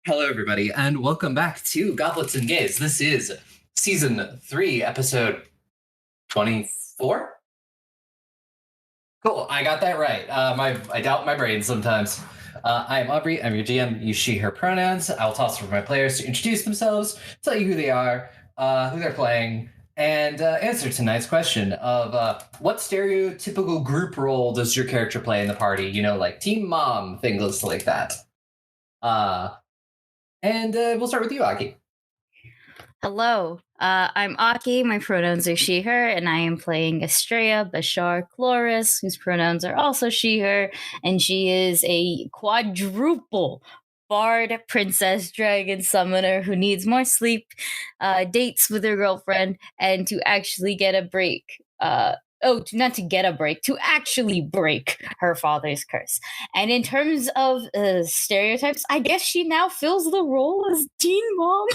Hello, everybody, and welcome back to Goblets and Gays. This is Season 3, Episode 24? Cool, I got that right. I doubt my brain sometimes. I'm Aubrey, I'm your GM, use she, her pronouns. I'll toss for my players to introduce themselves, tell you who they are, who they're playing, and answer tonight's question of what stereotypical group role does your character play in the party? You know, like Team Mom, things like that. And we'll start with you, Aki. Hello, I'm Aki. My pronouns are she, her, and I am playing Estrella Bashar Chloris, whose pronouns are also she, her, and she is a quadruple bard, princess, dragon, summoner who needs more sleep, dates with her girlfriend, and to actually get a break. Not to get a break, to actually break her father's curse. And in terms of stereotypes, I guess she now fills the role as teen mom.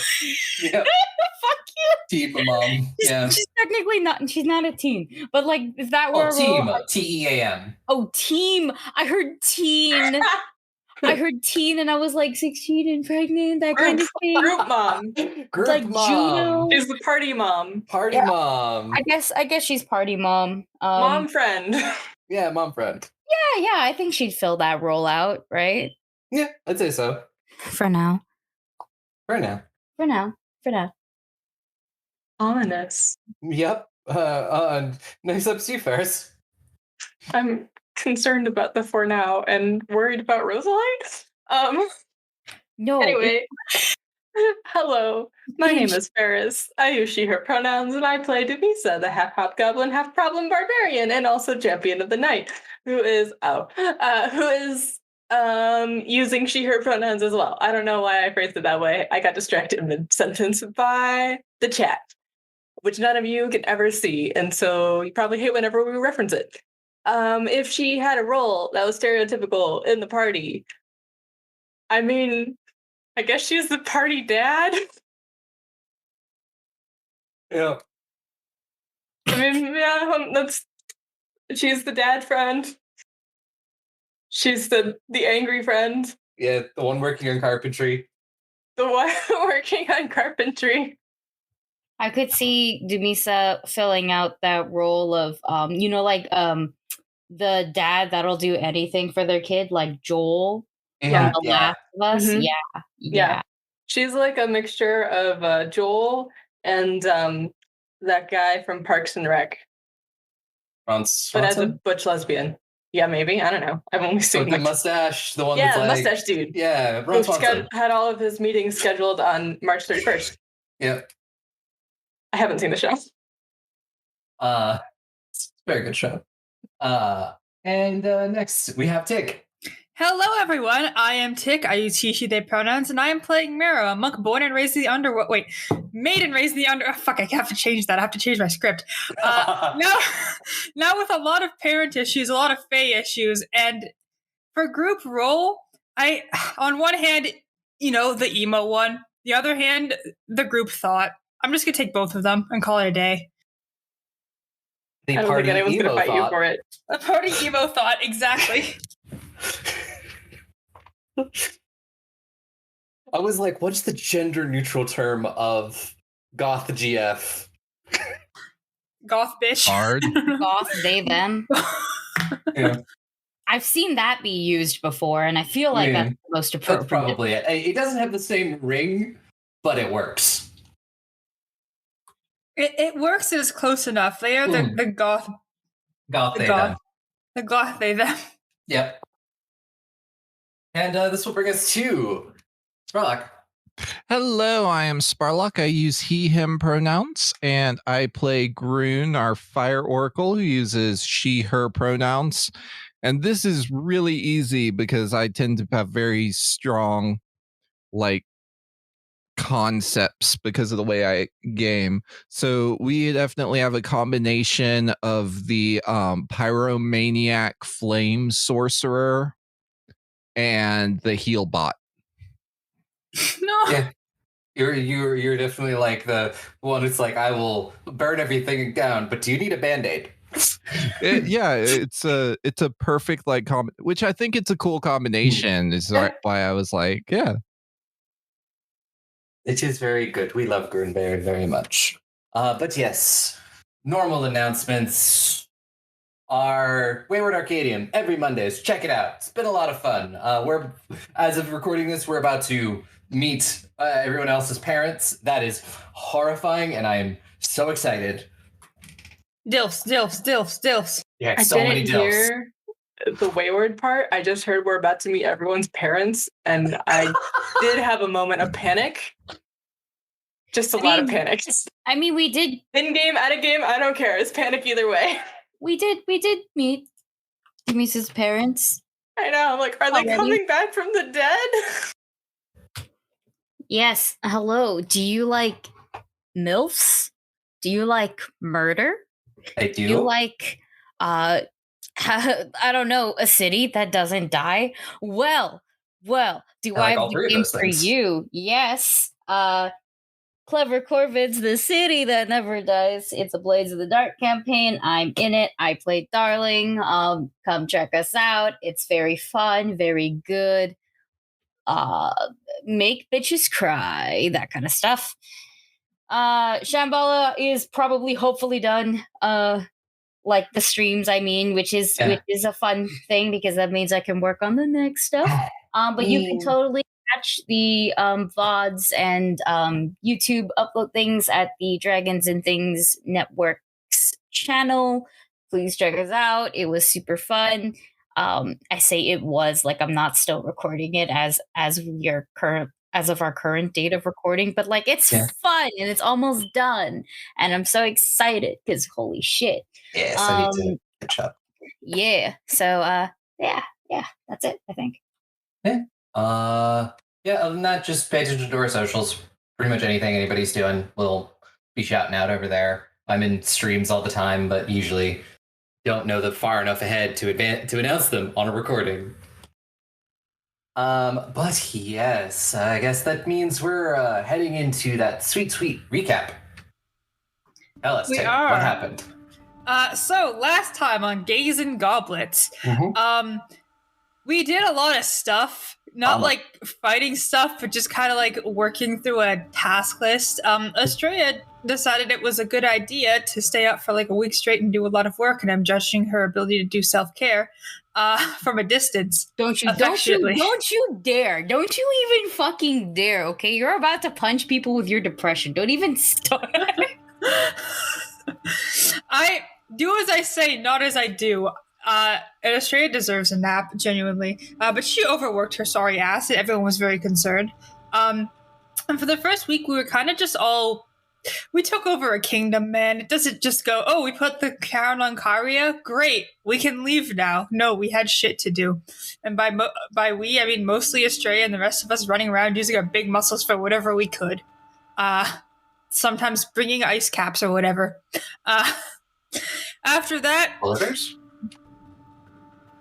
Yeah. Fuck you. Team Mom. Yeah. She's technically not. She's not a teen, but like if that were team. a role, Team. Oh, team. I heard teen. I heard teen, and I was like 16 and pregnant. That kind of thing. Group mom. Group like mom. Juno. She's the party mom. Party mom. I guess she's party mom. Mom friend. Yeah, mom friend. Yeah. I think she'd fill that role out, right? Yeah, I'd say so. For now. Ominous. Yep. Next up, you first. I'm concerned about the for now and worried about Rosaline. No. Anyway. Hello. My name is Ferris. I use she, her pronouns, and I play Devisa, the half-hobgoblin, half-problem barbarian, and also champion of the night, who is using she, her pronouns as well. I don't know why I phrased it that way. I got distracted mid-sentence by the chat, which none of you can ever see, and so you probably hate whenever we reference it. If she had a role that was stereotypical in the party, I mean, I guess she's the party dad. Yeah. I mean, she's the dad friend. She's the angry friend. Yeah, the one working on carpentry. The one working on carpentry. I could see Demisa filling out that role of, the dad that'll do anything for their kid, like Joel from The Last of Us. Mhm. Yeah. She's like a mixture of Joel and that guy from Parks and Rec. Ron But as a Swanson? butch lesbian. Yeah, maybe. I don't know. I've only seen With the mustache, the one yeah, that's the like... mustache dude. Yeah, Ron Who Swanson. had all of his meetings scheduled on March 31st. Yep. I haven't seen the show. It's a very good show. And next we have Tick. Hello, everyone. I am Tick. I use he, she, they pronouns, and I am playing Mira, a monk born and raised in the underworld. Wait, made and raised in the under. Fuck, I have to change that. I have to change my script. Now with a lot of parent issues, a lot of fae issues, and for group role, I, on one hand, the emo one. The other hand, the group thought. I'm just gonna take both of them and call it a day. The I don't party think anyone's emo gonna fight thought. you for it. The party emo thought, exactly. I was like, what's the gender neutral term of goth GF? Goth bitch. Hard. Goth, they, them. Yeah. I've seen that be used before, and I feel like that's the most appropriate. That's probably it. It doesn't have the same ring, but it works. It works. It's close enough. They are the goth. Goth they, goth. them. The goth they, them. Yep. And this will bring us to Sparlock. Hello, I am Sparlock. I use he, him pronouns, and I play Groon, our fire oracle, who uses she, her pronouns. And this is really easy because I tend to have very strong, concepts because of the way I game. So we definitely have a combination of the pyromaniac flame sorcerer and the heal bot. No. Yeah. You're definitely like the one who's like, I will burn everything down, but do you need a band-aid? It's a perfect which I think it's a cool combination. Is why I was like, yeah. It is very good. We love Grun very, very much. But yes, normal announcements are Wayward Arcadium every Mondays. Check it out. It's been a lot of fun. We're, as of recording this, we're about to meet everyone else's parents. That is horrifying, and I am so excited. Dilfs. Yeah, I so didn't many dilfs. hear the wayward part. I just heard we're about to meet everyone's parents, and I did have a moment of panic. Just a lot of panic. I mean, we did In game, out of game, I don't care. It's panic either way. we did meet Demise's parents. I know. I'm like, are they Already? coming back from the dead? Yes. Hello. Do you like MILFs? Do you like murder? I Do you like I don't know, a city that doesn't die? Well, do I like I have all the three of game those for things. you? Yes. Clever Corvids, the city that never dies. It's a Blades of the Dark campaign. I'm in it. I played Darling. Come check us out. It's very fun, very good. Make bitches cry, that kind of stuff. Shambhala is probably hopefully done. Like the streams, I mean, which is a fun thing because that means I can work on the next stuff. But you can totally catch the VODs and YouTube upload things at the Dragons and Things Network's channel. Please check us out. It was super fun. I say it was like I'm not still recording it as of our current date of recording, but like it's fun and it's almost done, and I'm so excited because holy shit. Yes, I need to catch up. Yeah. So yeah, that's it, I think. Yeah, other than that, just pay attention to our socials. Pretty much anything anybody's doing, we'll be shouting out over there. I'm in streams all the time, but usually don't know them far enough ahead to announce them on a recording. But yes, I guess that means we're heading into that sweet recap. Ellis, We what are. happened? So last time on Gaze and Goblets, we did a lot of stuff. Not like fighting stuff, but just kind of like working through a task list. Australia decided it was a good idea to stay up for like a week straight and do a lot of work, and I'm judging her ability to do self-care from a distance. Don't you dare. Don't you even fucking dare, okay? You're about to punch people with your depression. Don't even start. I do as I say, not as I do. And Australia deserves a nap, genuinely. But she overworked her sorry ass, and everyone was very concerned. And for the first week, we were kind of just all... We took over a kingdom, man. It doesn't just go, oh, we put the crown on Karia? Great, we can leave now. No, we had shit to do. And by we, I mean mostly Australia and the rest of us running around using our big muscles for whatever we could. Sometimes bringing ice caps or whatever. After that... Polar bears?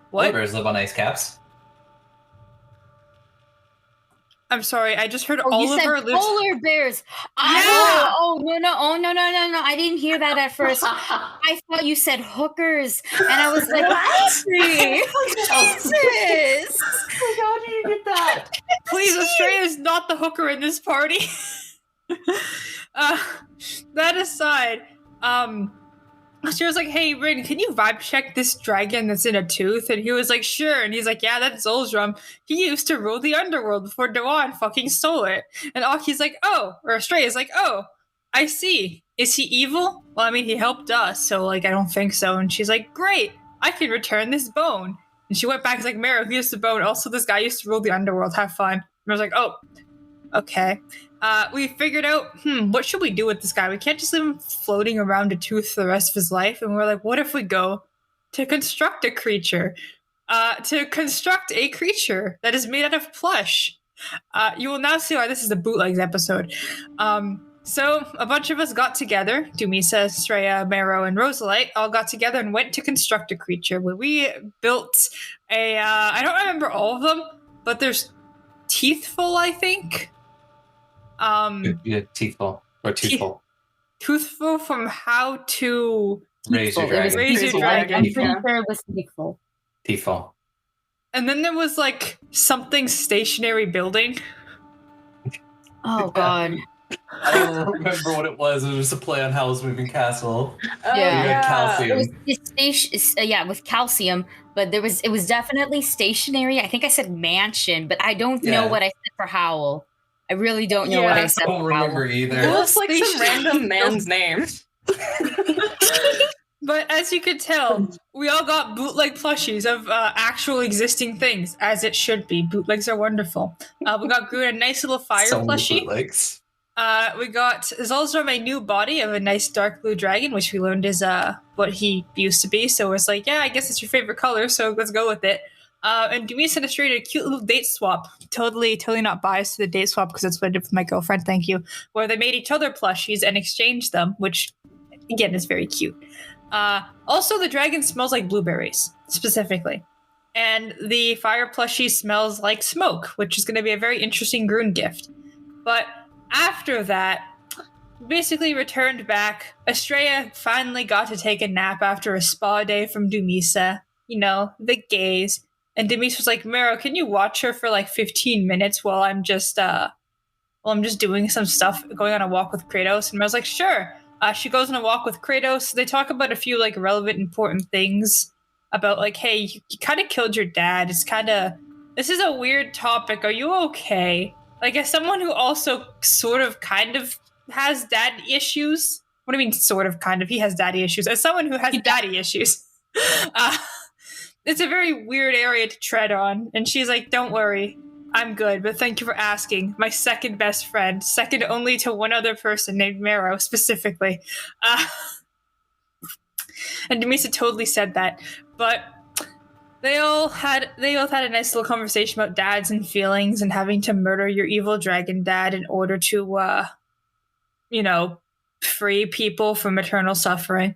What? Polar bears live on ice caps. I'm sorry, I just heard you said Oliver lives... polar bears. Yeah! No. I didn't hear that at first. I thought you said hookers. And I was like, Jesus! How did you get that? Please, Australia is not the hooker in this party. That aside, she was like, hey, Rin, can you vibe check this dragon that's in a tooth? And he was like, sure. And he's like, yeah, that's Zolzrum. He used to rule the underworld before Dewan fucking stole it. And Aki's like, oh, or Australia's like, oh, I see. Is he evil? Well, I mean, he helped us, so, like, I don't think so. And she's like, great, I can return this bone. And she went back, and like, Mara, here's the bone. Also, this guy used to rule the underworld. Have fun. And I was like, oh, okay. We figured out, what should we do with this guy? We can't just leave him floating around a tooth for the rest of his life. And we're like, what if we go to construct a creature? To construct a creature that is made out of plush. You will now see why this is a bootlegs episode. So a bunch of us got together. Dumisa, Sreya, Mero, and Rosalite all got together and went to construct a creature where we built a, I don't remember all of them, but there's Teethful, I think. Yeah, teethful or toothful. Toothful from How to Raise your dragon. Raise your dragon. I'm pretty sure it was Teethful. Teethful. And then there was like something stationary building. Oh God. I don't remember what it was. It was a play on Howl's Moving Castle. Oh, Yeah. You had calcium. It was with calcium, but it was definitely stationary. I think I said mansion, but I don't know Yeah. what I said for Howl. I really don't know what Yeah. I said I don't for remember Howl. It either. looks like some Station. random man's name. But as you could tell, we all got bootleg plushies of actual existing things, as it should be. Bootlegs are wonderful. We got Groon a nice little fire So many plushie. bootlegs. We got Zolzrum a new body of a nice dark blue dragon, which we learned is what he used to be. So it's like, yeah, I guess it's your favorite color, so let's go with it. And Demise and Estrella did a cute little date swap. Totally not biased to the date swap because that's what I did with my girlfriend. Thank you. Where they made each other plushies and exchanged them, which again is very cute. Also, the dragon smells like blueberries specifically, and the fire plushie smells like smoke, which is going to be a very interesting Groon gift. But after that, basically returned back. Estrella finally got to take a nap after a spa day from Dumisa. You know, the gays. And Demise was like, Mero, can you watch her for like 15 minutes while I'm just doing some stuff, going on a walk with Kratos? And Mero's like, sure. She goes on a walk with Kratos. They talk about a few like relevant, important things about like, hey, you kind of killed your dad. This is a weird topic. Are you okay? Like, as someone who also sort of kind of has daddy issues. What do you mean, sort of kind of? He has daddy issues. As someone who has daddy issues, it's a very weird area to tread on. And she's like, don't worry. I'm good, but thank you for asking. My second best friend, second only to one other person named Mero, specifically. And Demisa totally said that. But they all had a nice little conversation about dads and feelings and having to murder your evil dragon dad in order to, free people from eternal suffering,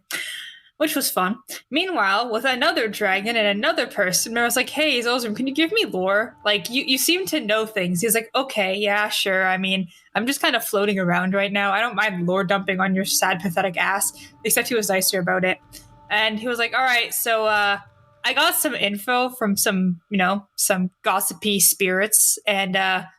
which was fun. Meanwhile, with another dragon and another person, I was like, hey, Zolzrum, can you give me lore? Like, you seem to know things. He's like, okay, yeah, sure. I mean, I'm just kind of floating around right now. I don't mind lore dumping on your sad, pathetic ass, except he was nicer about it. And he was like, all right, so I got some info from some gossipy spirits. And,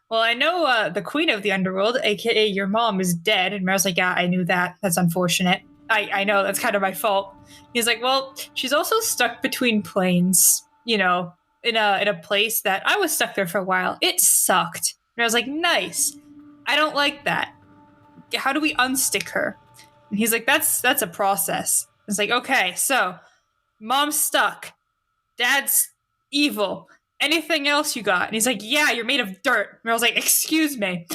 I know the queen of the underworld, aka your mom, is dead. And I was like, yeah, I knew that. That's unfortunate. I know, that's kind of my fault. He's like, well, she's also stuck between planes, in a place that I was stuck there for a while. It sucked. And I was like, nice. I don't like that. How do we unstick her? And he's like, that's a process. It's like, okay, so mom's stuck. Dad's evil. Anything else you got? And he's like, yeah, you're made of dirt. And I was like, excuse me.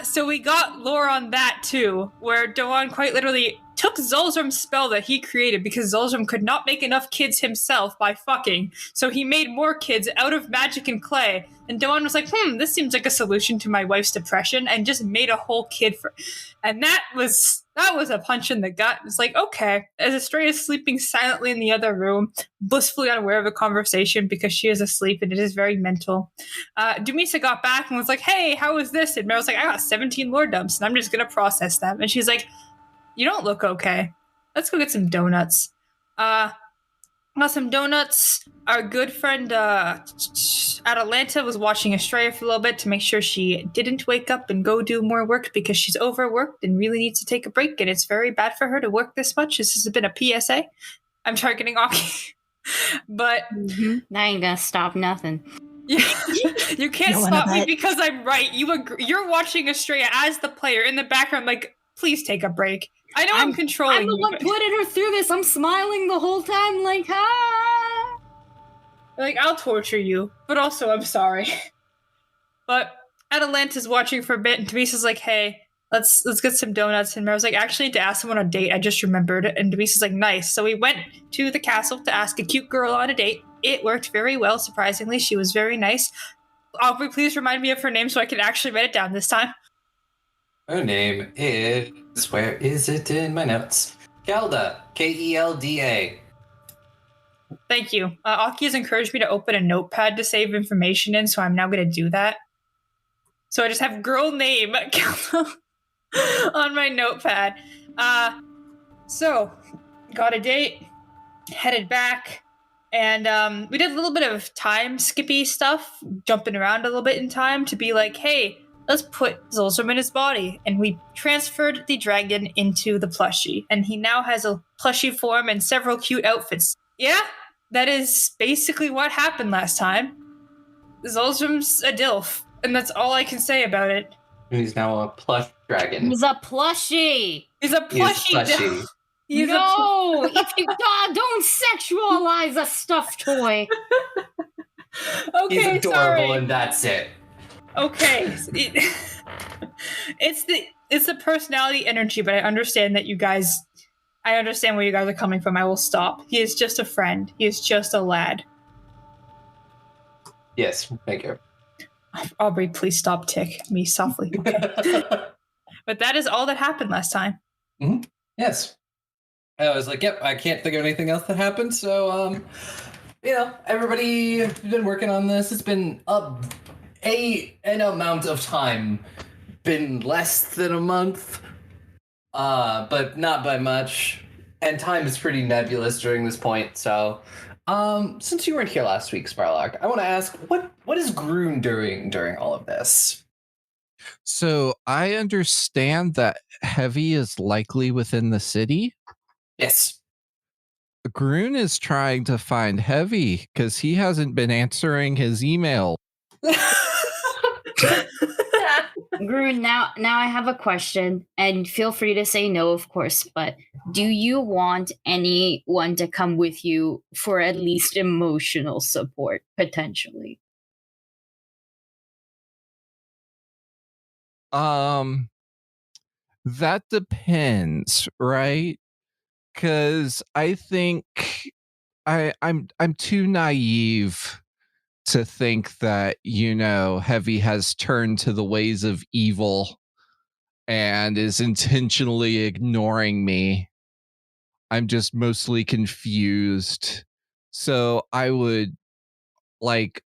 So we got lore on that too, where Doan quite literally took Zolzrum's spell that he created because Zolzrum could not make enough kids himself by fucking. So he made more kids out of magic and clay. And Doan was like, this seems like a solution to my wife's depression, and just made a whole kid for. And that was a punch in the gut. It's like, okay. As Estrella is sleeping silently in the other room, blissfully unaware of the conversation because she is asleep and it is very mental. Dumisa got back and was like, hey, how was this? And Meryl was like, I got 17 lore dumps and I'm just going to process them. And she's like, you don't look okay. Let's go get some donuts. Got some donuts. Our good friend Atalanta was watching Estrella for a little bit to make sure she didn't wake up and go do more work because she's overworked and really needs to take a break, and it's very bad for her to work this much. This has been a PSA. I'm targeting Aki. But I ain't gonna stop nothing. You can't stop me because I'm right. You're watching Estrella as the player in the background, like, please take a break. I know I'm controlling you. I'm the one putting her through this. I'm smiling the whole time, like, ah. Like, I'll torture you, but also I'm sorry. But Atalanta's watching for a bit, and Demisa's like, hey, let's get some donuts. And Mero's like, actually need to ask someone on a date. I just remembered. And Demisa's like, nice. So we went to the castle to ask a cute girl on a date. It worked very well, surprisingly. She was very nice. Aubrey, please remind me of her name so I can actually write it down this time. Her name is, where is it in my notes? Kelda, Kelda. Thank you. Aki has encouraged me to open a notepad to save information in, so I'm now going to do that. So I just have girl name Kelda on my notepad. So, got a date, headed back, and we did a little bit of time skippy stuff, jumping around a little bit in time to be like, hey, let's put Zolzum in his body. And we transferred the dragon into the plushie. And he now has a plushie form and several cute outfits. Yeah, that is basically what happened last time. Zolzum's a DILF. And that's all I can say about it. He's now a plush dragon. He's a plushie. He's a plushie. Plushy. No, if you don't sexualize a stuffed toy. Okay, He's adorable, sorry. and that's it. Okay. It's the personality energy, but I understand that you guys. I understand where you guys are coming from. I will stop. He is just a friend. He is just a lad. Yes, thank you. Aubrey, please stop tick me softly. But that is all that happened last time. Mm-hmm. Yes. I was like, yep, I can't think of anything else that happened. So, everybody has been working on this. It's been an amount of time, been less than a month, but not by much. And time is pretty nebulous during this point. So, since you weren't here last week, Sparlock, I want to ask, what is Groon doing during all of this? So I understand that Heavy is likely within the city. Yes. Groon is trying to find Heavy because he hasn't been answering his email. Groon, now I have a question, and feel free to say no, of course, but do you want anyone to come with you for at least emotional support, potentially? That depends, right? Because I think I'm too naive to think that, Heavy has turned to the ways of evil and is intentionally ignoring me. I'm just mostly confused. So I would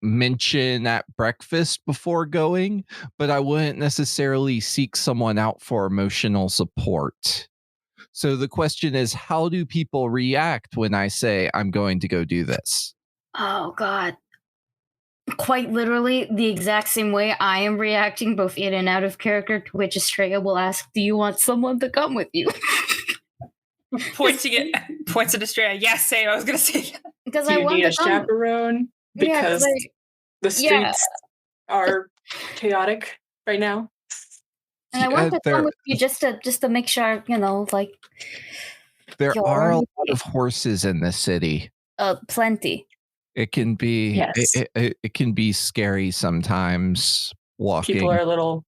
mention at breakfast before going, but I wouldn't necessarily seek someone out for emotional support. So the question is, how do people react when I say I'm going to go do this? Oh, God. Quite literally the exact same way I am reacting both in and out of character, to which Estrella will ask, do you want someone to come with you? Points at Estrella. Yes, same. I was going to say that. Because Do I you want need to a chaperone? Because the streets are chaotic right now. And I want to come with you just to make sure, there are a lot of horses in the city. Plenty. It can be Yes. it can be scary sometimes walking. People are a little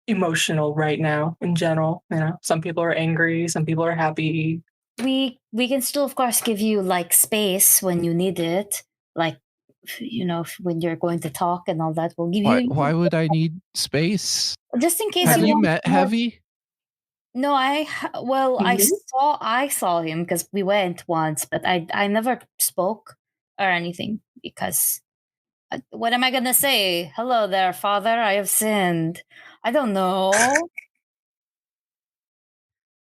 emotional right now in general. Some people are angry, some people are happy. We can still, of course, give you space when you need it, when you're going to talk and all that. We'll give you. Why would I need space? Just in case. Have you met Heavy? No, I saw him because we went once, but I never spoke or anything because what am I gonna say? Hello there, Father. I have sinned. I don't know.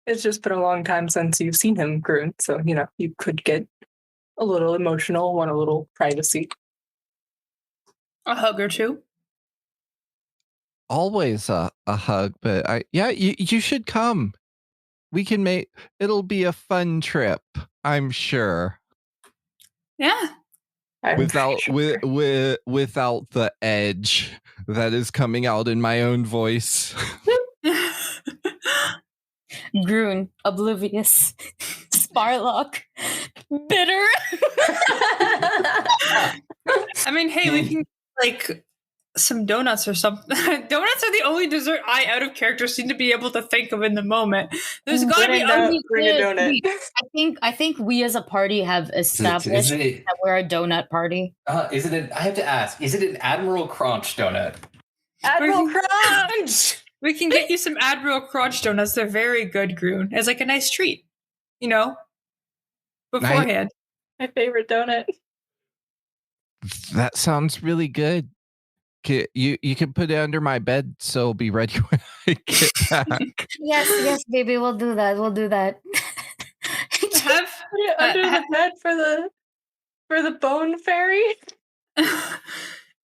It's just been a long time since you've seen him, Groon. So you could get a little emotional, want a little privacy. A hug or two. Always a hug, but you should come. We can it'll be a fun trip, I'm sure. Yeah. Without the edge that is coming out in my own voice. Groon, oblivious. Sparlock, bitter. I mean, hey, we can some donuts or something. Donuts are the only dessert I, out of character, seem to be able to think of in the moment. There's got to be bring a donut. I think we as a party have established that we're a donut party. Is it? I have to ask. Is it an Admiral Crunch donut? Admiral Crunch. We can get you some Admiral Crunch donuts. They're very good, Groon. As a nice treat, beforehand. My favorite donut. That sounds really good. You can put it under my bed, so it'll be ready when I get back. Yes, baby, we'll do that. We'll do that. Put it under the bed for the bone fairy.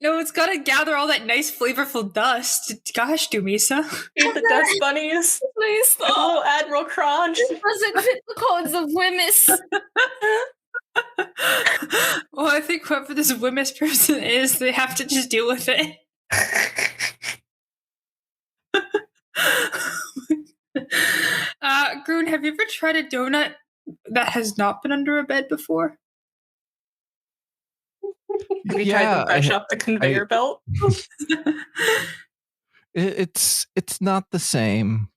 No, it's gotta gather all that nice, flavorful dust. Gosh, Dumisa. Eat the dust bunnies. Please A little Admiral Crunch. It doesn't fit the codes of Wemyss. Well, I think whoever this Wemyss person is, they have to just deal with it. Groon, have you ever tried a donut that has not been under a bed before? Have you tried them fresh off the conveyor belt? It's not the same.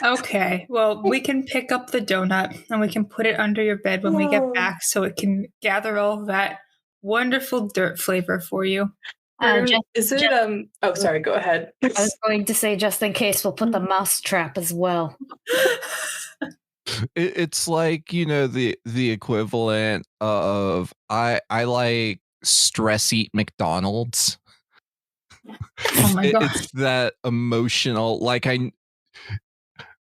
Okay, well, we can pick up the donut and we can put it under your bed when we get back so it can gather all that wonderful dirt flavor for you. Is it oh, sorry, go ahead. I was going to say, just in case, we'll put the mouse trap as well. It's like, you know, the equivalent of I like stress eat McDonald's. Oh my god. It's that emotional, like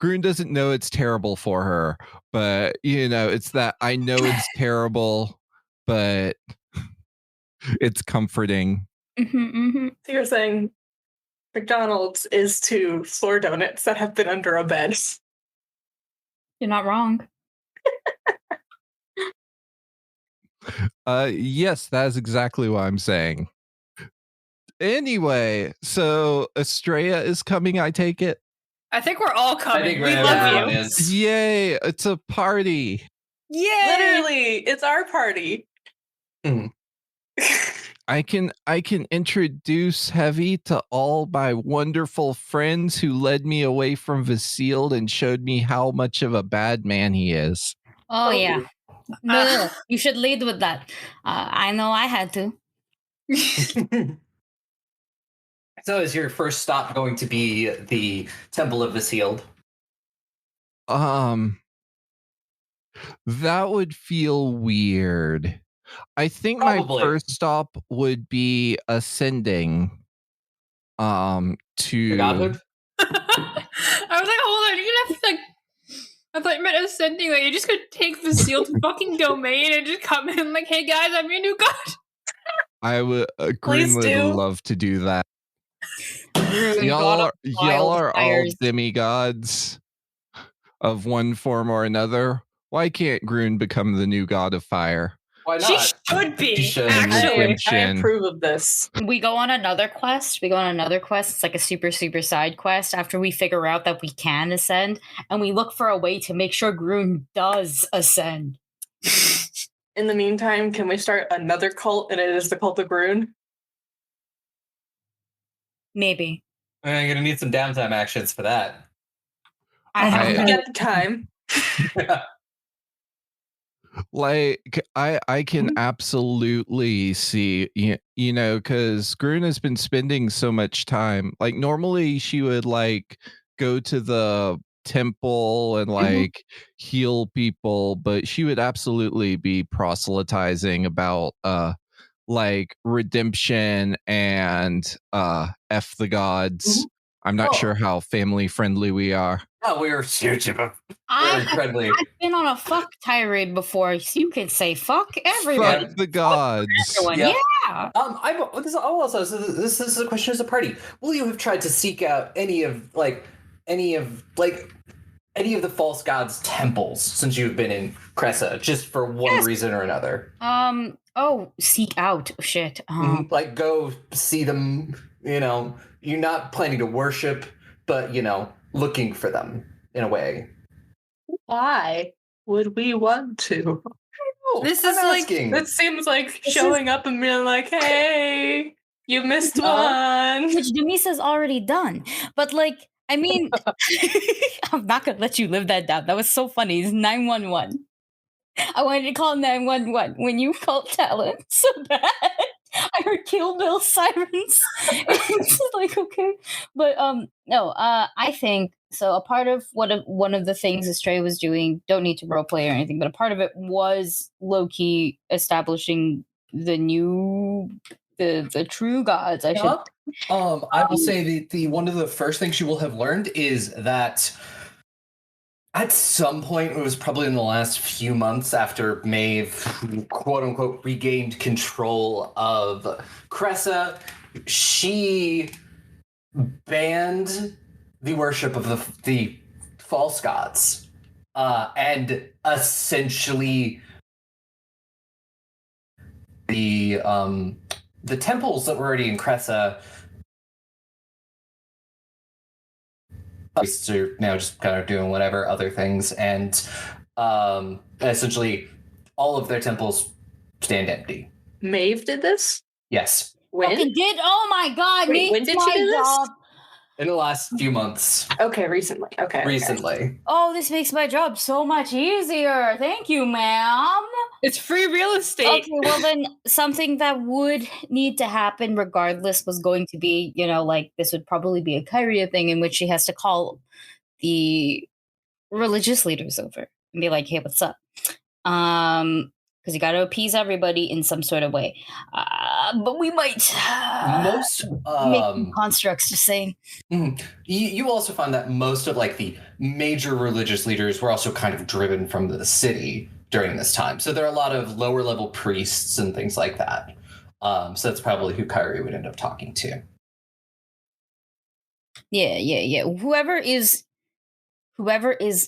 Groon doesn't know it's terrible for her, but you know, it's that I know it's terrible, but it's comforting. So you're saying McDonald's is to floor donuts that have been under a bed. You're not wrong. Yes, that is exactly what I'm saying. Anyway, so Estrella is coming, I take it. I think we're all I coming. think We everyone love you. is. Yay, it's a party. Yay! Literally, it's our party. I can introduce Heavy to all my wonderful friends who led me away from Vasilde and showed me how much of a bad man he is. Oh, yeah. No, you should lead with that. I know I had to. So is your first stop going to be the Temple of Vasilde? That would feel weird. I think Probably. my first stop would be ascending to The godhood? I was like, hold on, you're gonna have to like I thought you meant ascending, like you're just gonna take the sealed fucking domain and just come in like, hey guys, I'm your new god. I would Please would do. love to do that. God Y'all of wild are all fires. demigods of one form or another. Why can't Groon become the new god of fire? Why not? She should be, She should. actually. I approve of this. We go on another quest. It's like a super side quest after we figure out that we can ascend, and we look for a way to make sure Groon does ascend. In the meantime, can we start another cult, and it is the cult of Groon? Maybe. I'm gonna need some downtime actions for that. I We get the time. Like I can absolutely see, you know, because Groon has been spending so much time. Like normally she would like go to the temple and like heal people, but she would absolutely be proselytizing about like redemption and F the gods. I'm not sure how family friendly we are. Oh, we're huge. We're incredibly. I've been on a fuck tirade before. So you can say fuck everybody. Fuck the gods. Everyone. Yeah. Yeah. This also this is a question as a party. Will you have tried to seek out any of the false gods' temples since you've been in Cressa, just for one reason or another? Seek out shit. Like go see them. You know, you're not planning to worship, but you know, looking for them in a way. Why would we want to? Oh, This I'm is like- asking. That seems like showing up and being like, hey, you missed one. Which Demisa's already done. But like, I mean, I'm not gonna let you live that down. That was so funny. It's 911. I wanted to call 911 when you called Talon so bad. I heard Kill Bill sirens. It's like, okay. But no, I think so. A part of one of the things Estrella was doing, don't need to roleplay or anything, but a part of it was low-key establishing the true gods, I should. I will say the one of the first things you will have learned is that At some point, it was probably in the last few months after Maeve, quote unquote, regained control of Cressa, she banned the worship of the false gods, and essentially the temples that were already in Cressa. Priests are now just kind of doing whatever other things, and essentially all of their temples stand empty. Maeve did this? Yes. When? Okay, oh my god, Wait, Nate's when did she my do this? job. In the last few months. Okay, recently. Okay. Recently. Oh, this makes my job so much easier. Thank you, ma'am. It's free real estate. Okay, well then something that would need to happen regardless was going to be, like this would probably be a Kyria thing in which she has to call the religious leaders over and be like, hey, what's up? Because you got to appease everybody in some sort of way. But we might Most make some constructs just saying. You also find that most of like the major religious leaders were also kind of driven from the city during this time. So there are a lot of lower level priests and things like that. So that's probably who Kyrie would end up talking to. Yeah. Whoever is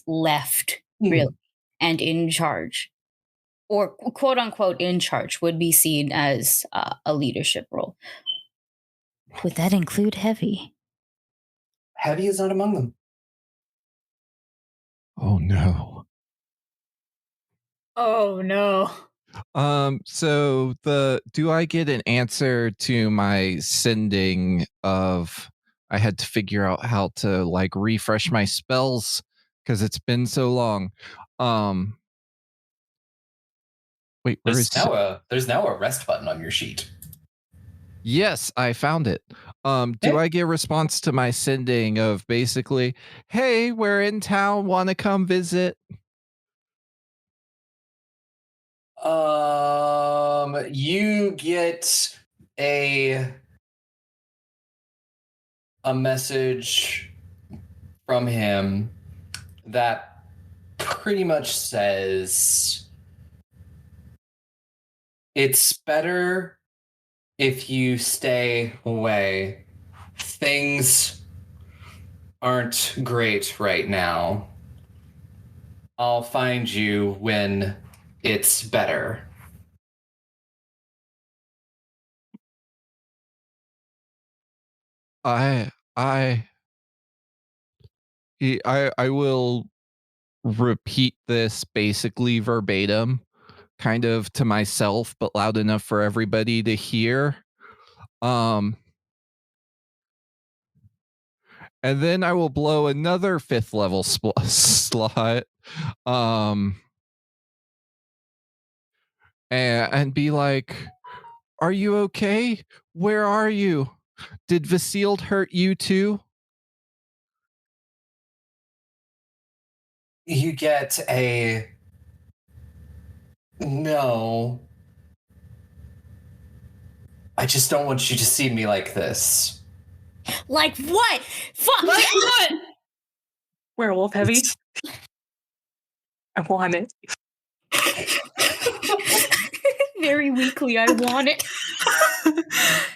left, really, and in charge, or quote unquote in charge, would be seen as a leadership role. Would that include Heavy? Heavy is not among them. Oh no. Oh no. So do I get an answer to my sending of I had to figure out how to like refresh my spells because it's been so long. Wait, where is there's now a rest button on your sheet. Yes, I found it. Do I get a response to my sending of basically, hey, we're in town, want to come visit? You get a message from him that pretty much says it's better if you stay away. Things aren't great right now. I'll find you when it's better. I will repeat this basically verbatim, kind of to myself, but loud enough for everybody to hear. And then I will blow another 5th level slot. And be like, are you okay? Where are you? Did Vasiled hurt you too? You get a no. I just don't want you to see me like this. Like what? Fuck! Like what? Werewolf Heavy. I want it. Very weakly, I want it.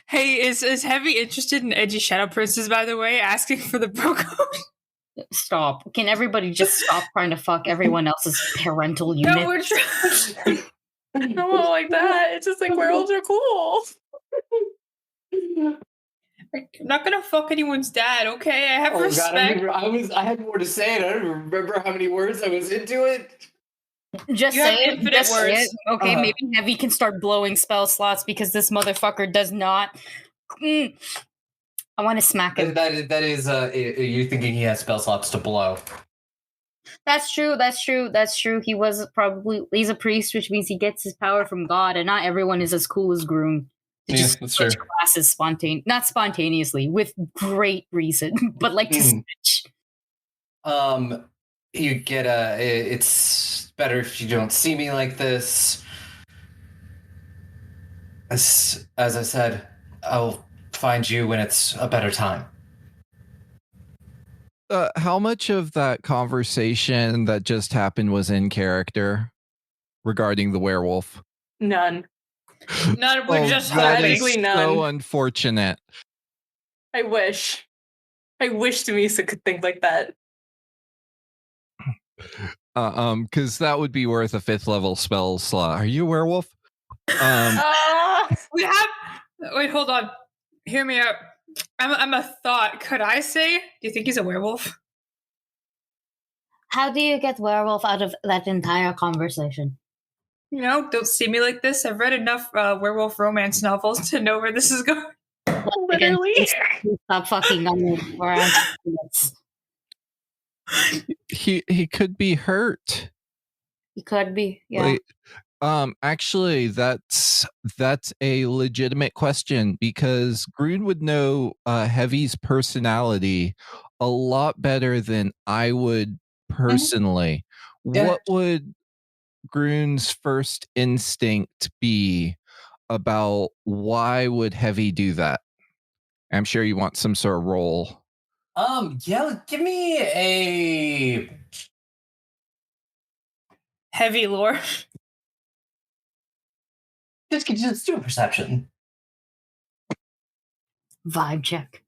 Hey, is Heavy interested in edgy Shadow Princes, by the way, asking for the bro code? Stop. Can everybody just stop trying to fuck everyone else's parental unit? No, we're trying. No, like that. It's just like werewolves are cool. I'm not gonna fuck anyone's dad, okay? I have respect. God, I had more to say, and I don't even remember how many words I was into it. Just You say have it. infinite Just say words. it. Okay, maybe Heavy can start blowing spell slots because this motherfucker does not. I want to smack him. That is you're thinking he has spell slots to blow. That's true. He's a priest, which means he gets his power from God, and not everyone is as cool as Groom. Yeah, that's true. Switch classes not spontaneously, with great reason, but like to switch. You get it's better if you don't see me like this. As I said, I'll find you when it's a better time. How much of that conversation that just happened was in character regarding the werewolf? None. None. We're just that is Tragically so none. unfortunate. I wish. I wish Tamisa could think like that. Because that would be worth a 5th level spell slot. Are you a werewolf? We have. Wait, hold on. Hear me out. I'm a thought. Could I say? Do you think he's a werewolf? How do you get werewolf out of that entire conversation? You know, don't see me like this. I've read enough werewolf romance novels to know where this is going. Literally. Stop fucking on me. He could be hurt. He could be, yeah. Actually, that's a legitimate question because Grun would know Heavy's personality a lot better than I would personally. Yeah. What would Grun's first instinct be about why would Heavy do that? I'm sure you want some sort of roll. Yeah, give me a Heavy lore. just do a perception. Vibe check.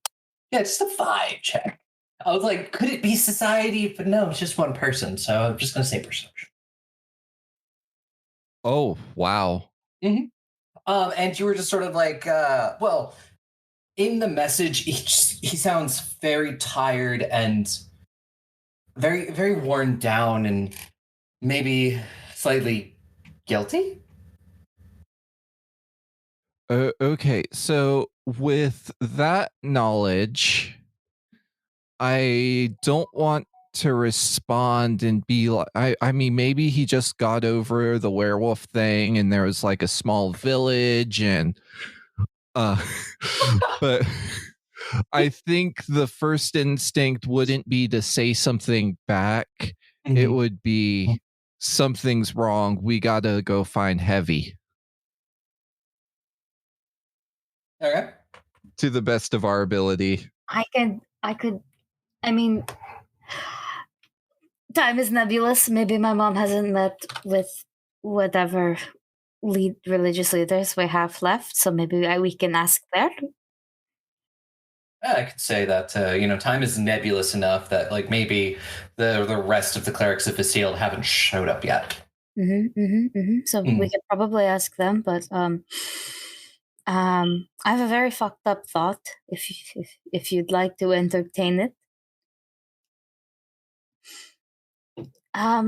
Yeah, just a vibe check. I was like, could it be society? But no, it's just one person, so I'm just gonna say perception. Oh, wow. And you were just sort of like, well, in the message, he sounds very tired and very, very worn down and maybe slightly guilty. Okay, so with that knowledge, I don't want to respond and be like, I mean, maybe he just got over the werewolf thing and there was like a small village and, but I think the first instinct wouldn't be to say something back. It would be something's wrong. We gotta go find Heavy. Okay. To the best of our ability. I mean, time is nebulous. Maybe my mom hasn't met with whatever religious leaders we have left, so maybe we can ask there. Yeah, I could say that time is nebulous enough that like maybe the rest of the clerics of Vasile haven't showed up yet. So we could probably ask them, but I have a very fucked up thought. If you'd like to entertain it, how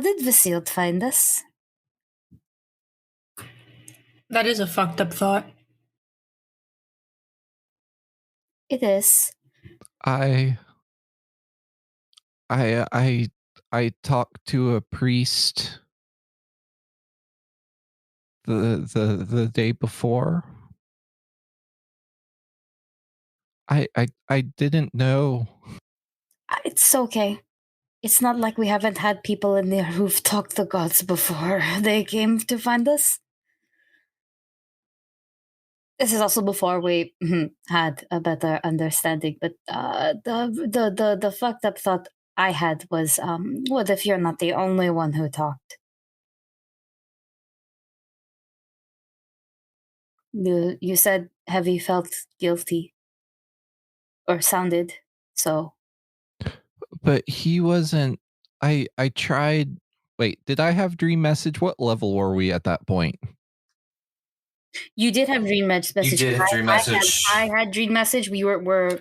did Vasile find us? That is a fucked up thought. It is. I talked to a priest the day before. I didn't know. It's okay. It's not like we haven't had people in there who've talked to gods before they came to find us. This is also before we had a better understanding, but the fucked up thought I had was, what if you're not the only one who talked? You said Heavy felt guilty. Or sounded so. But he wasn't. I tried. Wait, did I have dream message? What level were we at that point? You did have dream message. You did have dream message. I had dream message. We were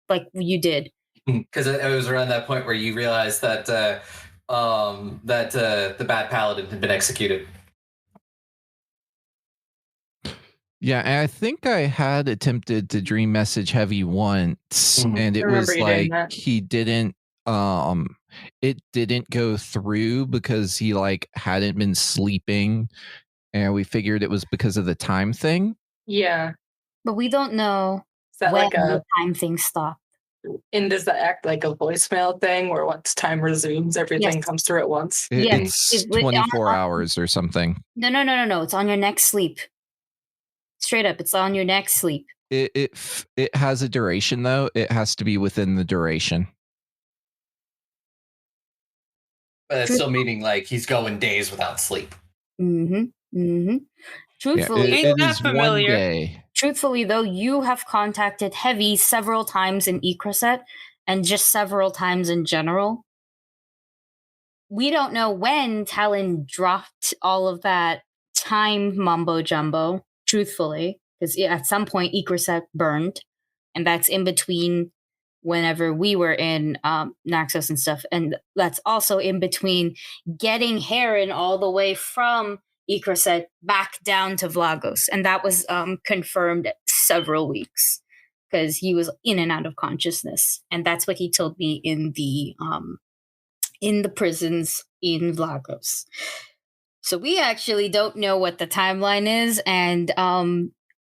like you did. Because it was around that point where you realized that the bad paladin had been executed. Yeah, and I think I had attempted to dream message Heavy once, and it was like he didn't. It didn't go through because he like hadn't been sleeping, and we figured it was because of the time thing. Yeah, but we don't know when like the time thing stopped. And does that act like a voicemail thing where once time resumes, everything comes through at once? It's 24 hours or something. No. It's on your next sleep. Straight up, it's on your next sleep. It has a duration though. It has to be within the duration. But it's still meaning like he's going days without sleep. Truthfully, Ain't it that is familiar? 1 day. truthfully though, you have contacted Heavy several times in Cressa and just several times in general. We don't know when Talon dropped all of that time mumbo jumbo, truthfully, because at some point Cressa burned, and that's in between whenever we were in Naxos and stuff, and that's also in between getting Heron all the way from Cressa back down to Vlagos, and that was confirmed several weeks because he was in and out of consciousness, and that's what he told me in the prisons in Vlagos. So we actually don't know what the timeline is, and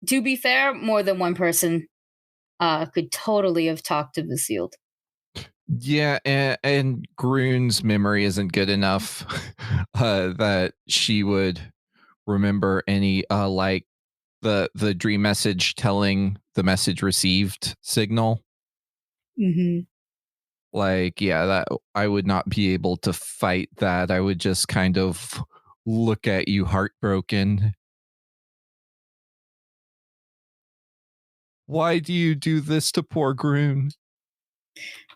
to be fair, more than one person could totally have talked to the sealed. Yeah, and Groon's memory isn't good enough that she would remember any like the dream message telling the message received signal. Mm-hmm. Like, yeah, that I would not be able to fight that. I would just kind of look at you heartbroken. Why do you do this to poor Groon?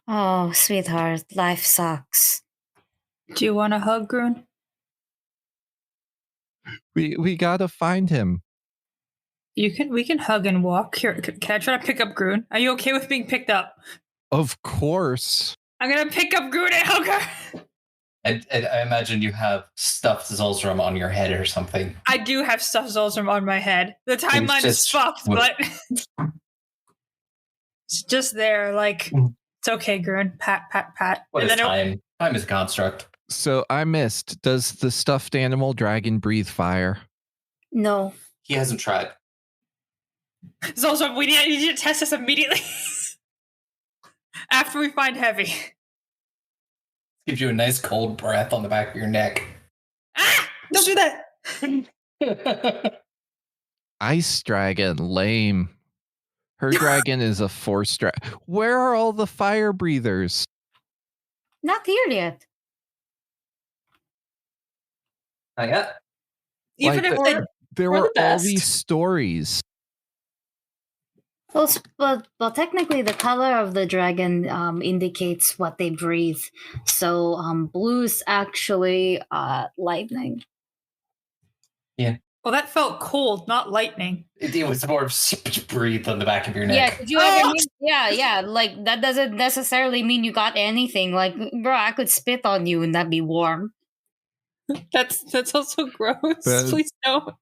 Oh, sweetheart, life sucks. Do you want a hug, Groon? We gotta find him. We can hug and walk. Here, can I try to pick up Groon? Are you okay with being picked up? Of course. I'm gonna pick up Groon and hug her. I imagine you have stuffed Zulzrum on your head or something. I do have stuffed Zulzrum on my head. The timeline is just- fucked, but it's just there. Like, it's okay, Groon. Pat, pat, pat. What And is then time? Time is a construct. So I missed. Does the stuffed animal dragon breathe fire? No. He hasn't tried. Zulzrum, we need you to test this immediately. After we find Heavy. Gives you a nice cold breath on the back of your neck. Ah! Don't do that! Ice dragon, lame. Her dragon is a force dragon. Where are all the fire breathers? Not here yet. Not yet. Even Like if the- There we're were the all best. these stories. Well, technically, the color of the dragon indicates what they breathe. So, blue's actually lightning. well, that felt cold, not lightning. It was more of breathe on the back of your Yeah, neck. could you ever mean, yeah. Like that doesn't necessarily mean you got anything. Like, bro, I could spit on you and that'd be warm. That's also gross. That- Please don't.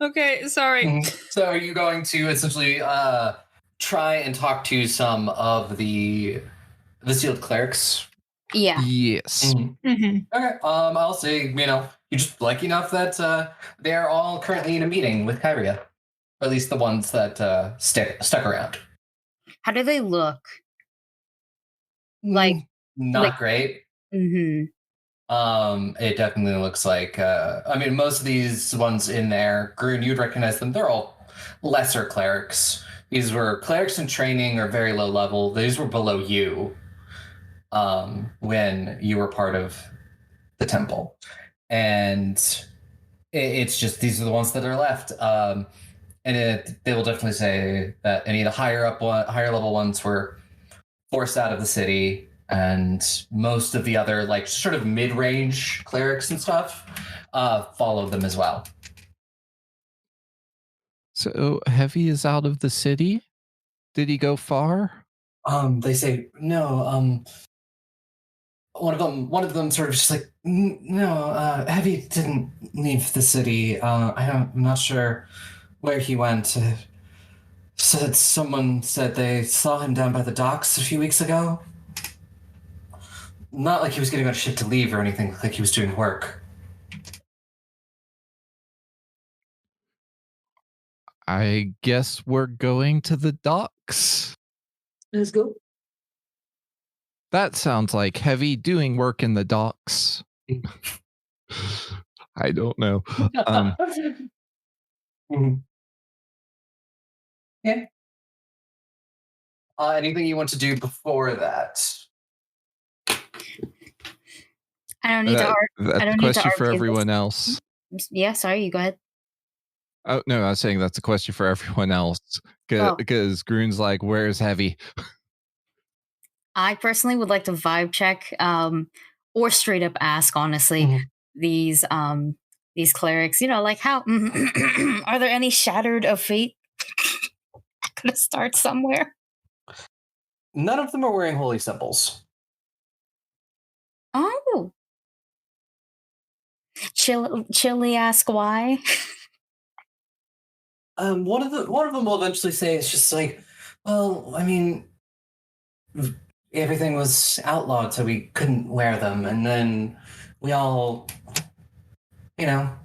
Okay, sorry. So are you going to essentially try and talk to some of the sealed clerics? Yeah. Yes. Mm-hmm. Okay. I'll say, you're just lucky enough that they're all currently in a meeting with Kyria. Or at least the ones that stuck around. How do they look? Like, Not great. Mm-hmm. It definitely looks like most of these ones in there, Groon, you'd recognize them. They're all lesser clerics. These were clerics in training or very low level. These were below you when you were part of the temple. And it's just these are the ones that are left. They will definitely say that any of the higher level ones were forced out of the city, and most of the other like sort of mid-range clerics and stuff followed them as well. So Heavy is out of the city? Did he go far? They say no. One of them sort of just like no. Heavy didn't leave the city. I'm not sure where he went. Someone said they saw him down by the docks a few weeks ago. Not like he was getting on a ship to leave or anything. Like he was doing work. I guess we're going to the docks. Let's go. That sounds like Heavy doing work in the docks. I don't know. Mhm. Yeah. Anything you want to do before that? I don't need to argue. That's I a don't need to question for argue everyone this. else. Yeah, sorry, you go ahead. Oh no, I was saying that's a question for everyone else Oh. because Groon's like, "Where's Heavy?" I personally would like to vibe check, or straight up ask, honestly, Mhm. these clerics. You know, like how are there any shattered of fate? Gonna start somewhere. None of them are wearing holy symbols. Oh, chilly. Ask why. One of them will eventually say it's just like, well, I mean, everything was outlawed, so we couldn't wear them, and then we all, you know,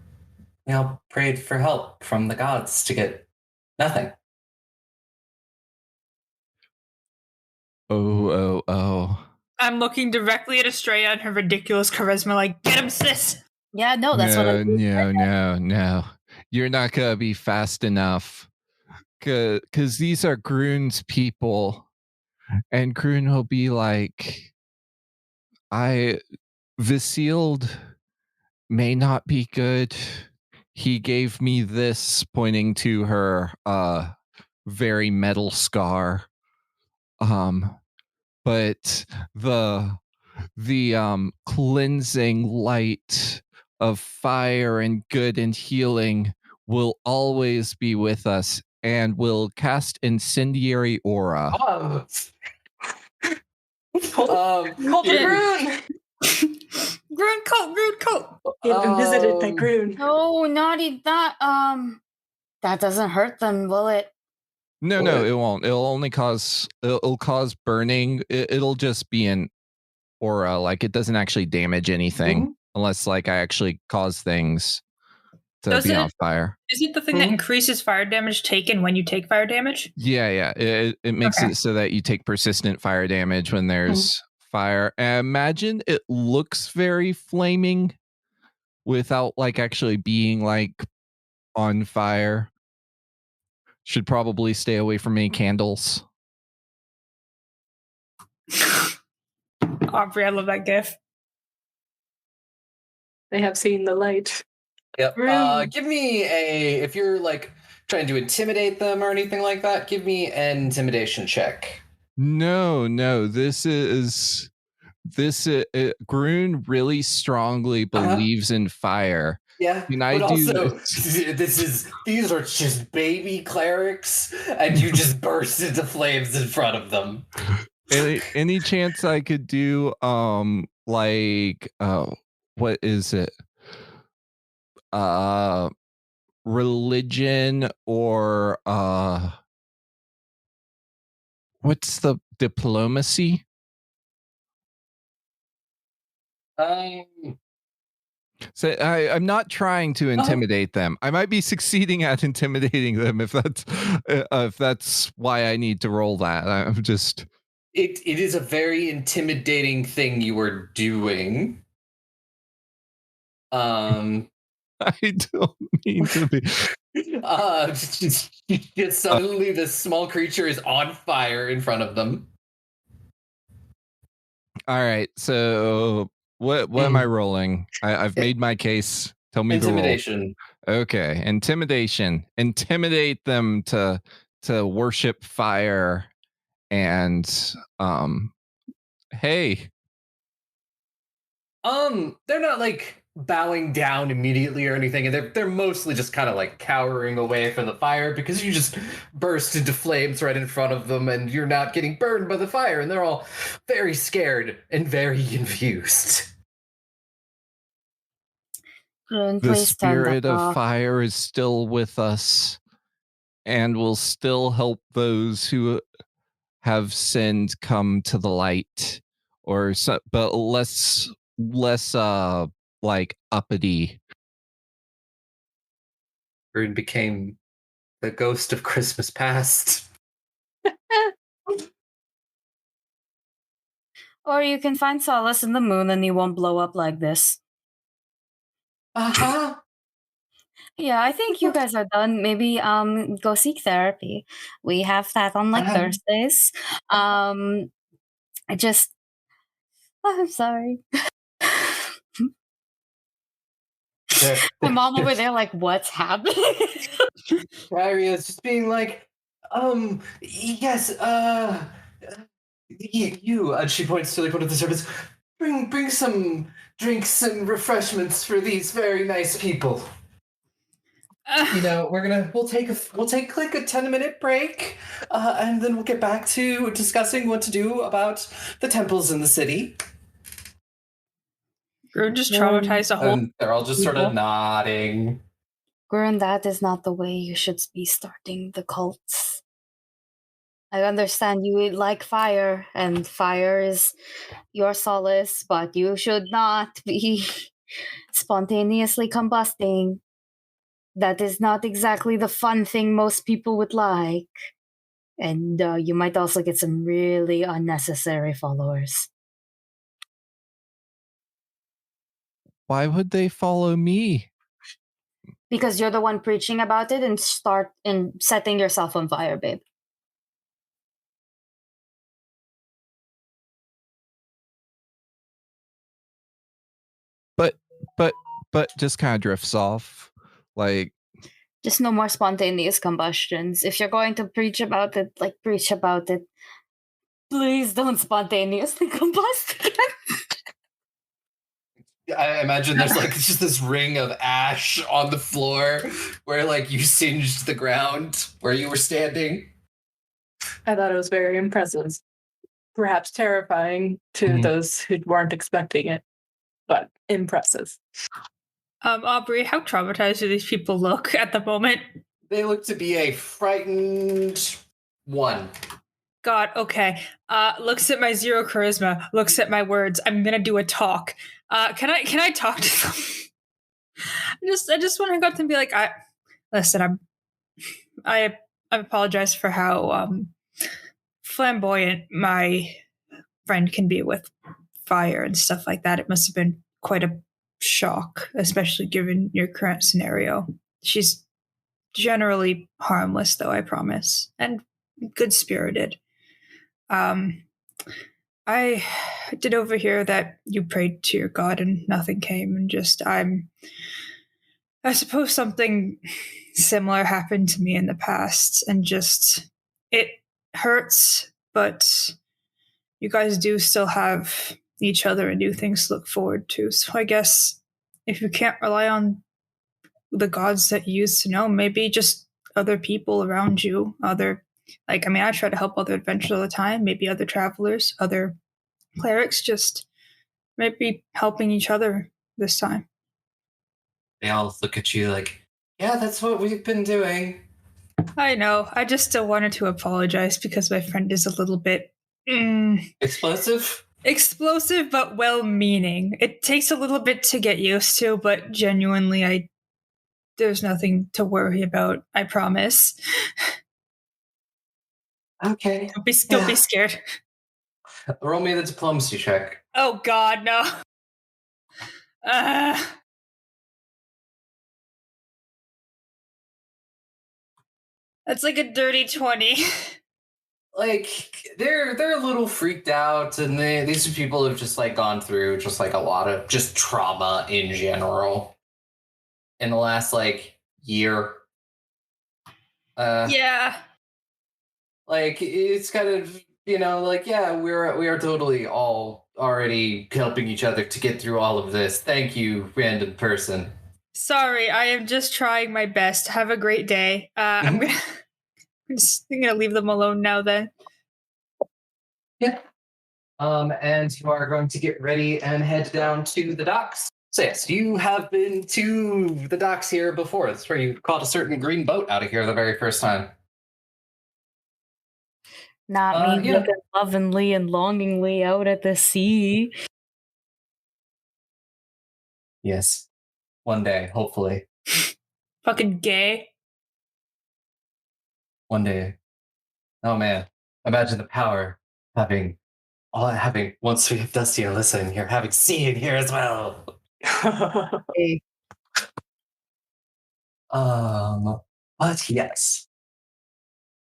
we all prayed for help from the gods to get nothing. Oh. I'm looking directly at Estrella and her ridiculous charisma, like, get him, sis! Yeah, no, that's what I do. No. You're not gonna be fast enough. Cause these are Groon's people. And Groon will be like, Visild may not be good. He gave me this, pointing to her very metal scar. But the cleansing light of fire and good and healing will always be with us and will cast incendiary aura. Um, Hold the Groon! Groon coat! He had been visited by Groon. No, not even that. That doesn't hurt them, will it? No, it won't. It'll cause burning. It'll just be an aura. Like it doesn't actually damage anything unless like I actually cause things to be on fire. Is it the thing that increases fire damage taken when you take fire damage? Yeah. It makes it so that you take persistent fire damage when there's fire. And imagine it looks very flaming without like actually being like on fire. Should probably stay away from any candles. Aubrey, I love that gif. They have seen the light. Yep. Give me if you're like trying to intimidate them or anything like that, give me an intimidation check. No, this is Groon really strongly believes in fire. Yeah, Can but I also do these are just baby clerics, and you just burst into flames in front of them. any chance I could do what is it? Religion or what's the diplomacy? So I'm not trying to intimidate them. I might be succeeding at intimidating them if that's why I need to roll that. I'm just. It is a very intimidating thing you were doing. I don't mean to be. Suddenly, this small creature is on fire in front of them. All right, so what am I rolling? I've made my case. Tell me intimidation. The roll. Okay, intimidation. Intimidate them to worship fire, and hey. They're not like bowing down immediately or anything, and they're mostly just kind of like cowering away from the fire because you just burst into flames right in front of them, and you're not getting burned by the fire, and they're all very scared and very confused. The spirit of fire is still with us and will still help those who have sinned come to the light, or so, but less like uppity. Rune became the ghost of Christmas past. Or you can find solace in the moon and you won't blow up like this. Uh-huh. Yeah, I think you guys are done. Maybe go seek therapy. We have that on like Thursdays. I just I'm sorry. My mom over there like, what's happening? Aria's just being like, yes, you, and she points to like one of the servants, bring some drinks and refreshments for these very nice people. You know, we'll take like a 10-minute break, and then we'll get back to discussing what to do about the temples in the city. Grun just traumatized a whole. And they're all just sort of nodding. Grun, that is not the way you should be starting the cults. I understand you like fire, and fire is your solace, but you should not be spontaneously combusting. That is not exactly the fun thing most people would like. And you might also get some really unnecessary followers. Why would they follow me? Because you're the one preaching about it and setting yourself on fire, babe. But just kind of drifts off. Like, just no more spontaneous combustions. If you're going to preach about it, like preach about it. Please don't spontaneously combust again. I imagine there's like just this ring of ash on the floor where like you singed the ground where you were standing. I thought it was very impressive. Perhaps terrifying to those who weren't expecting it, but impressive. Aubrey, how traumatized do these people look at the moment? They look to be a frightened one. God, okay. Looks at my 0 charisma, looks at my words. I'm gonna do a talk. Can I talk to them? I just want to go up to them and be like, I apologize for how flamboyant my friend can be with fire and stuff like that. It must have been quite a shock, especially given your current scenario. She's generally harmless, though, I promise, and good-spirited. I did overhear that you prayed to your god and nothing came, and I suppose something similar happened to me in the past, and just it hurts, but you guys do still have each other and new things to look forward to. So I guess if you can't rely on the gods that you used to know, maybe just other people around you, I try to help other adventurers all the time, maybe other travelers, other clerics, just maybe helping each other this time. They all look at you like, yeah, that's what we've been doing. I know. I just still wanted to apologize because my friend is a little bit explosive, but well-meaning. It takes a little bit to get used to, but genuinely, there's nothing to worry about. I promise. Okay. Don't be scared. Roll me the diplomacy check. Oh God, no. That's like a dirty 20. Like they're a little freaked out, and these are people who've just like gone through just like a lot of just trauma in general in the last like year. Yeah. Like it's kind of, like, yeah, we are totally all already helping each other to get through all of this. Thank you, random person. Sorry, I am just trying my best. Have a great day. I'm gonna leave them alone now then. Yeah. And you are going to get ready and head down to the docks. So yes, you have been to the docks here before. That's where you caught a certain green boat out of here the very first time. Not me looking lovingly and longingly out at the sea. Yes. One day, hopefully. Fucking gay. One day. Oh man. Imagine the power having once we have Dusty and Alyssa in here, having C in here as well. Hey. But yes,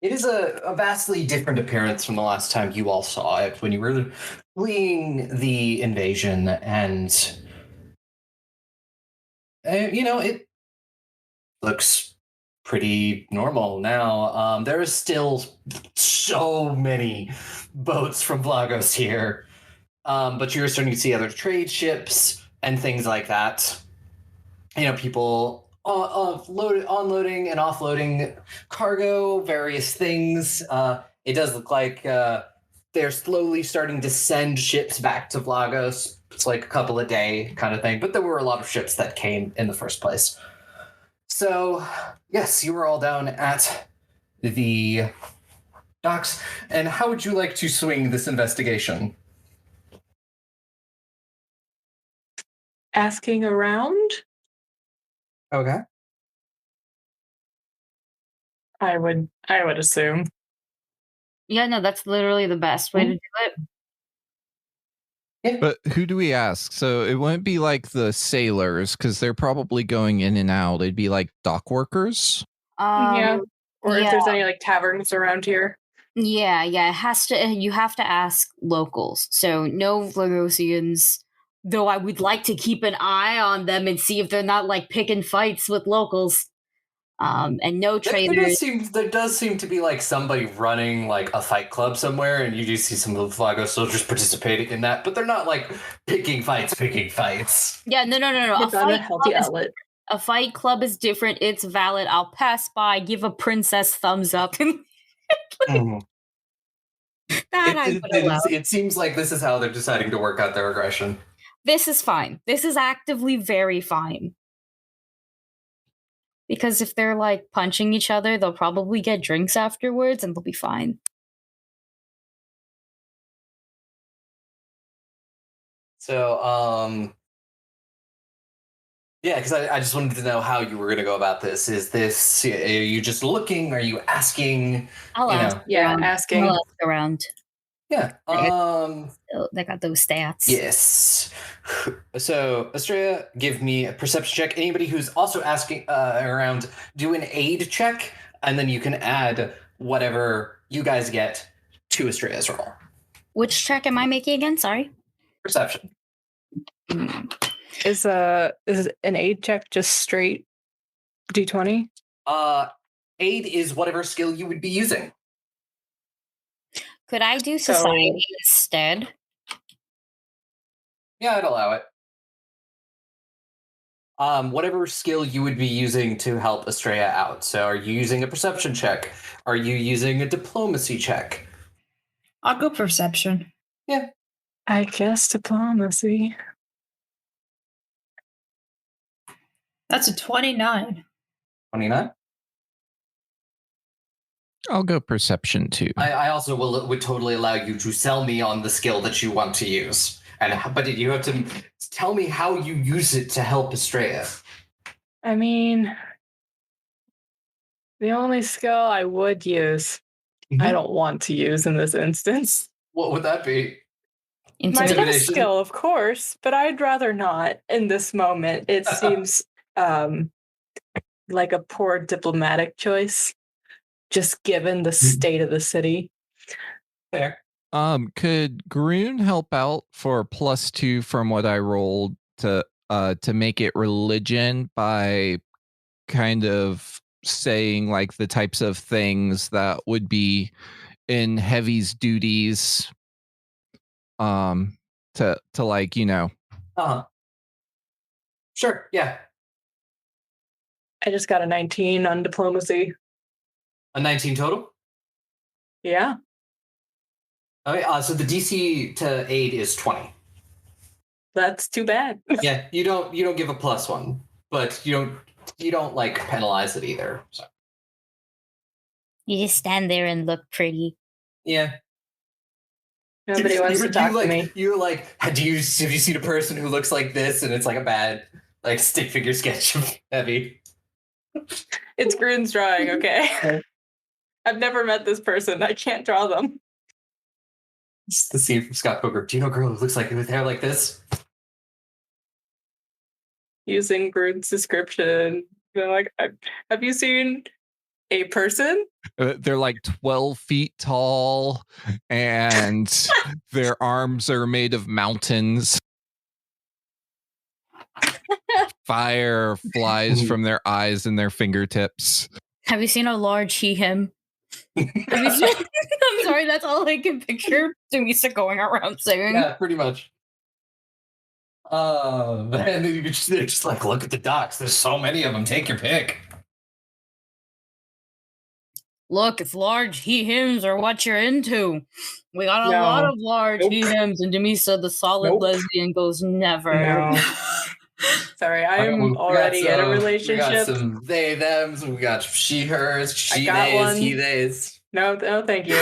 it is a vastly different appearance from the last time you all saw it when you were fleeing the invasion, and it looks pretty normal now. There is still so many boats from Vlagos here, but you're starting to see other trade ships and things like that. People onloading and offloading cargo, various things. It does look like they're slowly starting to send ships back to Vlagos. It's like a couple a day kind of thing, but there were a lot of ships that came in the first place. So, yes, you were all down at the docks. And how would you like to swing this investigation? Asking around? Okay. I would assume. Yeah, no, that's literally the best way to do it. Yeah. But who do we ask? So it wouldn't be like the sailors because they're probably going in and out. It'd be like dock workers. Yeah. Or if yeah. there's any like taverns around here. Yeah, it has to. You have to ask locals. So no Lagosians. Though I would like to keep an eye on them and see if they're not like picking fights with locals. And no traders. There does seem to be like somebody running like a fight club somewhere, and you do see some of the Vlago soldiers participating in that, but they're not like picking fights. Yeah, no. It's on a healthy outlet. A fight club is different. It's valid. I'll pass by, give a princess thumbs up, and It seems like this is how they're deciding to work out their aggression. This is fine. This is actively very fine. Because if they're like punching each other, they'll probably get drinks afterwards and they'll be fine. So, yeah, because I just wanted to know how you were going to go about this. Is this, are you just looking? Are you asking? I'll ask. Yeah, asking. I'll ask around. Yeah. They got those stats. Yes. So, Estrella, give me a perception check. Anybody who's also asking around, do an aid check, and then you can add whatever you guys get to Estrella's roll. Which check am I making again? Sorry. Perception. Is an aid check just straight D20? Aid is whatever skill you would be using. Could I do society instead? Yeah, I'd allow it. Whatever skill you would be using to help Estrella out. So are you using a perception check? Are you using a diplomacy check? I'll go perception. Yeah. I guess diplomacy. That's a 29. 29? I'll go perception too. I also would totally allow you to sell me on the skill that you want to use. But you have to tell me how you use it to help Estrella. I mean, the only skill I would use, I don't want to use in this instance. What would that be? My best skill, of course, but I'd rather not in this moment. It seems like a poor diplomatic choice, just given the state of the city. Fair. Could Groon help out for +2 from what I rolled to make it religion by kind of saying like the types of things that would be in Heavy's duties to like, Sure, yeah. I just got a 19 on diplomacy. A 19 total? Yeah. Okay, so the DC to aid is 20. That's too bad. Yeah, you don't give a +1, but you don't like penalize it either. So. You just stand there and look pretty. Yeah. Nobody wants to talk to me. You're like, have you seen a person who looks like this? And it's like a bad like stick figure sketch of Heavy. It's Groon's drawing, okay? I've never met this person. I can't draw them. It's the scene from Scott Pilgrim. Do you know a girl who looks like with hair like this? Using Groon's description, They're like, have you seen a person? They're like 12 feet tall, and their arms are made of mountains. Fire flies from their eyes and their fingertips. Have you seen a large he-him? Have you seen- I'm sorry, that's all I can picture Dumisa going around saying. Yeah, pretty much. And then they're just like, look at the docks. There's so many of them. Take your pick. Look, if large he-hims are what you're into. We got a No. lot of large Nope. he-hims, and Dumisa, the solid Nope. lesbian, goes never. No. Sorry, I'm already in a We got relationship. some they, thems. We got she, hers, she, got theys, one. he, theys. No, thank you.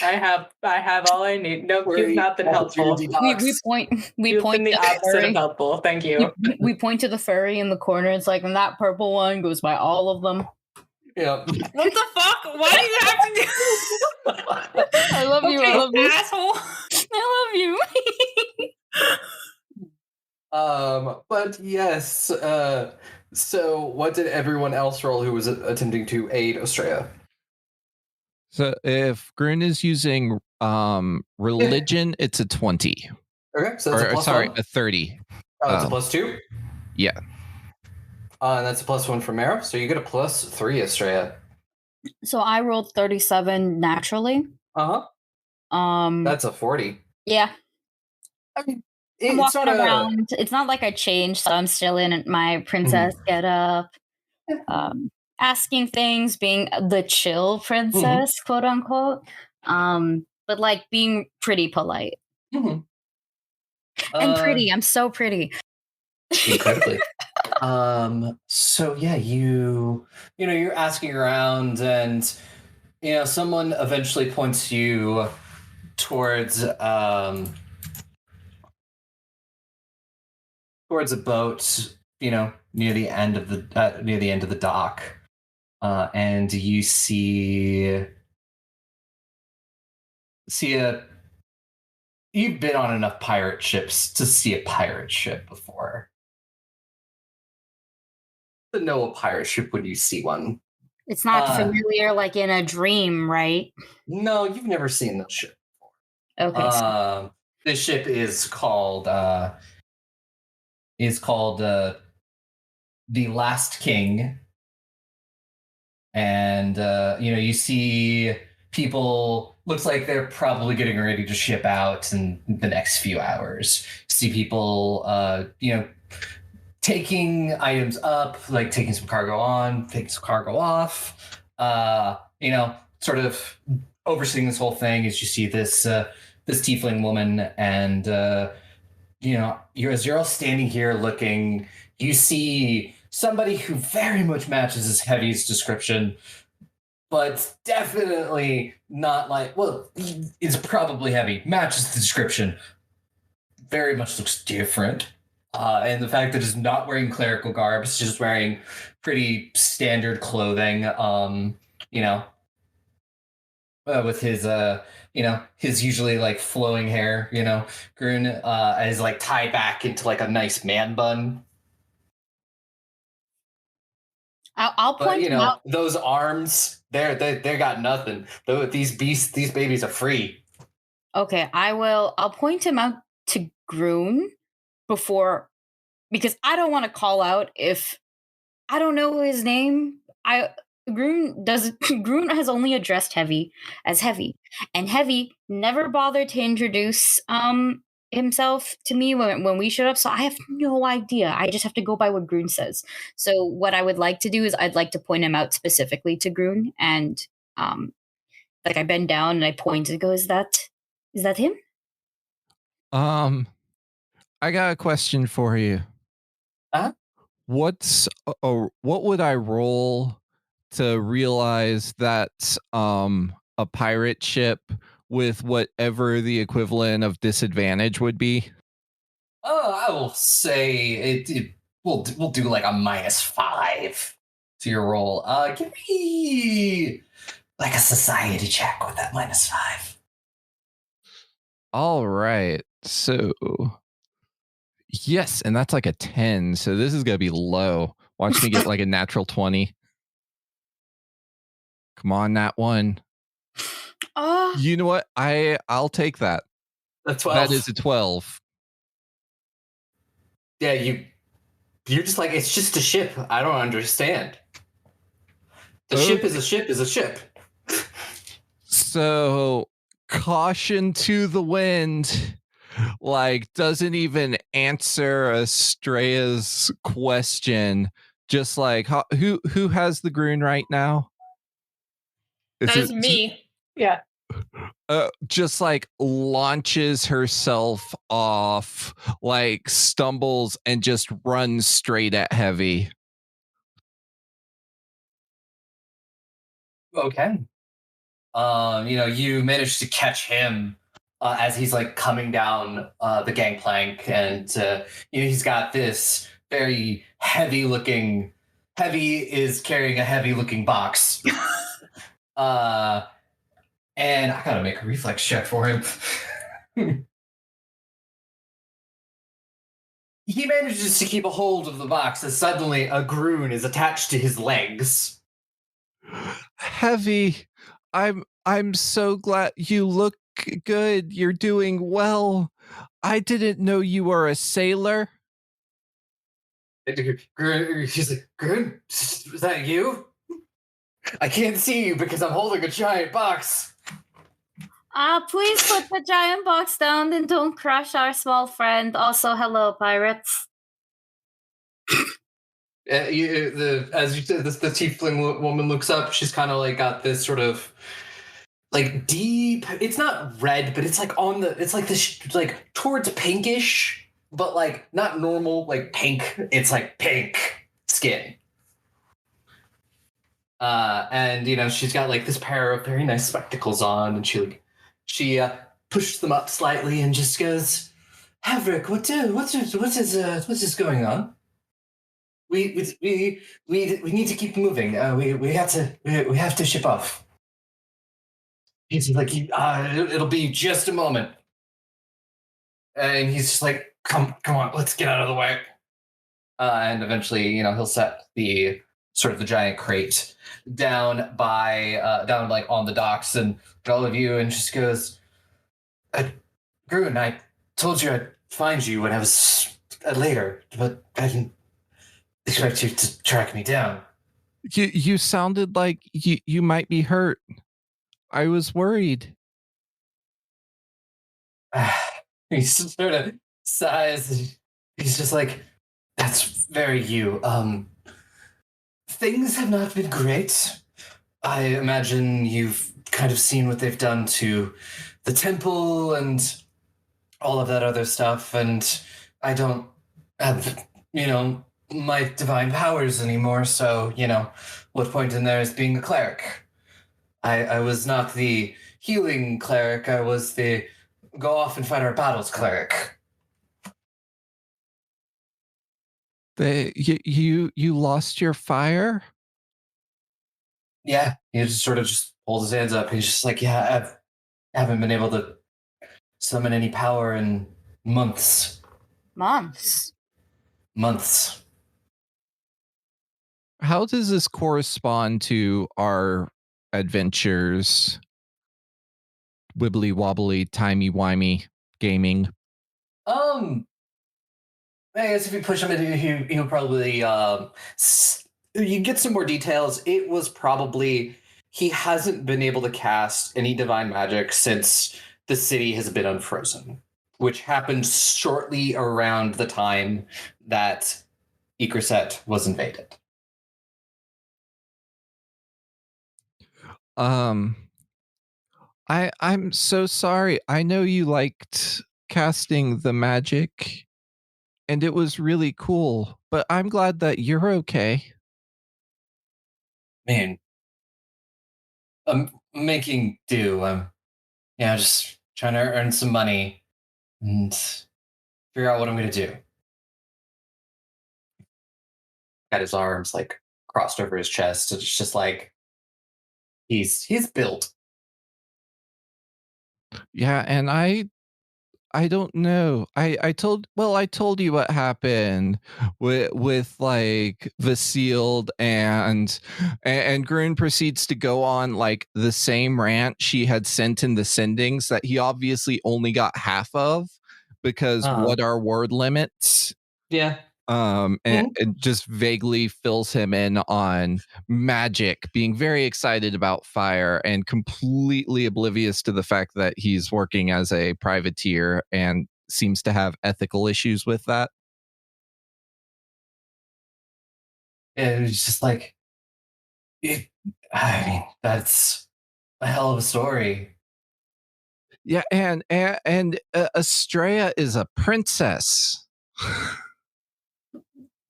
I have all I need. No, Where you've not been helpful. opportunity We docs. point You've to been the the opposite furry. of helpful. Thank you. We point to the furry in the corner. It's like, and that purple one goes by all of them. Yep. What the fuck? Why do you have to do? I love you. I Okay, love you. asshole. I love you. But yes. So what did everyone else roll who was attempting to aid Australia? So if Grun is using religion, it's a 20. Okay, so that's a plus one. a 30. Oh, it's a plus 2? Yeah. And that's a plus 1 for Mero, so you get a plus 3, Australia. So I rolled 37 naturally. Uh-huh. That's a 40. Yeah. I mean, I'm it's walking not around. It's not like I changed, so I'm still in my princess get up, asking things, being the chill princess, quote unquote. But like being pretty polite and pretty. I'm so pretty. Incredibly. So yeah, you're asking around, and someone eventually points you towards a boat, near the end of the dock, and you see you've been on enough pirate ships to see a pirate ship before. To know a pirate ship when you see one. It's not familiar like in a dream, right? No, you've never seen this ship before. Okay. This ship is called the Last King. And you see people, looks like they're probably getting ready to ship out in the next few hours. See people taking items up, like taking some cargo on, taking some cargo off. Sort of overseeing this whole thing as you see this tiefling woman, and as you're all standing here looking, you see somebody who very much matches as Heavy's description, but definitely not like, well, it's probably Heavy, matches the description, very much looks different. And the fact that he's not wearing clerical garb, he's just wearing pretty standard clothing, with his usually like flowing hair, Grun is like tied back into like a nice man bun. I'll point out. Those arms, they got nothing. These babies are free. Okay, I'll point him out to Grun before, because I don't want to call out if I don't know his name. Grun has only addressed Heavy as Heavy, and Heavy never bothered to introduce himself to me when we showed up, so I have no idea. I just have to go by what Grun says. So what I would like to do is I'd like to point him out specifically to Grun, and like I bend down and I point and go, is that him? I got a question for you. What would I roll to realize that's a pirate ship with whatever the equivalent of disadvantage would be? I will say we'll do like a -5 to your roll. Give me like a society check with that -5. All right. So yes, and that's like a 10. So this is gonna be low. Watch me get like a natural 20. Come on, that one. Oh, You know what? I'll take that. A 12. That is a 12. Yeah, you're just like, it's just a ship. I don't understand. The ship is a ship is a ship. So, caution to the wind, like, doesn't even answer Estrella's question. Just like, who has the Groon right now? that is me. Yeah. Just like launches herself off, like stumbles and just runs straight at Heavy. Okay. You managed to catch him as he's like coming down the gangplank, and he's got this very Heavy is carrying a heavy looking box. And I gotta make a reflex check for him. He manages to keep a hold of the box as suddenly a Groon is attached to his legs. Heavy, I'm so glad you look good. You're doing well. I didn't know you were a sailor. She's like, Groon, is that you? I can't see you because I'm holding a giant box. Please put the giant box down and don't crush our small friend. Also, hello, pirates. As you said, the tiefling woman looks up. She's kind of like got this sort of like deep. It's not red, but it's like it's like this like towards pinkish, but like not normal like pink. It's like pink skin. And she's got like this pair of very nice spectacles on, and she pushes them up slightly and just goes, "Havrick, what's this going on? We need to keep moving. We have to ship off." He's like, "It'll be just a moment," and he's just like, "Come on, let's get out of the way." And eventually, he'll set the sort of the giant crate down like on the docks and all of you, and just goes, "Grun, I told you I'd find you when I was later, but I didn't expect you to track me down." You sounded like you might be hurt. I was worried. He sort of sighs. He's just like, "That's very you. Things have not been great. I imagine you've kind of seen what they've done to the temple and all of that other stuff, and I don't have, my divine powers anymore, so, what point in there is being a cleric? I was not the healing cleric, I was the go off and fight our battles cleric." You lost your fire? Yeah, he just sort of just holds his hands up. He's just like, "Yeah, I haven't been able to summon any power in months. Months. Months." How does this correspond to our adventures? Wibbly wobbly, timey wimey gaming. I guess if you push him into, he'll probably you get some more details. It was probably he hasn't been able to cast any divine magic since the city has been unfrozen, which happened shortly around the time that Ecreset was invaded. I'm so sorry. I know you liked casting the magic and it was really cool, but I'm glad that you're okay. Man, I'm making do. I'm just trying to earn some money and figure out what I'm gonna do. Got his arms like crossed over his chest. It's just like he's built. Yeah, and I don't know. I told you what happened with like the sealed and Grun proceeds to go on like the same rant she had sent in the sendings that he obviously only got half of because what are word limits? Yeah. And it just vaguely fills him in on magic, being very excited about fire and completely oblivious to the fact that he's working as a privateer and seems to have ethical issues with that. It was just like, I mean, that's a hell of a story. Yeah, and Estrella is a princess.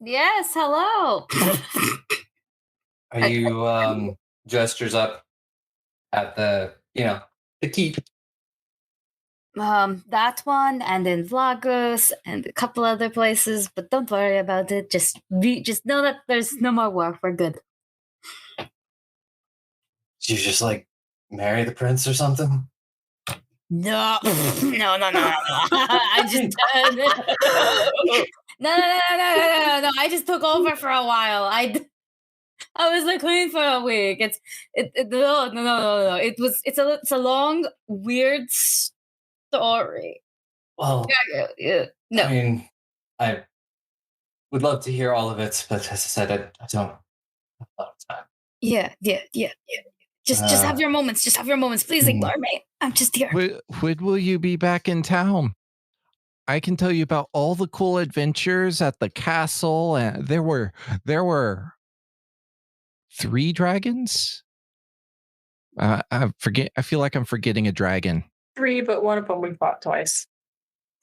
Yes, hello. Are you gestures up at the the keep? That one, and then Vlagos, and a couple other places. But don't worry about it. Just know that there's no more war. We're good. Did you just like marry the prince or something? No, no. I just no. I just took over for a while. I was the queen for a week. No. It's a long, weird story. Well, Yeah. No. I mean, I would love to hear all of it, but as I said, I don't have a lot of time. Yeah. Just have your moments. Just have your moments. Please ignore me. I'm just here. When will you be back in town? I can tell you about all the cool adventures at the castle, and there were 3 dragons. I forget. I feel like I'm forgetting a dragon. 3, but one of them we fought twice.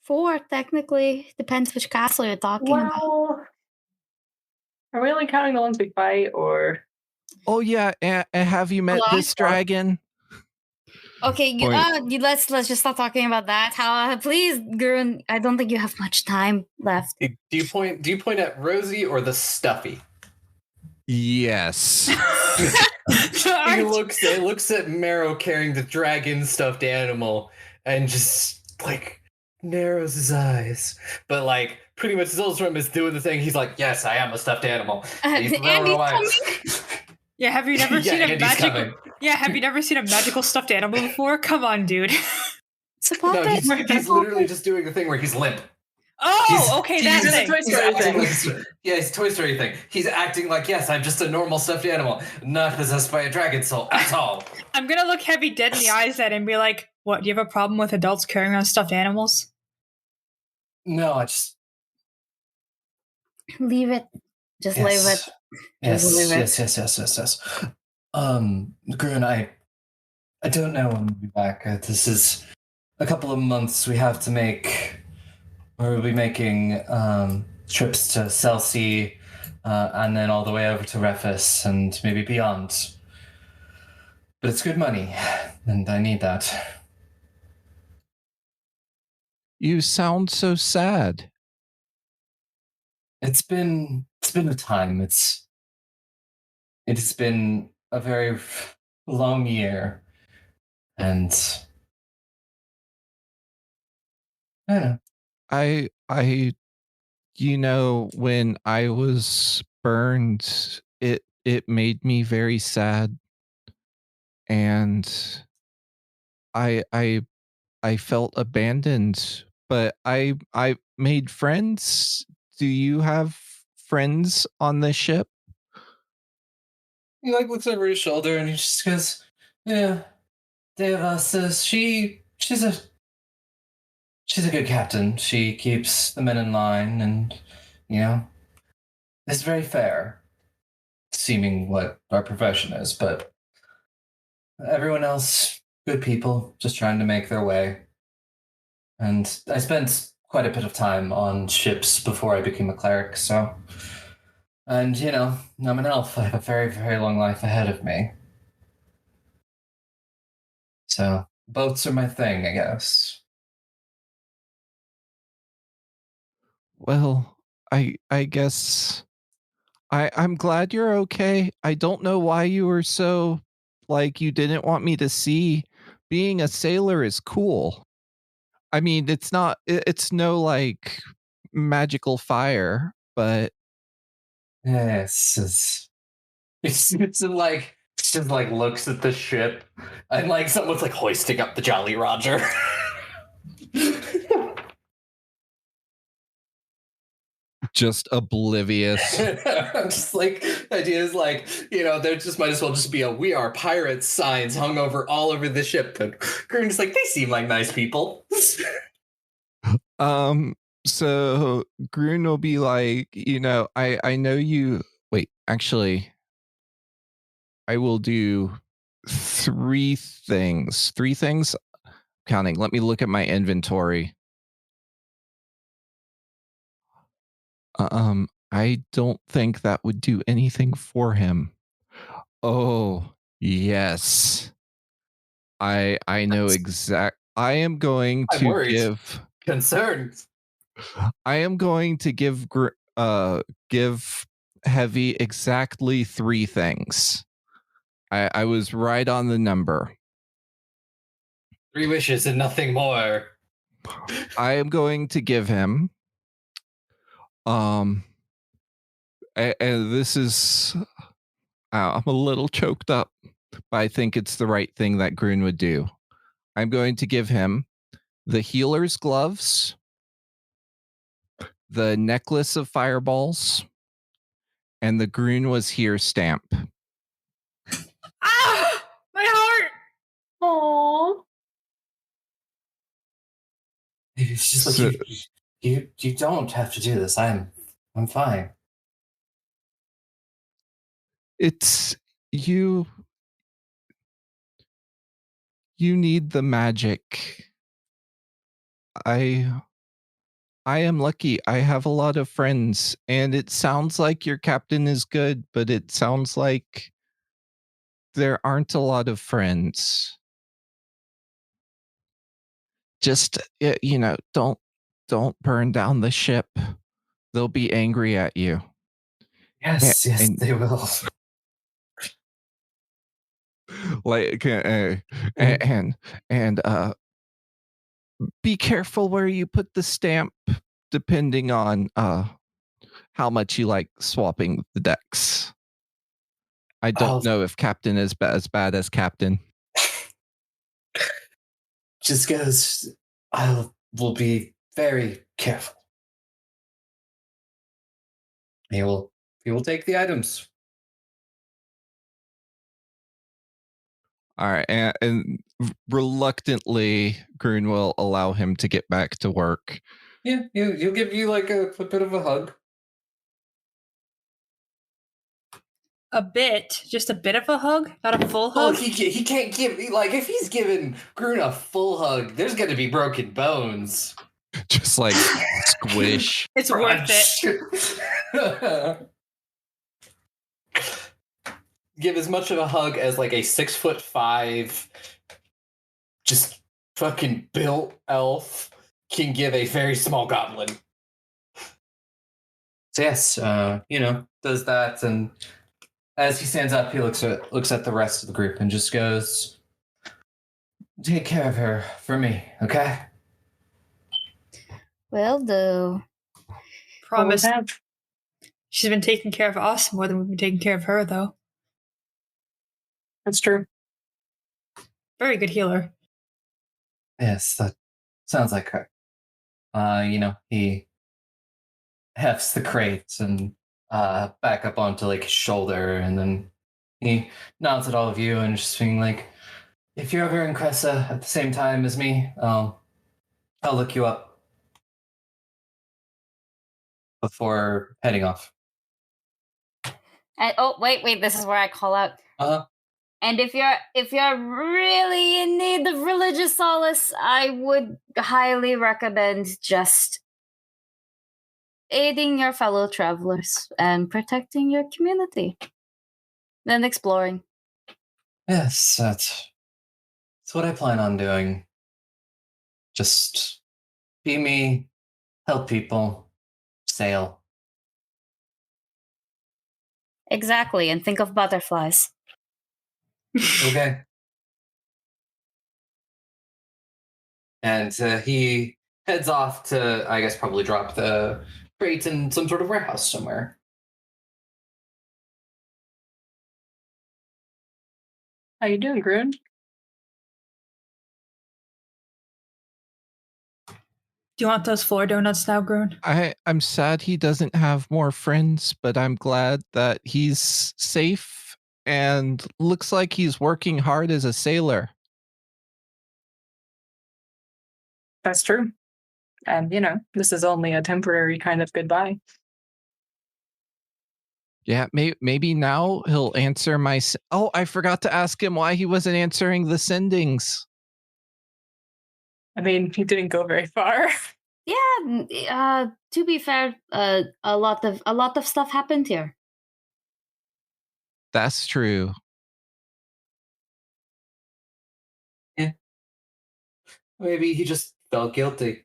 4, technically. Depends which castle you're talking about. Well, are we only counting the ones we fight, or? Oh yeah, and have you met this dragon? Okay, let's just stop talking about that. How please, Gurun, I don't think you have much time left. Do you point at Rosie or the Stuffy? Yes. He looks at Marrow carrying the dragon stuffed animal and just like narrows his eyes. But like pretty much Zilzrum is doing the thing. He's like, yes, I am a stuffed animal. Andy's coming. Yeah, have you never seen a magical? Yeah, have you never seen a magical stuffed animal before? Come on, dude. No, he's literally just doing the thing where he's limp. Oh, okay, that's a Toy Story thing. Yeah, it's a Toy Story thing. He's acting like, yes, I'm just a normal stuffed animal, not possessed by a dragon soul at all. I'm gonna look Heavy dead in the eyes at him and be like, what, do you have a problem with adults carrying around stuffed animals? No, I just... Leave it. Just leave it. Yes. Grun, I don't know when we'll be back. This is a couple of months we have to make... We'll be making trips to Celsi and then all the way over to Refus and maybe beyond. But it's good money, and I need that. You sound so sad. It's been a time. It's been a very long year, and I don't know. I when I was burned, it made me very sad, and I felt abandoned, but I made friends. Do you have friends on this ship? He like looks over his shoulder and he just goes, "Yeah, Deva says she's a good captain. She keeps the men in line, and it's very fair, seeming what our profession is. But everyone else, good people, just trying to make their way. And I spent quite a bit of time on ships before I became a cleric, so." And, I'm an elf. I have a very, very long life ahead of me. So, boats are my thing, I guess. Well, I guess I'm glad you're okay. I don't know why you were so, like, you didn't want me to see. Being a sailor is cool. I mean, it's not. It's no like magical fire, but Yes, it's just like looks at the ship, and like someone's like hoisting up the Jolly Roger. just oblivious. Just like the idea is like, there just might as well just be a "We are pirates" signs hung over all over the ship. And Green's like, they seem like nice people. So Grun will be like, I know you. Wait, actually, I will do 3 things. 3 things. Counting. Let me look at my inventory. I don't think that would do anything for him. Oh, yes. I know exact. I am going I'm to worried. give. Concerned. I am going to give Heavy exactly 3 things. I was right on the number. 3 wishes and nothing more. I am going to give him and this is I'm a little choked up, but I think it's the right thing that Grun would do. I'm going to give him the healer's gloves, the necklace of fireballs, and the Grun was here stamp. Ah, my heart. Aww. It's just like So- you don't have to do this. I'm fine. It's you need the magic. I am lucky. I have a lot of friends, and it sounds like your captain is good, but it sounds like there aren't a lot of friends. Just don't burn down the ship. They'll be angry at you. Yes, and- they will. Like and be careful where you put the stamp, depending on how much you like swapping the decks. I don't know if Captain is as bad as Captain. Just goes, I will be very careful. He will take the items. All right, and reluctantly, Grun will allow him to get back to work. Yeah, he'll give you like a bit of a hug. Just a bit of a hug, not a full Oh, hug. he can't give like if he's giving Grun a full hug, there's gonna be broken bones. Just like squish. It's worth it. Give as much of a hug as like a 6'5", just fucking built elf can give a very small goblin. So yes, does that, and as he stands up, he looks at the rest of the group and just goes, "Take care of her for me, okay?" Will do. Promise. Always have. She's been taking care of us more than we've been taking care of her, though. That's true. Very good healer. Yes, that sounds like her. He hefts the crate and back up onto like his shoulder, and then he nods at all of you and just being like, "If you're ever in Cressa at the same time as me, I'll look you up before heading off." And, oh, wait, this is where I call out. Uh-huh. And if you're really in need of religious solace, I would highly recommend just aiding your fellow travelers and protecting your community. Then exploring. Yes, that's what I plan on doing. Just be me, help people, sail. Exactly, and think of butterflies. Okay. And he heads off to, I guess, probably drop the crate in some sort of warehouse somewhere. How you doing, Groon? Do you want those floor donuts now, Groon? I'm sad he doesn't have more friends, but I'm glad that he's safe and looks like he's working hard as a sailor. That's true. And, this is only a temporary kind of goodbye. Yeah, maybe now he'll answer my. Oh, I forgot to ask him why he wasn't answering the sendings. I mean, he didn't go very far. Yeah, to be fair, a lot of stuff happened here. That's true. Maybe he just felt guilty.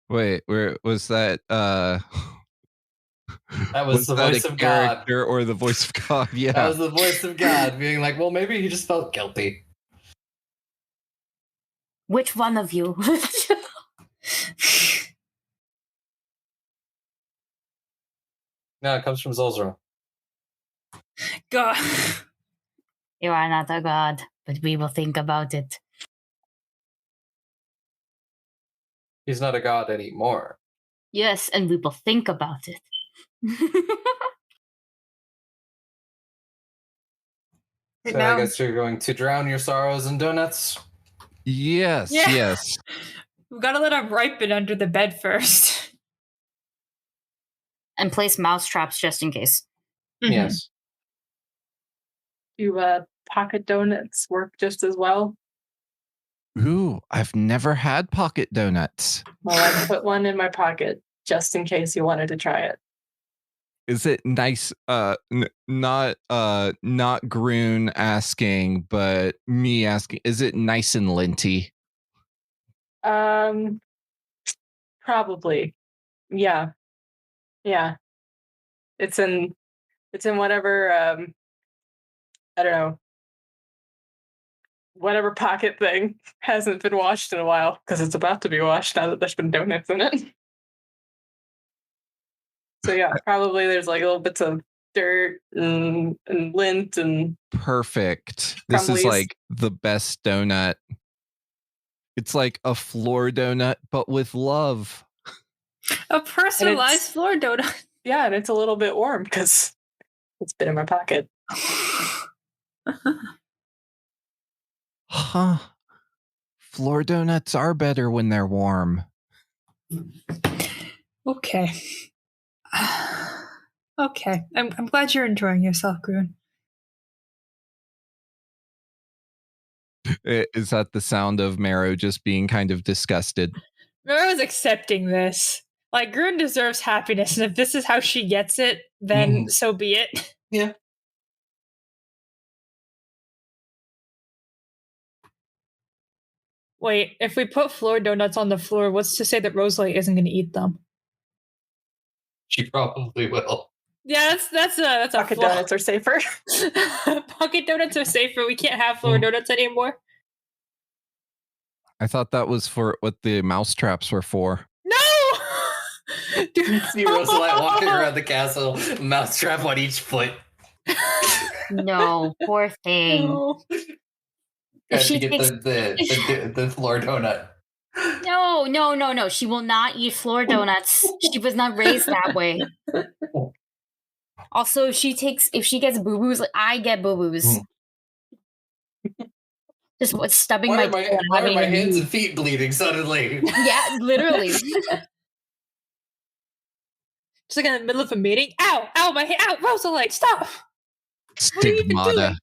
Wait, where was that? That was the voice a of God. character or the voice of God? Yeah, That was the voice of God being like, well, maybe he just felt guilty. Which one of you? No, it comes from Zolzro. God. You are not a god, but we will think about it. He's not a god anymore. Yes, and we will think about it. So Now- I guess you're going to drown your sorrows in donuts? yes, Yeah. yes. We gotta let them ripen under the bed first. And place mouse traps just in case. Mhm. Yes. Do pocket donuts work just as well? Ooh, I've never had pocket donuts. Well, I put one in my pocket just in case you wanted to try it. Is it nice? Not Groon asking, but me asking. Is it nice and linty? Probably. Yeah. Yeah. It's in whatever I don't know. Whatever pocket thing hasn't been washed in a while because it's about to be washed now that there's been donuts in it. So yeah, probably there's like little bits of dirt and lint and Perfect. This is Crumblies. like the best donut. It's like a floor donut, but with love. A personalized floor donut. yeah, and it's a little bit warm because it's been in my pocket. Huh. Floor donuts are better when they're warm. Okay. Okay. I'm glad you're enjoying yourself, Groon. Is that the sound of Marrow just being kind of disgusted? Mira's accepting this. Like, Groon deserves happiness, and if this is how she gets it, then so be it. Yeah. Wait, if we put floor donuts on the floor, what's to say that Rosalie isn't going to eat them? She probably will. Yeah, that's a Pocket flaw. donuts are safer. Pocket donuts are safer. We can't have floor donuts anymore. I thought that was for what the mouse traps were for. No! You see Rosalite walking around the castle, mousetrap on each foot. No, poor thing. No. If Got she to get takes- the floor donut. No. She will not eat floor donuts. She was not raised that way. Also, if she gets boo-boos, like I get boo-boos. Just stubbing Why my are my, toe and why are having my a hands knee. and feet bleeding suddenly? Yeah, literally. Just like in the middle of a meeting. Ow, my hand. Ow, Rosalie, stop. What are you even Stigmata. doing?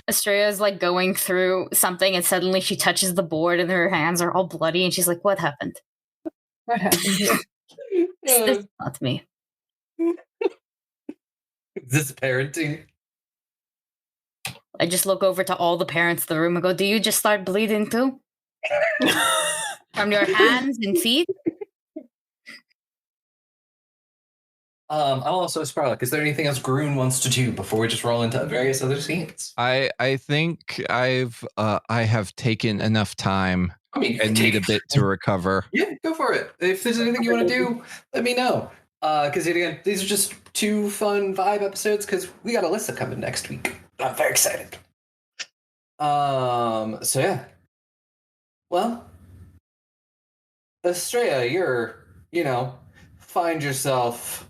Estrella is like going through something and suddenly she touches the board and her hands are all bloody and she's like, what happened? What happened here? This is not me. Is this parenting? I just look over to all the parents in the room and go, do you just start bleeding too? From your hands and feet? I'll also Sparlock. Is there anything else Groon wants to do before we just roll into various other scenes? I think I have taken enough time I mean, and need a bit to recover. Yeah, go for it. If there's anything you want to do, let me know. Because again, these are just 2 fun vibe episodes. Because we got Alyssa coming next week. I'm very excited. So yeah. Well, Estrella, find yourself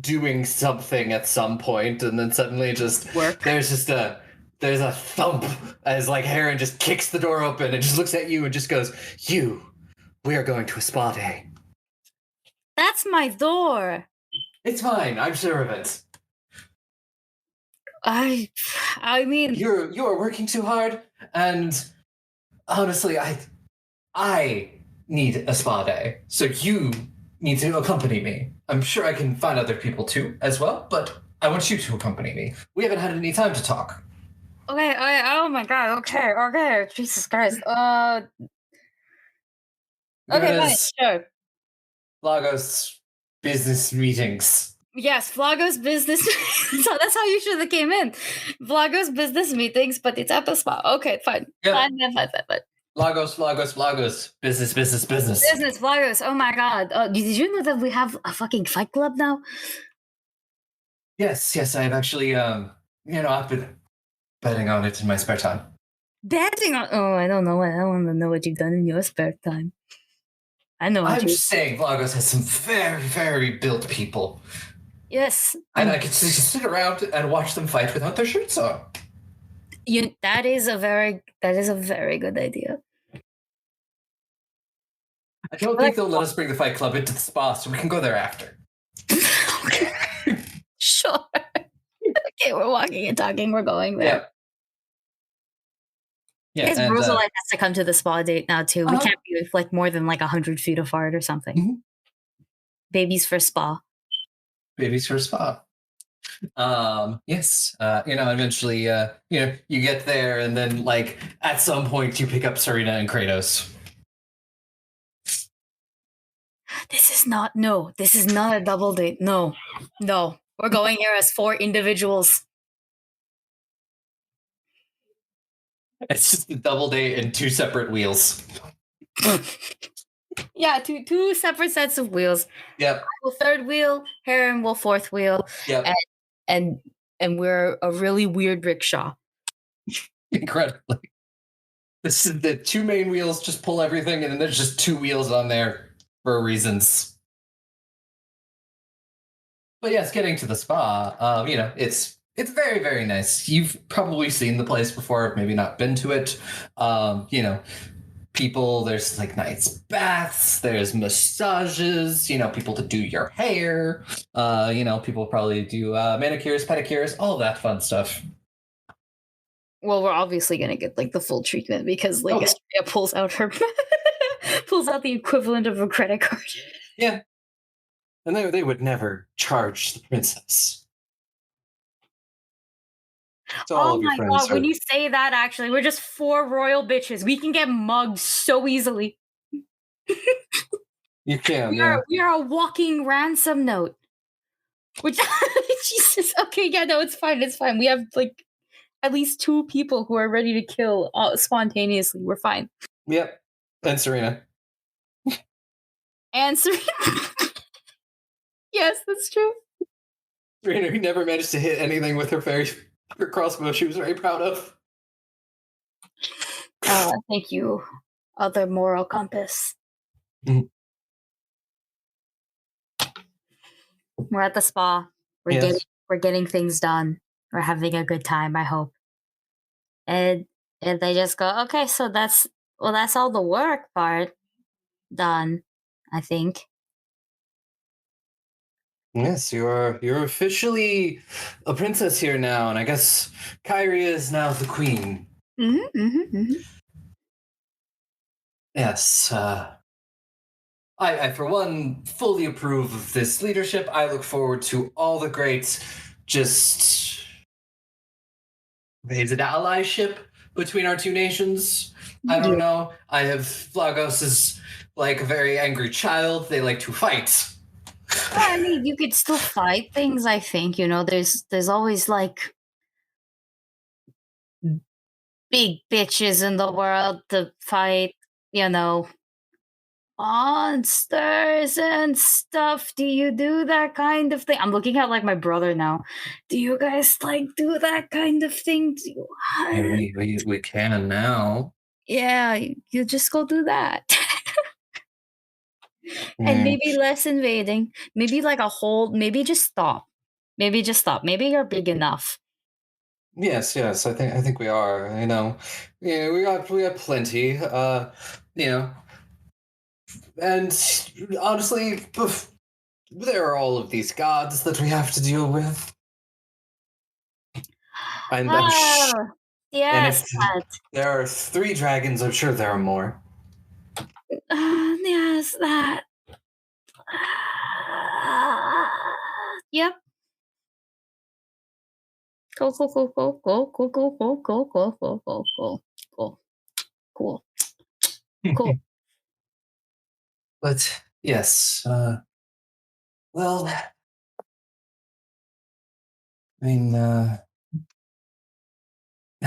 doing something at some point, and then suddenly just Work. there's a thump as like Heron just kicks the door open and just looks at you and just goes, we are going to a spa day. That's my door. It's fine, I'm sure of it. I mean, You are working too hard, and honestly, I need a spa day, so you need to accompany me. I'm sure I can find other people too as well, but I want you to accompany me. We haven't had any time to talk. okay. Oh my god. Okay. Jesus Christ. Okay, fine. There's Sure. Lagos business meetings. Yes, Vlago's business. So that's how you should have came in. Vlago's business meetings, but it's at the spa. Okay, fine. Yeah. Fine. Lagos. Business. Business Vlagos. Oh my god. Did you know that we have a fucking fight club now? Yes, I've actually, I've been betting on it in my spare time. Betting on. Oh, I don't know. I want to know what you've done in your spare time. I know. I'm just saying, Lagos has some very, very built people. Yes. And I could just sit around and watch them fight without their shirts on. That is a very good idea. I don't think they'll let us bring the fight club into the spa, so we can go there after. Sure. Okay, we're walking and talking. We're going there. Yeah. Because Rosalite has to come to the spa date now too. We Uh-huh. can't be like more than like 100 feet apart or something. Mhm. Babies for spa. Babies for a spa. Yes. Eventually, you get there, and then like at some point you pick up Serena and Kratos. This is not a double date. No. We're going here as 4 individuals. It's just a double date and 2 separate wheels. Yeah, two separate sets of wheels. Yep. I will 3rd wheel, Heron will 4th wheel, Yep. and we're a really weird rickshaw. Incredibly. This is the 2 main wheels just pull everything, and then there's just 2 wheels on there for reasons. But yes, getting to the spa, it's very, very nice. You've probably seen the place before, maybe not been to it. People, there's like nice baths, there's massages, people to do your hair, people probably do manicures, pedicures, all that fun stuff. Well, we're obviously gonna get like the full treatment because like Estrella pulls out the equivalent of a credit card. Yeah. And they would never charge the princess. So all Oh of your my friends god, when you say that, actually, we're just 4 royal bitches. We can get mugged so easily. You can, We are a walking ransom note. Which, Jesus, okay, yeah, no, it's fine. We have like at least 2 people who are ready to kill spontaneously. We're fine. Yep. And Serena. Answer. Yes, that's true. Serena, who never managed to hit anything with her crossbow she was very proud of. Thank you, other moral compass. Mhm. We're at the spa. We're getting things done. We're having a good time, I hope. And they just go, okay, so that's all the work part done, I think. Yes, you're officially a princess here now, and I guess Kyrie is now the queen. Yes, I for one fully approve of this leadership. I look forward to all the great, is it allyship between our 2 nations? I don't know. I have Vlagos is like a very angry child. They like to fight. I mean, you could still fight things. I think there's always like big bitches in the world to fight. You know, monsters and stuff. Do you do that kind of thing? I'm looking at like my brother now. Do you guys like do that kind of thing? Do you, Yeah, we can now. yeah, you just go do that. And Mm. maybe less invading. Maybe like a whole. Maybe just stop. Maybe just stop. Maybe you're big enough. Yes, yes, I think we are. Yeah, we got plenty. You know, and honestly, there are all of these gods that we have to deal with. I'm Oh, and yes, if that. there are 3 dragons, I'm sure there are more. Yes, that. Yep. Cool, cool, cool, cool, cool, cool, cool, cool, cool, cool, cool, cool, cool, cool, cool, cool. But yes, well, I mean, how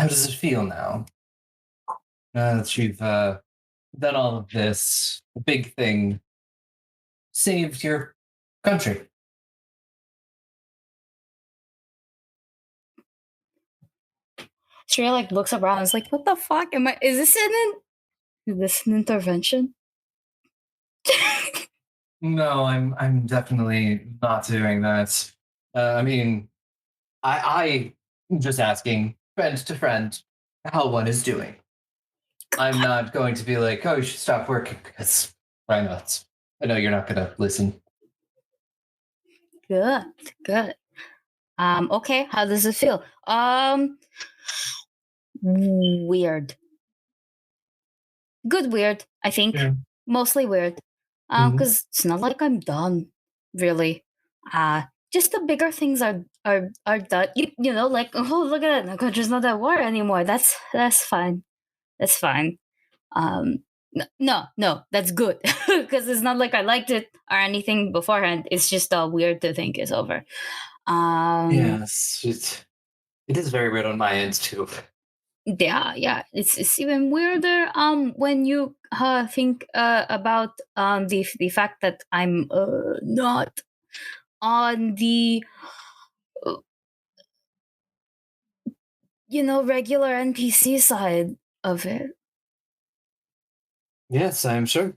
does it feel now? Now that you've done all of this big thing, saved your country. Shreya like looks around and is like, what the fuck? Is this an intervention? No, I'm definitely not doing that. I mean, I'm just asking friend to friend how one is doing. I'm not going to be like, oh, you should stop working because why not? I know you're not going to listen. Good, good. Okay, how does it feel? Weird. Good weird, I think. Yeah. Mostly weird. Mhm. Because it's not like I'm done, really. Just the bigger things are done. You know, like, oh, look at it, the country's not at war anymore. That's fine. That's fine. No, that's good. Because it's not like I liked it or anything beforehand. It's just weird to think it's over. Yes, it is very weird on my end too. Yeah, it's even weirder when you think about the fact that I'm not on the uh, regular NPC side of it. Yes, I'm sure.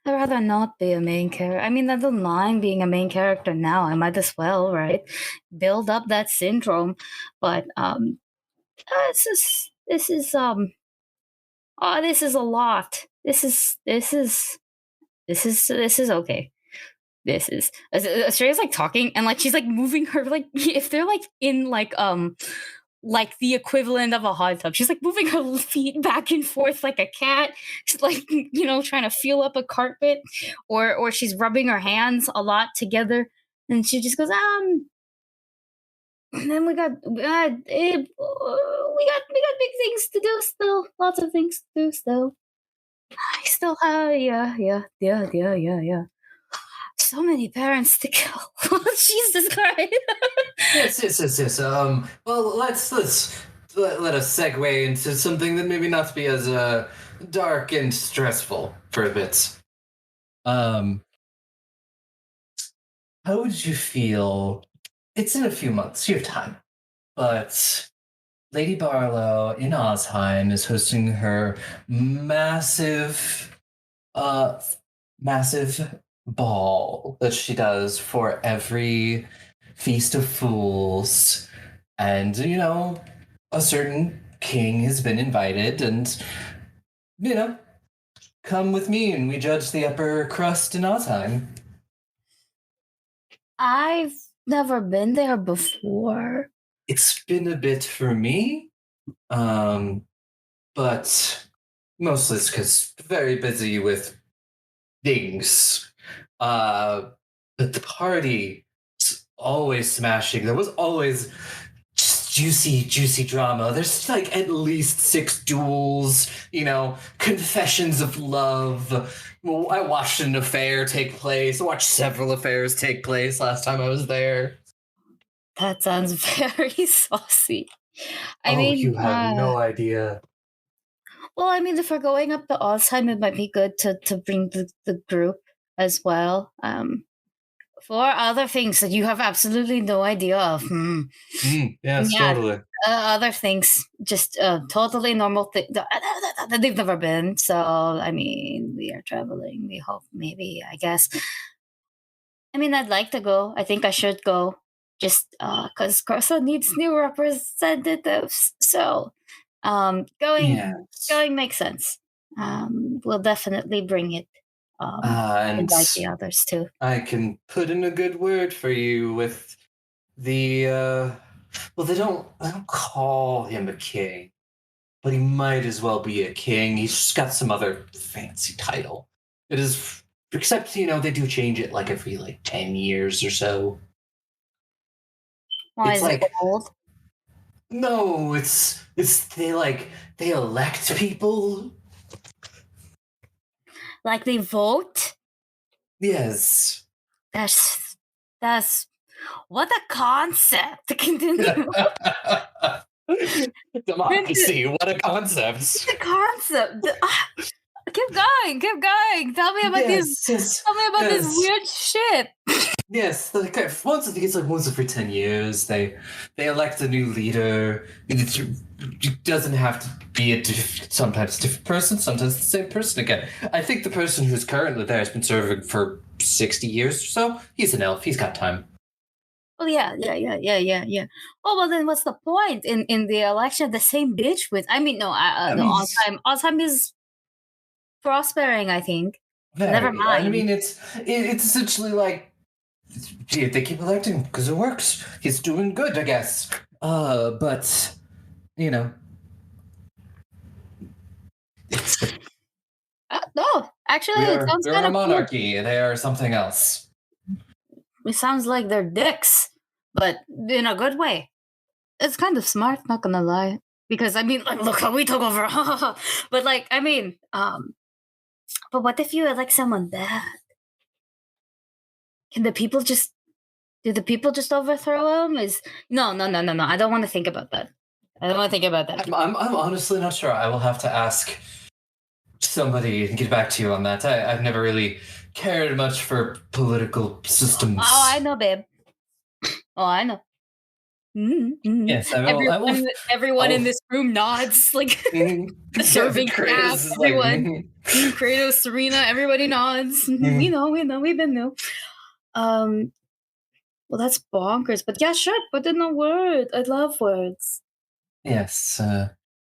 I'd rather not be a main character. I mean, I don't mind being a main character now. I might as well, right? Build up that syndrome. But this is a lot. This is okay. This is Astrea's like talking and like she's like moving her like if they're like in like the equivalent of a hot tub. She's like moving her feet back and forth like a cat. She's like trying to feel up a carpet, or she's rubbing her hands a lot together, and she just goes And then we got big things to do still. Lots of things to do still. I still have yeah. So many parents to kill. Jesus Christ. Yes. Well, let us segue into something that maybe not be as dark and stressful for a bit. How would you feel? It's in a few months. You have time, but Lady Barlow in Ozheim is hosting her massive, uh, massive ball that she does for every Feast of Fools. And, a certain king has been invited, and, come with me and we judge the upper crust in Ozheim. I've never been there before. It's been a bit for me, but mostly it's because very busy with things. But the party is always smashing. There was always just juicy drama. There's like at least 6 duels, confessions of love. Well, I watched an affair take place. I watched several affairs take place last time I was there. That sounds very saucy. You have no idea. Well, I mean, if we're going up to Alzheimer, it might be good to bring the group as well. For other things that you have absolutely no idea of. Yes, totally. Other things, just totally normal thing that they've never been. So, I mean, we are traveling. We hope, maybe, I guess. I mean, I'd like to go. I think I should go. Just because Cressa needs new representatives. So, going makes sense. We'll definitely bring it. And invite the others too. I can put in a good word for you with the well, they don't call him a king, but he might as well be a king. He's just got some other fancy title. It is, except they do change it like every 10 years or so. Why is it old? No, it's they elect people. Like they vote? Yes. That's what a concept. Democracy, what a concept. It's a concept. Keep going. Tell me about this weird shit. Yes, once every 10 years they elect a new leader. It doesn't have to be sometimes a different person, sometimes the same person again. I think the person who's currently there has been serving for 60 years or so. He's an elf. He's got time. Oh yeah. Oh well, then what's the point in the election? The same bitch with. I mean, no, Alzheimer is prospering. I think. Never mind. I mean, it's essentially they keep electing because it works. He's doing good, I guess. But no, actually, it sounds kind they're a of monarchy. Cool. They are something else. It sounds like they're dicks, but in a good way. It's kind of smart, not gonna lie. Because I mean, look how we took over. But but what if you elect someone bad? Do the people just overthrow him? No. I don't want to think about that. I'm honestly not sure. I will have to ask somebody and get back to you on that. I've never really cared much for political systems. Oh, I know, babe. Oh, I know. Mm-hmm. Yes, everyone in this room nods, the serving staff, everyone. Kratos, Serena, everybody nods. We know, we've been new. Well, that's bonkers. But yeah, sure, put in a word. I love words. Yes,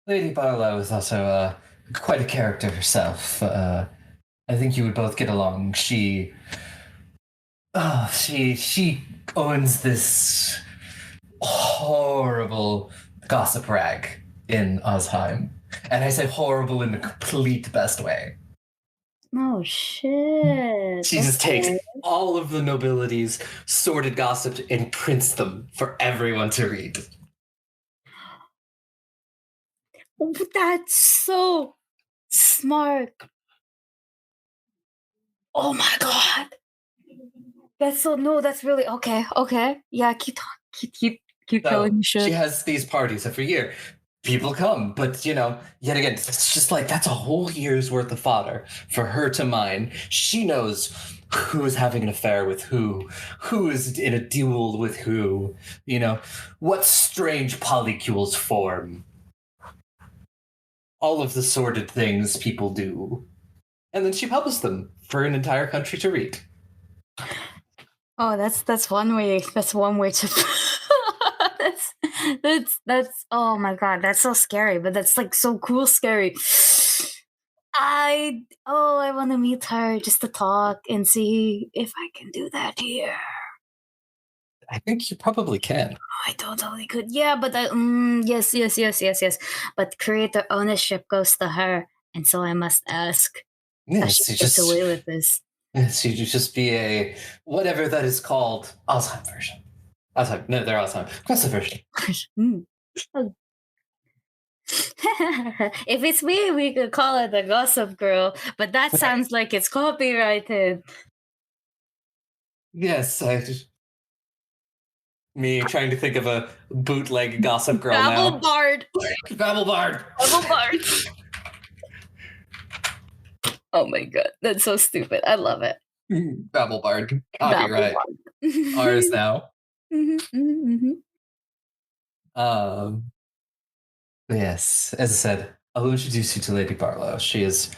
Lady Barlow is also quite a character herself. I think you would both get along. She owns this horrible gossip rag in Osheim. And I say horrible in the complete best way. Oh, shit. She just takes all of the nobility's sordid gossip and prints them for everyone to read. Oh, that's so smart. Oh my god. That's really okay. Yeah, keep telling me shit. She has these parties every year. People come, but yet again, it's just that's a whole year's worth of fodder for her to mine. She knows who is having an affair with who is in a duel with who, what strange polycules form. All of the sordid things people do. And then she published them for an entire country to read. Oh, that's one way. That's one way to. that's. Oh my god, that's so scary. But that's so cool, scary. I want to meet her just to talk and see if I can do that here. I think you probably can. I totally could. Yeah, but yes. But creator ownership goes to her, and so I must ask. Yes, she gets away with this. Yes, you just be a whatever that is called Alzheimer version. No, they're Alzheimer. Cressa version. If it's me, we could call it the Gossip Girl, but that sounds like it's copyrighted. Yes, me trying to think of a bootleg Gossip Girl now. Babble Bard. Babble Bard. Babble Bard. Oh my god, that's so stupid. I love it. Babble Bard. Copyright. Babble Bard. Ours now. Mhm. Yes, as I said, I will introduce you to Lady Barlow. She is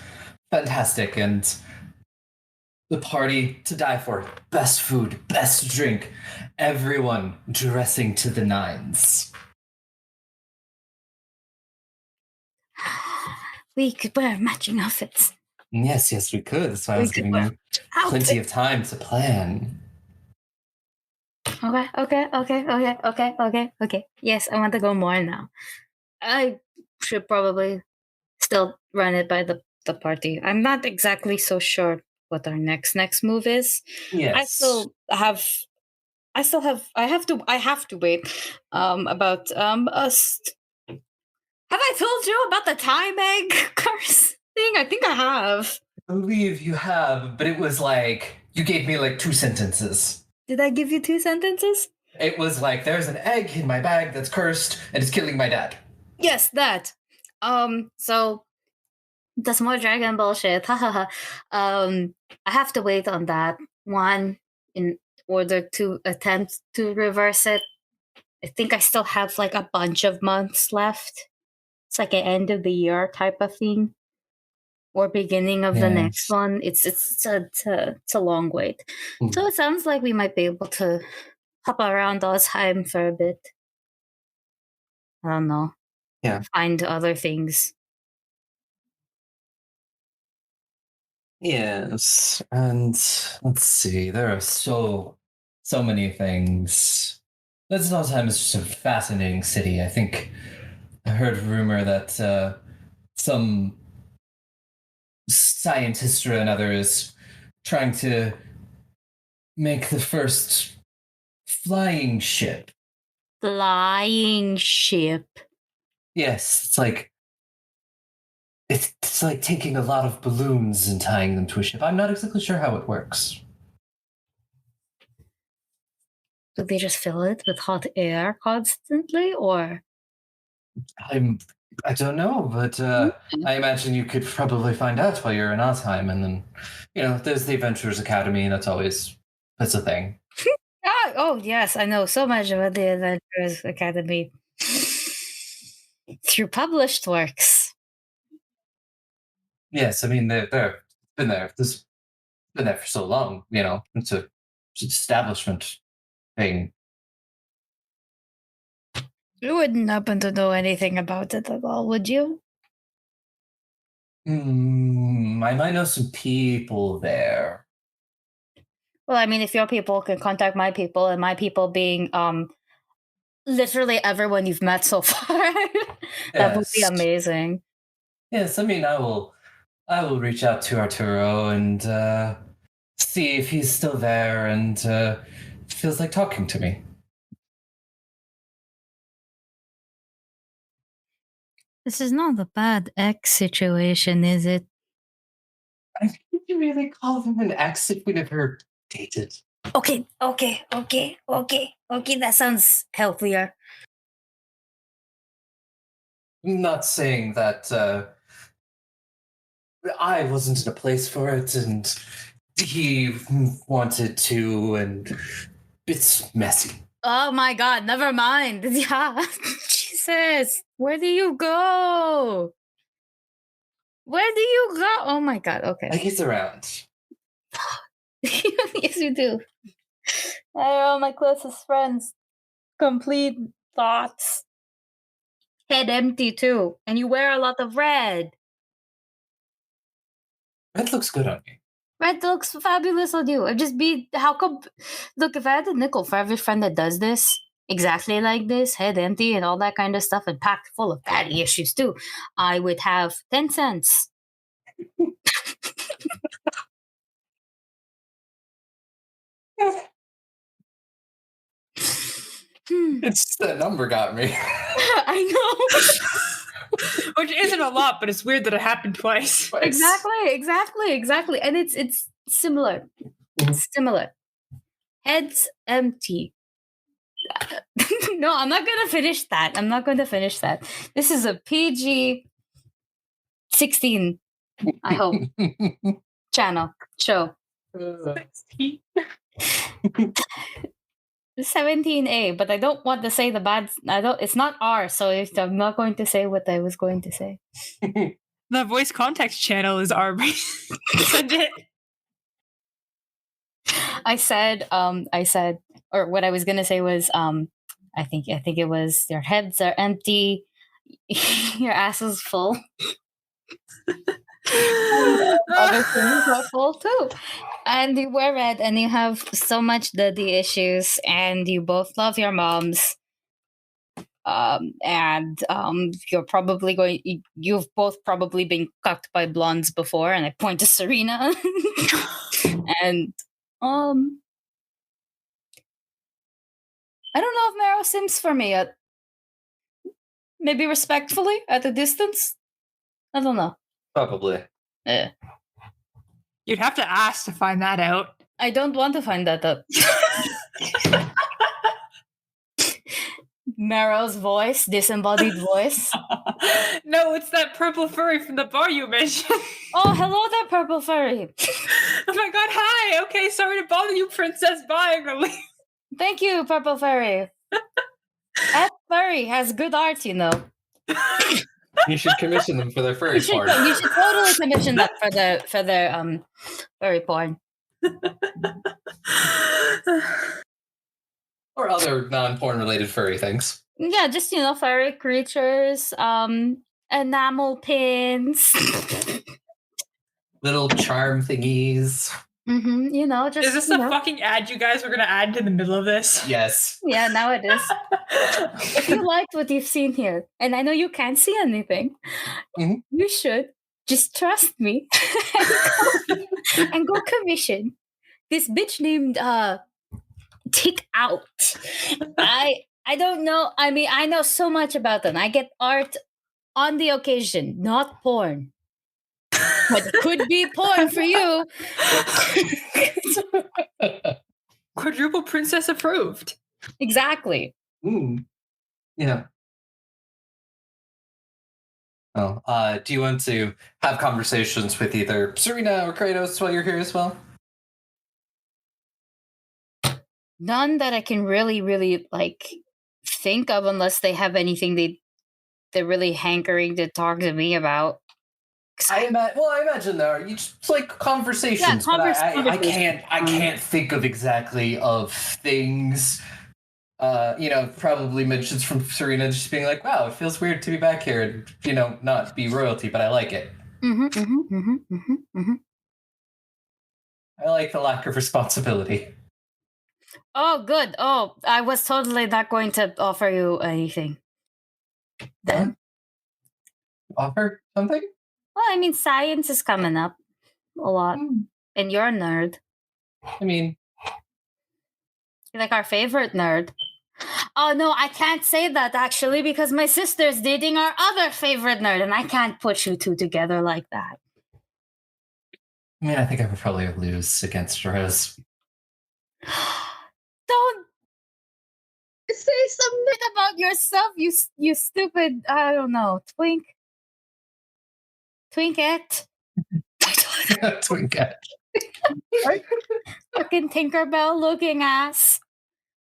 fantastic and the party to die for. Best food, best drink, everyone dressing to the nines. We could wear matching outfits. Yes, we could. That's why I was giving you plenty of time to plan. Okay. Yes, I want to go more now. I should probably still run it by the party. I'm not exactly so sure what our next move is. Yes. I have to wait about us. Have I told you about the time egg curse thing? I think I have. I believe you have, but it was like you gave me like 2 sentences. Did I give you 2 sentences? It was like there's an egg in my bag that's cursed and it's killing my dad. Yes, that. So that's more dragon bullshit. I have to wait on that one in order to attempt to reverse it. I think I still have like a bunch of months left. It's like an end of the year type of thing, or beginning of the next one. It's a long wait. So it sounds like we might be able to hop around all time for a bit. I don't know. Yeah. Find other things. Yes, and let's see. There are so many things. Litznotheim is just a fascinating city. I think I heard a rumor that some scientist or another is trying to make the first flying ship. Flying ship. Yes, it's like taking a lot of balloons and tying them to a ship. I'm not exactly sure how it works. Do they just fill it with hot air constantly, or? I don't know, but I imagine you could probably find out while you're in Alzheim, and then, there's the Adventurers Academy. That's a thing. Oh yes, I know so much about the Adventurers Academy through published works. Yes, I mean they've been there. This been there for so long. It's an establishment thing. You wouldn't happen to know anything about it at all, would you? I might know some people there. Well, I mean, if your people can contact my people, and my people being literally everyone you've met so far, that would be amazing. Yes, I mean, I will reach out to Arturo and see if he's still there and feels like talking to me. This is not a bad ex situation, is it? I think you really call him an ex if we never dated. Okay. That sounds healthier. I'm not saying that I wasn't in a place for it and he wanted to, and it's messy. Oh my god, never mind. Yeah. Jesus. Where do you go? Oh my god, okay. He's around. Yes, you do. All my closest friends. Complete thoughts. Head empty too. And you wear a lot of red. Red looks good on you. Red looks fabulous on you. How come? Look, if I had a nickel for every friend that does this, exactly like this, head empty and all that kind of stuff, and packed full of daddy issues too, I would have 10 cents. It's just that number got me. I know. Which isn't a lot, but it's weird that it happened twice. Exactly. And it's similar. Similar. Heads empty. No, I'm not gonna finish that. This is a PG 16, I hope, channel show. 16. 17A, but I don't want to say the bad. It's not R, so I'm not going to say what I was going to say. The voice context channel is our send it. I said, or what I was gonna say was, I think it was your heads are empty, your ass is full. Other things are full too. And you wear red and you have so much daddy issues and you both love your moms. You're probably you've both probably been cucked by blondes before, and I point to Serena. And I don't know if Mero sims for me yet. Maybe respectfully at a distance. I don't know. Probably. You'd have to ask to find that out. I don't want to find that out. Mero's voice, disembodied voice. No, it's that purple furry from the bar you mentioned. Oh, hello there, purple furry. Oh my god, hi! Okay, sorry to bother you, Princess. Bye, I'm gonna leave. Thank you, purple furry. That furry has good art, you know. You should commission them for their furry You should totally commission that for their furry porn. Or other non-porn related furry things. Yeah, just furry creatures, enamel pins. Little charm thingies. Just Is this a fucking ad you guys were gonna add to the middle of this? Yes. Yeah, now it is. If you liked what you've seen here, and I know you can't see anything, you should just trust me and go commission this bitch named Tick Out. I don't know. I mean, I know so much about them. I get art on the occasion, not porn. But it could be porn for you. Quadruple princess approved. Exactly. Yeah. Oh, do you want to have conversations with either Serena or Kratos while you're here as well? None that I can really think of, unless they have anything they're really hankering to talk to me about. I imagine there are just like conversations. Yeah, but I can't think of exactly of things. Probably mentions from Serena just being like, "Wow, it feels weird to be back here and not be royalty, but I like it. I like the lack of responsibility." Oh, good. Oh, I was totally not going to offer you anything. Then Offer something? well, I mean, science is coming up a lot, and you're a nerd. I mean, You're like our favorite nerd. Oh no, I can't say that actually because my sister's dating our other favorite nerd, and I can't put you two together like that. I mean, I think I would probably lose against Rose. Don't say something about yourself, you stupid. I don't know, Twinkette. Twinket. Fucking Tinkerbell looking ass.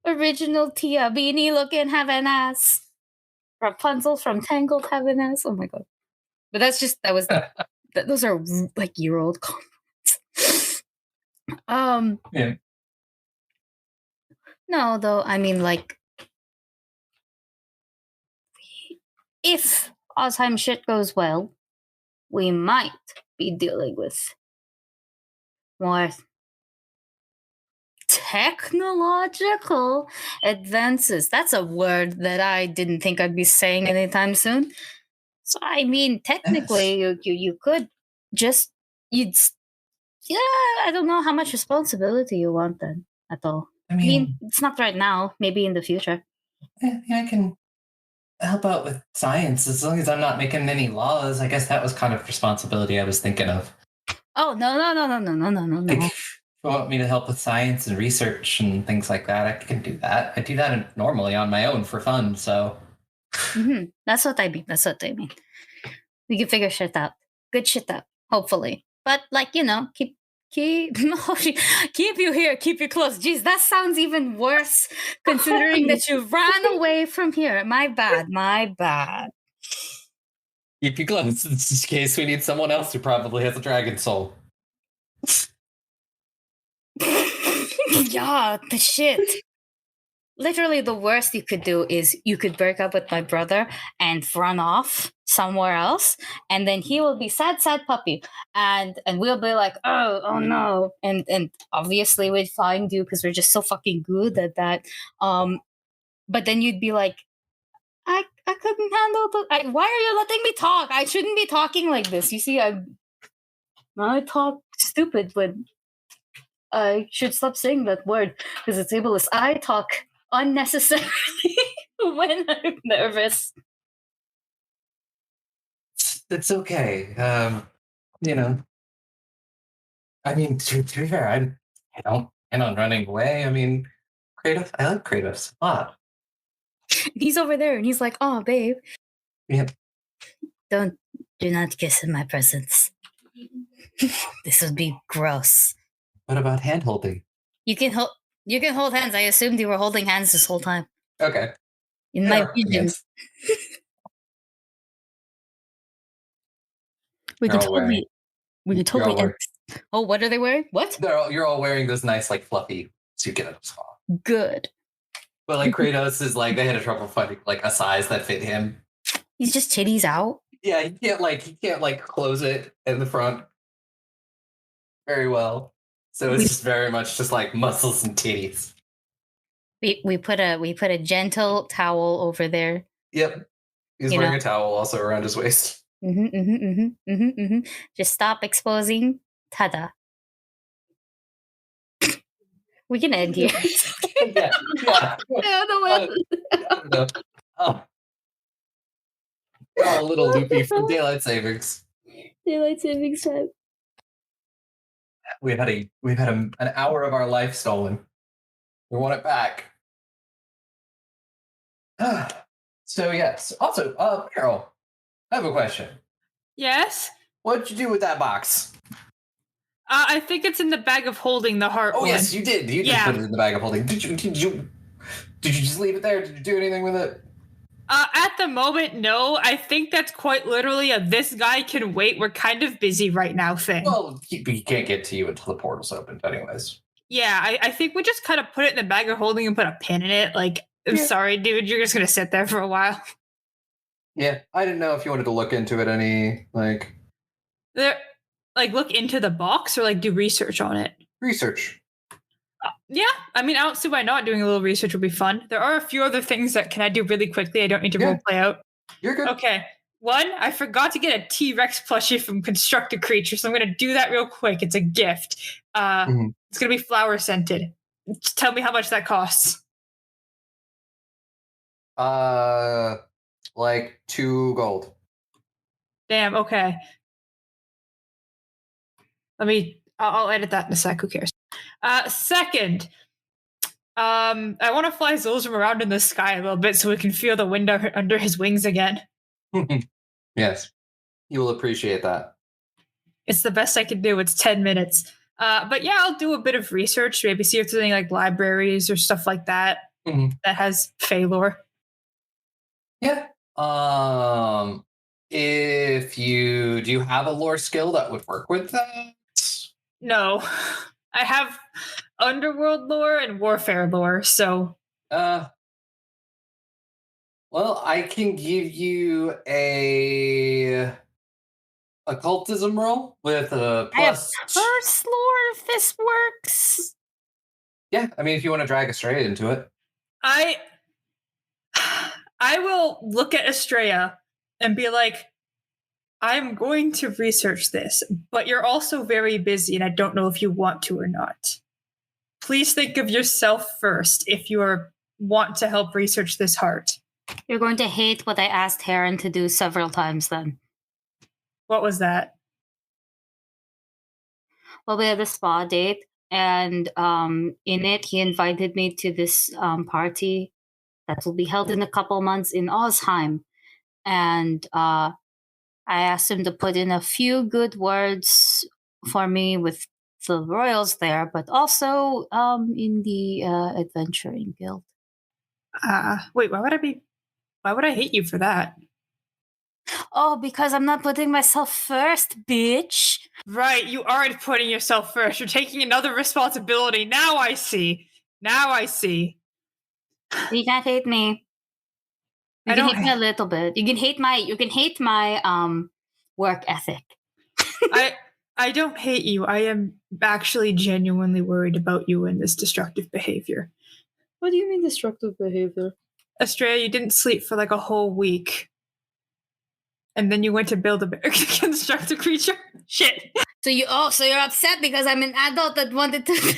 Original Tia Beanie looking heaven ass. Rapunzel from Tangled heaven ass. Oh my god. But those are like year-old comments. Yeah. No, though, I mean, like, if Ozheim shit goes well, we might be dealing with more technological advances. That's a word that I didn't think I'd be saying anytime soon. So, I mean, technically, you could just, I don't know how much responsibility you want then at all. I mean, it's not right now, maybe in the future. I can help out with science as long as I'm not making any laws. I guess that was kind of responsibility I was thinking of. Oh no. Like, if you want me to help with science and research and things like that, I can do that. I do that normally on my own for fun, so. That's what I mean. We can figure shit out. Good shit out, hopefully. But like, keep keep you here, keep you close. Jeez, that sounds even worse considering that you ran away from here. My bad. Keep you close in case we need someone else who probably has a dragon soul. Yeah, the shit. Literally, the worst you could do is you could break up with my brother and run off somewhere else, and then he will be sad puppy, and we'll be like, oh no, and obviously we'd find you because we're just so fucking good at that. But then you'd be like, I couldn't handle why are you letting me talk? I shouldn't be talking like this. You see, I talk stupid, but I should stop saying that word because it's ableist. I talk unnecessarily when I'm nervous. It's okay. I mean, to be fair, I don't plan on running away. I mean, Kratos, I like Kratos a lot. He's over there and he's like, oh, babe. Yeah. Do not kiss in my presence. This would be gross. What about hand holding? You can hold hands. I assumed you were holding hands this whole time. Okay. In my vision. Yes. We They're can all wearing- totally wearing- Oh, what are they wearing? What? You're all wearing this nice, like, fluffy suit get up spot. Good. But like Kratos is like they had a trouble finding like a size that fit him. He's just titties out. Yeah, he can't close it in the front very well. So it's just very much just like muscles and titties. We put a gentle towel over there. Yep. He's wearing a towel also around his waist. Just stop exposing. Tada. We can end here. Yeah. No. Oh. We're all a little loopy from daylight savings. Daylight savings time. We've had an hour of our life stolen. We want it back. So yes. Also, Carol, I have a question. Yes? What'd you do with that box? I think it's in the bag of holding, the heart Oh one. yes, you did. You did put it in the bag of holding. Did you just leave it there? Did you do anything with it? At the moment, no. I think that's quite literally a this guy can wait. We're kind of busy right now thing. Well, he can't get to you until the portal's opened anyways. Yeah, I think we just kind of put it in the bag of holding and put a pin in it. Like, I'm sorry, dude, you're just going to sit there for a while. Yeah, I didn't know if you wanted to look into it any, look into the box or, do research on it? Research. Yeah, I mean, I don't see why not. Doing a little research would be fun. There are a few other things that can I do really quickly. I don't need to role play out. You're good. Okay. One, I forgot to get a T-Rex plushie from Construct a Creature, so I'm going to do that real quick. It's a gift. It's going to be flower scented. Just tell me how much that costs. 2 gold. Damn, okay. I'll edit that in a sec. Who cares? Second, I want to fly Zolzum around in the sky a little bit so we can feel the wind under his wings again. Yes, you will appreciate that. It's the best I can do. It's 10 minutes. But yeah, I'll do a bit of research, maybe see if there's any libraries or stuff like that that has Fey lore. Yeah. If do you have a lore skill that would work with that? No. I have underworld lore and warfare lore, so well, I can give you a occultism roll with a plus. I have curse lore if this works. Yeah, I mean, if you want to drag Estrella into it. I will look at Estrella and be like, I'm going to research this, but you're also very busy and I don't know if you want to or not. Please think of yourself first if you are want to help research this heart. You're going to hate what I asked Heron to do several times then. What was that? Well, we had a spa date, and in it, he invited me to this party that will be held in a couple months in Osheim. And I asked him to put in a few good words for me with the royals there, but also in the adventuring guild. Wait, why would I hate you for that? Oh, because I'm not putting myself first, bitch. Right, you aren't putting yourself first. You're taking another responsibility. Now I see. You can't hate me. You can hate me a little bit. You can hate my work ethic. I don't hate you. I am actually genuinely worried about you and this destructive behavior. What do you mean destructive behavior? Estrella, you didn't sleep for like a whole week. And then you went to build construct a creature? Shit. So you're upset because I'm an adult that wanted to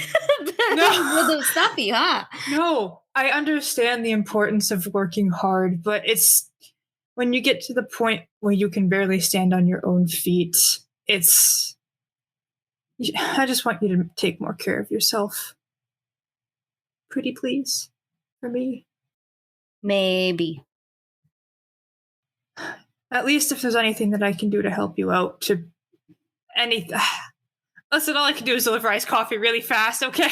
build stuffy, huh? No, I understand the importance of working hard, but it's when you get to the point where you can barely stand on your own feet, I just want you to take more care of yourself. Pretty please, for me. Maybe. At least if there's anything that I can do to help you out, Listen, all I can do is deliver iced coffee really fast, okay?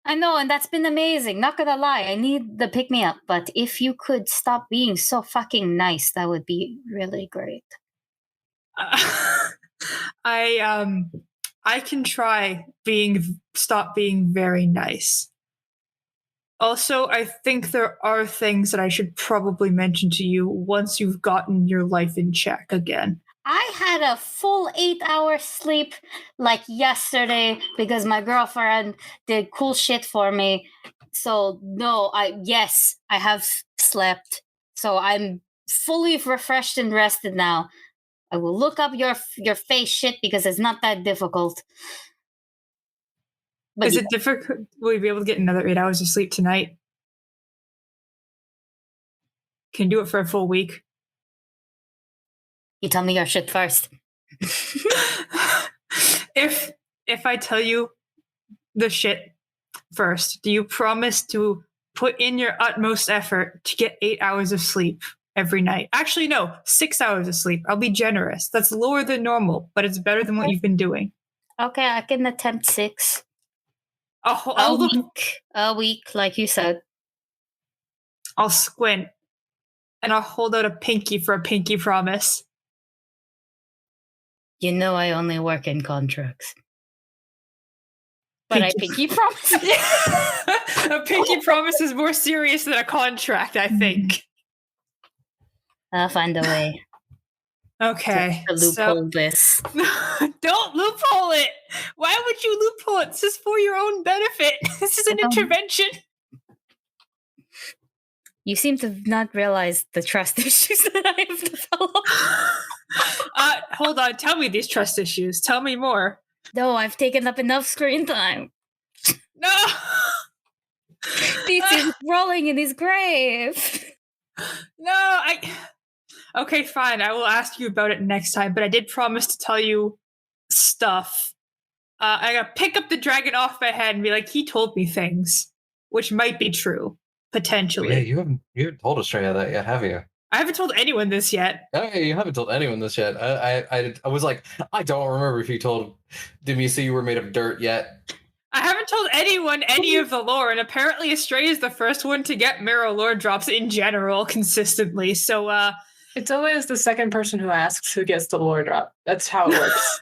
I know, and that's been amazing. Not gonna lie, I need the pick-me-up, but if you could stop being so fucking nice, that would be really great. I can try stop being very nice. Also, I think there are things that I should probably mention to you once you've gotten your life in check again. I had a full 8-hour sleep like yesterday because my girlfriend did cool shit for me. So no, I have slept. So I'm fully refreshed and rested now. I will look up your face shit because it's not that difficult. But Is it difficult? Will you be able to get another 8 hours of sleep tonight? Can you do it for a full week? You tell me your shit first. If I tell you the shit first, do you promise to put in your utmost effort to get 8 hours of sleep every night? Actually, no, 6 hours of sleep. I'll be generous. That's lower than normal, but it's better than what you've been doing. Okay, I can attempt 6. A week, like you said. I'll squint, and I'll hold out a pinky for a pinky promise. You know I only work in contracts. But I pinky promise. A pinky promise is more serious than a contract, I think. I'll find a way. Okay. To loophole this. Don't loophole it! Why would you loophole it? This is for your own benefit. This is an intervention. You seem to not realize the trust issues that I have developed. Hold on. Tell me these trust issues. Tell me more. No, I've taken up enough screen time. No! He's rolling in his grave. No, Okay, fine. I will ask you about it next time, but I did promise to tell you stuff. I gotta pick up the dragon off my head and be like, he told me things, which might be true, potentially. Yeah, you haven't told Estrella that yet, have you? I haven't told anyone this yet. Okay, you haven't told anyone this yet. I was like, I don't remember if you told Demisa you were made of dirt yet. I haven't told anyone any of the lore, and apparently Estrella is the first one to get mirror lore drops in general consistently, so, It's always the second person who asks who gets the lore drop. That's how it works.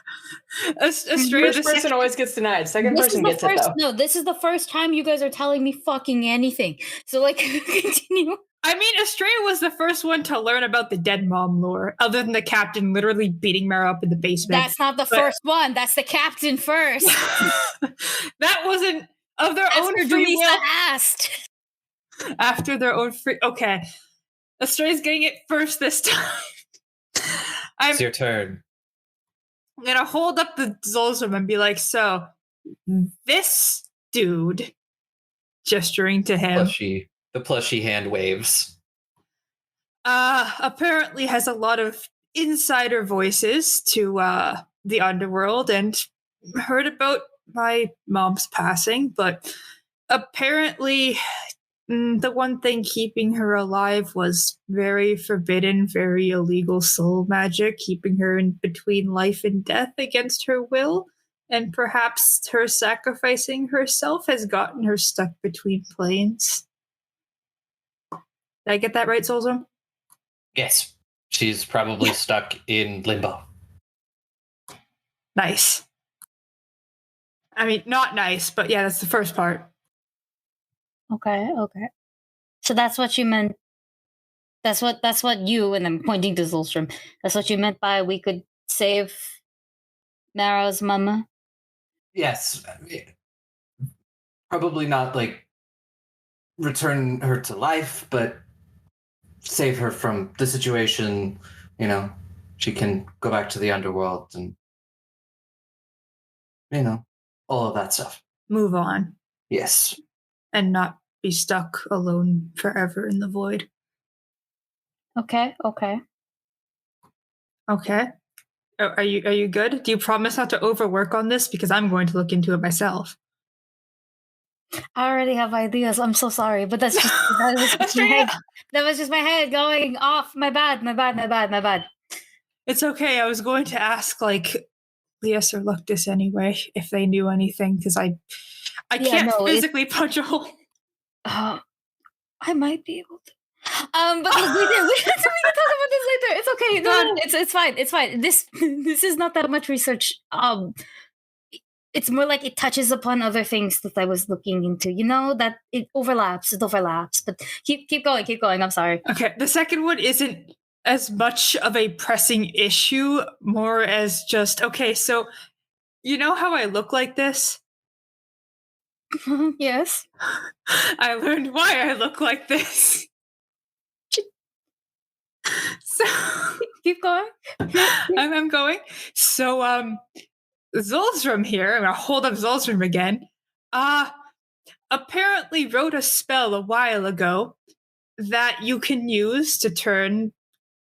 First person always gets denied. Second person gets it, though. No, this is the first time you guys are telling me fucking anything. So, like, continue. I mean, Estrella was the first one to learn about the dead mom lore, other than the captain literally beating Mara up in the basement. That's not the first one. That's the captain first. That wasn't of their own free will. Asked. After their own free... Okay. Estrella's getting it first this time. It's your turn. I'm gonna hold up the Zolzum and be like, so, this dude, gesturing to him. She. The plushy hand waves. Apparently has a lot of insider voices to the underworld and heard about my mom's passing, but apparently the one thing keeping her alive was very forbidden, very illegal soul magic, keeping her in between life and death against her will. And perhaps her sacrificing herself has gotten her stuck between planes. Did I get that right, Solzum? Yes. She's probably stuck in limbo. Nice. I mean, not nice, but yeah, that's the first part. Okay. So that's what you meant. That's what you, and I'm pointing to Zolstrom. That's what you meant by we could save Mara's mama. Yes. Probably not like return her to life, but save her from the situation. You know, she can go back to the underworld and, you know, all of that stuff. Move on Yes. and not be stuck alone forever in the void. Okay. Okay. Are you good? Do you promise not to overwork on this? Because I'm going to look into it myself. I already have ideas. I'm so sorry, but that was just my head. That was just my head going off. My bad. It's okay. I was going to ask like Leas or Luctus anyway if they knew anything because I can't physically punch a hole. I might be able to. But we can talk about this later. It's okay. No, it's fine. This is not that much research. It's more like it touches upon other things that I was looking into. You know that it overlaps. But keep going. I'm sorry. Okay, the second one isn't as much of a pressing issue, more as just okay. So, you know how I look like this? Yes. I learned why I look like this. So keep going. I'm going. So Zolzrum here, I'm gonna hold up Zolzrum again. Apparently wrote a spell a while ago that you can use to turn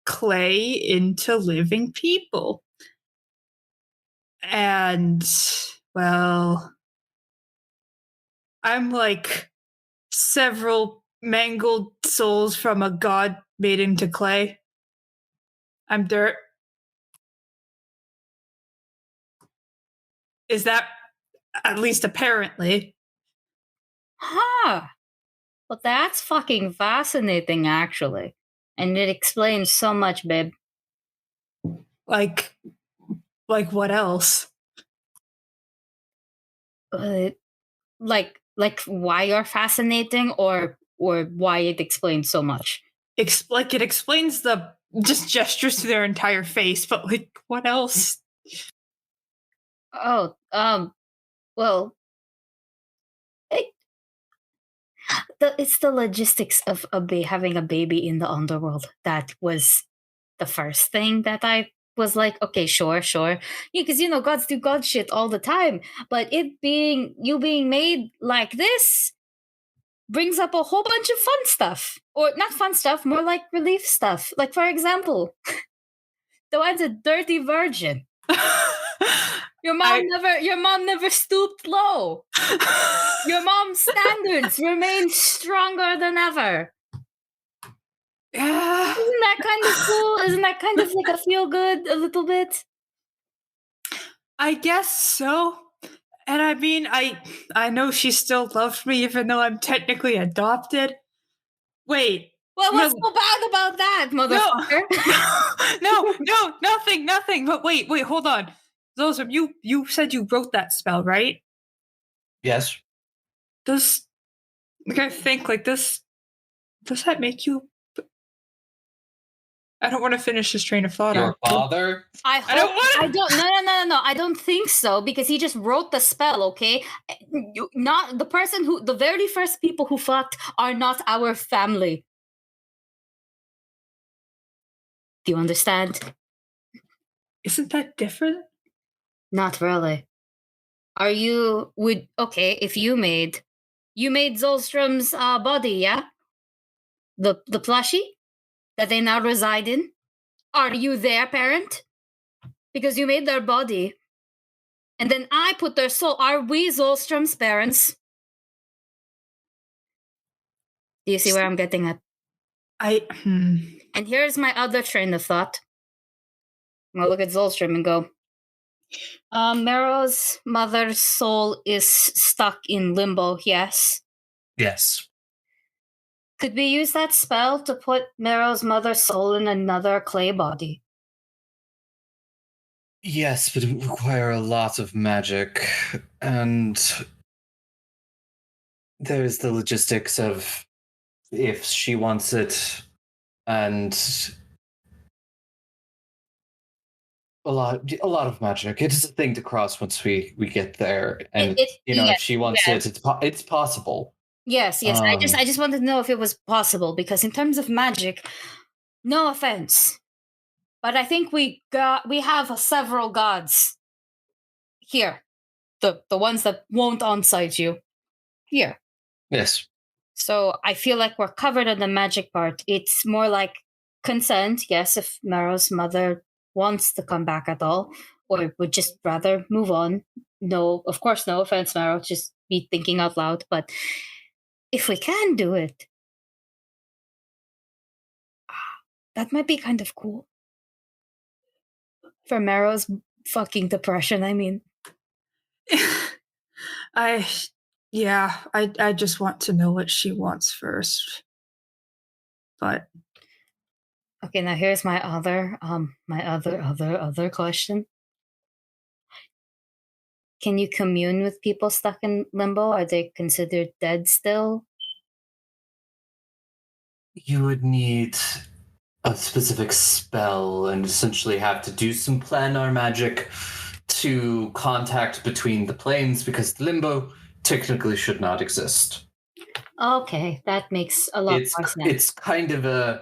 clay into living people. And well, I'm like several mangled souls from a god made into clay. I'm dirt. Is that at least apparently? Huh. Well, that's fucking fascinating, actually. And it explains so much, babe. Like what else? Like why you're fascinating, or why it explains so much. Like it explains the just gestures to their entire face, but like what else? Oh, well, it's the logistics of having a baby in the underworld. That was the first thing that I was like, okay, sure. Yeah, because gods do god shit all the time. But you being made like this brings up a whole bunch of fun stuff. Or not fun stuff, more like relief stuff. Like, for example, the one's a dirty virgin. Your mom never stooped low. Your mom's standards remain stronger than ever. Yeah. Isn't that kind of cool? Isn't that kind of like a feel good a little bit? I guess so. And I mean, I know she still loved me even though I'm technically adopted. Wait. Well, what's so bad about that, motherfucker? No, nothing. But wait, hold on. Zolzum, you said you wrote that spell, right? Yes. Does I think like this? Does that make you? I don't want to finish this train of thought. Your father? I don't want to. I don't. No. I don't think so because he just wrote the spell. Okay, not the person who. The very first people who fucked are not our family. Do you understand? Isn't that different? Not really. Are you? If you made Zolstrom's body, yeah? the plushie that they now reside in? Are you their parent? Because you made their body. And then I put their soul. Are we Zolstrom's parents? Do you see where I'm getting at? And here's my other train of thought. I'll look at Zolstrom and go, Mero's mother's soul is stuck in limbo, yes. Yes. Could we use that spell to put Mero's mother's soul in another clay body? Yes, but it would require a lot of magic, and there's the logistics of if she wants it, and a lot of magic. It is a thing to cross once we get there, and if she wants it, it's possible. Yes. I just wanted to know if it was possible, because in terms of magic, no offense, but I think we have several gods here, the ones that won't on-site you here. Yes. So I feel like we're covered on the magic part. It's more like consent, yes, if Mero's mother wants to come back at all, or would just rather move on. No, of course, no offense, Mero, just be thinking out loud. But if we can do it, that might be kind of cool. For Mero's fucking depression, I mean. I just want to know what she wants first. But okay, now here's my other question. Can you commune with people stuck in limbo? Are they considered dead still? You would need a specific spell and essentially have to do some planar magic to contact between the planes, because limbo technically should not exist. Okay, that makes a lot more sense. It's kind of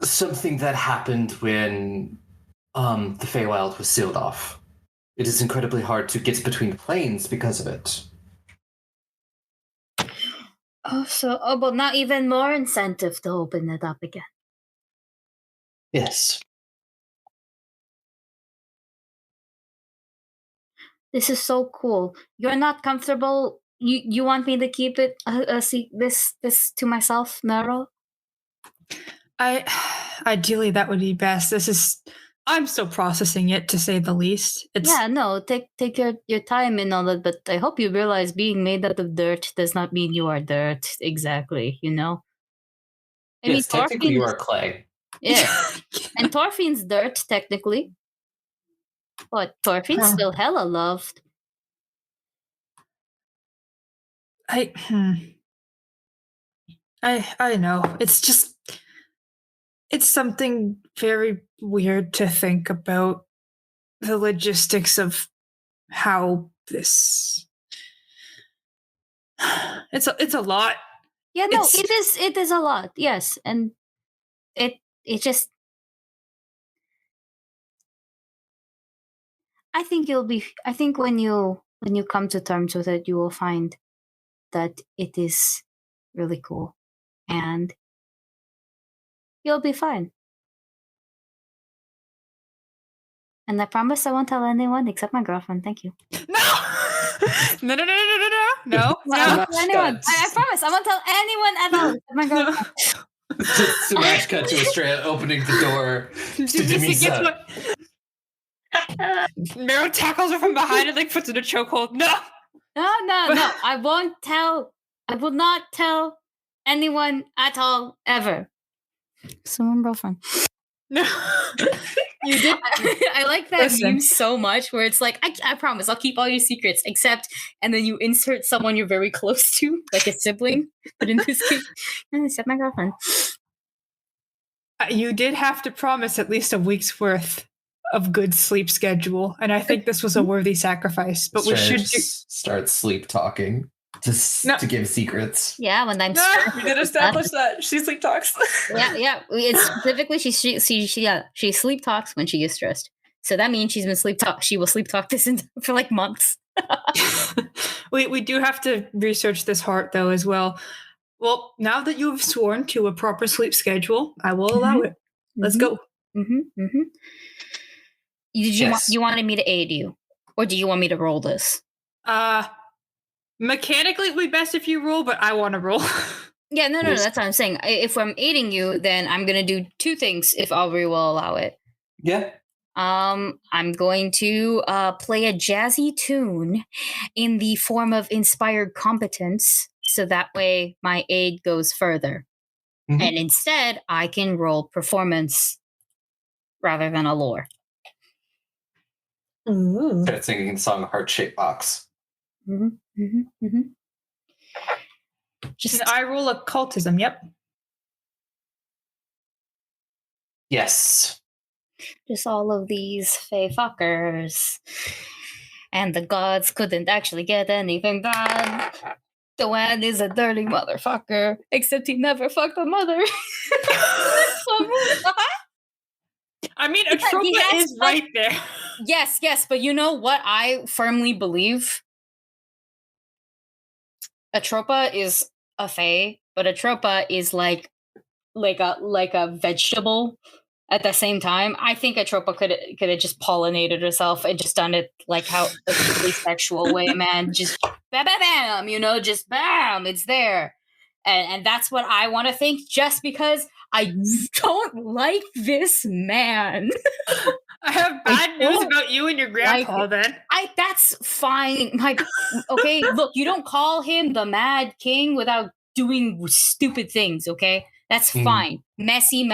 something that happened when the Feywild was sealed off. It is incredibly hard to get between planes because of it. But not even more incentive to open it up again. Yes. This is so cool. You're not comfortable. You want me to keep it this to myself, Meryl? Ideally that would be best. I'm still processing it, to say the least. Take your time and all that, but I hope you realize being made out of dirt does not mean you are dirt. Exactly, you know? Yes, technically you are clay. Yeah. And Torfine's dirt, technically. But Torfine's still hella loved. I know. It's something very weird to think about, the logistics of how this. It's a lot. Yeah, no, it is a lot. Yes, and it just. I think when you come to terms with it, you will find that it is really cool, and you'll be fine. And I promise I won't tell anyone except my girlfriend. Thank you. No! No. I won't tell anyone. I promise I won't tell anyone at all except my girlfriend. Just smash cut to Estrella opening the door to Demisa. Mero tackles her from behind and puts in a chokehold. No. I won't tell. I will not tell anyone at all ever. Someone girlfriend. No. You did. I like that meme so much, where it's like, I promise I'll keep all your secrets except, and then you insert someone you're very close to, like a sibling, but in this case, except my girlfriend. You did have to promise at least a week's worth of good sleep schedule, and I think this was a worthy sacrifice. But we should start sleep talking to give secrets. Yeah, when I'm we did establish that she sleep talks. yeah. It's specifically she sleep talks when she is stressed. So that means she's been she will sleep talk this for months. We do have to research this heart though as well. Well, now that you've sworn to a proper sleep schedule, I will allow it. Let's go. You wanted me to aid you, or do you want me to roll this? Mechanically, it would be best if you roll, but I want to roll. Yeah, no, that's what I'm saying. If I'm aiding you, then I'm gonna do two things if Aubrey will allow it. Yeah. I'm going to play a jazzy tune in the form of inspired competence, so that way my aid goes further. Mhm. And instead, I can roll performance rather than a lore. Ooh. Start singing the song Heart Shaped Box. Just I roll occultism, yep. Yes. Just all of these fey fuckers. And the gods couldn't actually get anything done. Doan is a dirty motherfucker, except he never fucked a mother. I mean, Atropa is right there. Yes, but you know what I firmly believe? Atropa is a fae, but Atropa is like a vegetable at the same time. I think Atropa could have just pollinated herself and just done it like how a truly sexual way, man. Just bam, bam, bam, just bam, it's there. And that's what I want to think, just because I don't like this man. I have bad news about you and your grandpa, then. That's fine. Okay, look, you don't call him the Mad King without doing stupid things, okay? That's fine. Messy.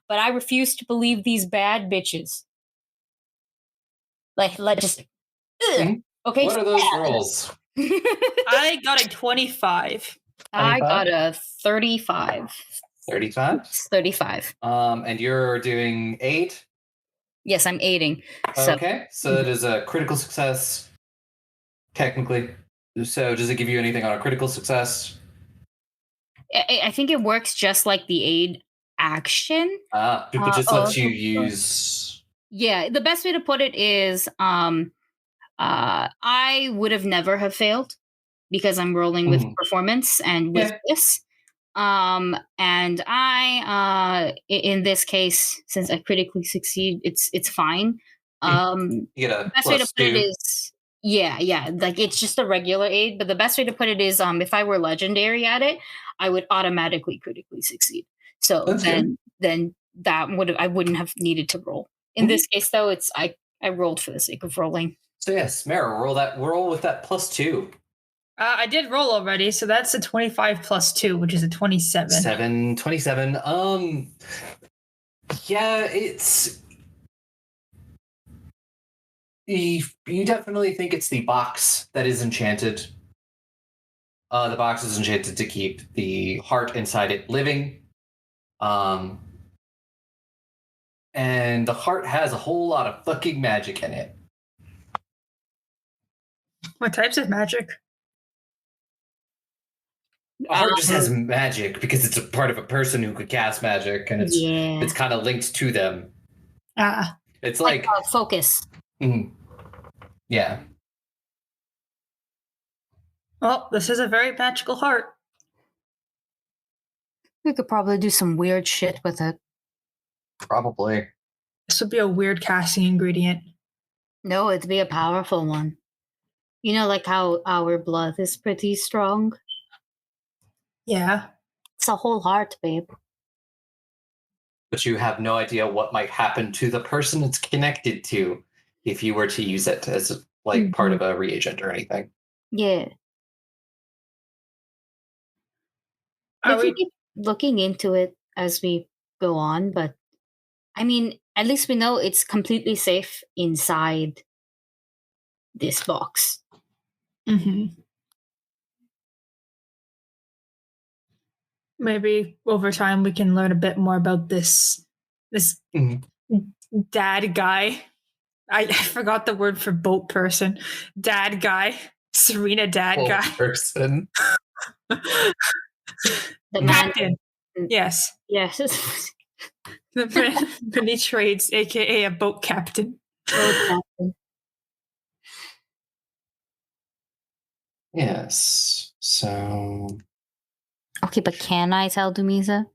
But I refuse to believe these bad bitches. Like just... Okay. What are those rolls? I got a 25. I got a 35. 35? 35. And you're doing 8? Yes, I'm aiding. Okay, so that is a critical success, technically. So does it give you anything on a critical success? I think it works just like the aid action. But just lets you use... Yeah, the best way to put it is I would have never have failed because I'm rolling with performance and with this. And I in this case, since I critically succeed, it's fine. You get a the best way to put it +2. is like it's just a regular aid, but the best way to put it is if I were legendary at it, I would automatically critically succeed. So then that I wouldn't have needed to roll. In this case though, it's I rolled for the sake of rolling. So yes, Mara, roll with that +2. I did roll already, so that's a 25 plus 2, which is a 27. 27. Yeah, it's... You definitely think it's the box that is enchanted. The box is enchanted to keep the heart inside it living. And the heart has a whole lot of fucking magic in it. What types of magic? A heart just has magic because it's a part of a person who could cast magic, and it's kind of linked to them. It's like focus. Yeah. Well, this is a very magical heart. We could probably do some weird shit with it. Probably. This would be a weird casting ingredient. No, it'd be a powerful one. You know, like how our blood is pretty strong? Yeah. It's a whole heart, babe. But you have no idea what might happen to the person it's connected to if you were to use it as like part of a reagent or anything. Yeah. We keep looking into it as we go on, but I mean, at least we know it's completely safe inside this box. Maybe over time we can learn a bit more about this dad guy. I forgot the word for boat person. Dad guy. Serena dad boat guy. Person. The captain. Man. Yes. The Penny Trades, aka a boat captain. Yes. So Okay, but can I tell Dumisa?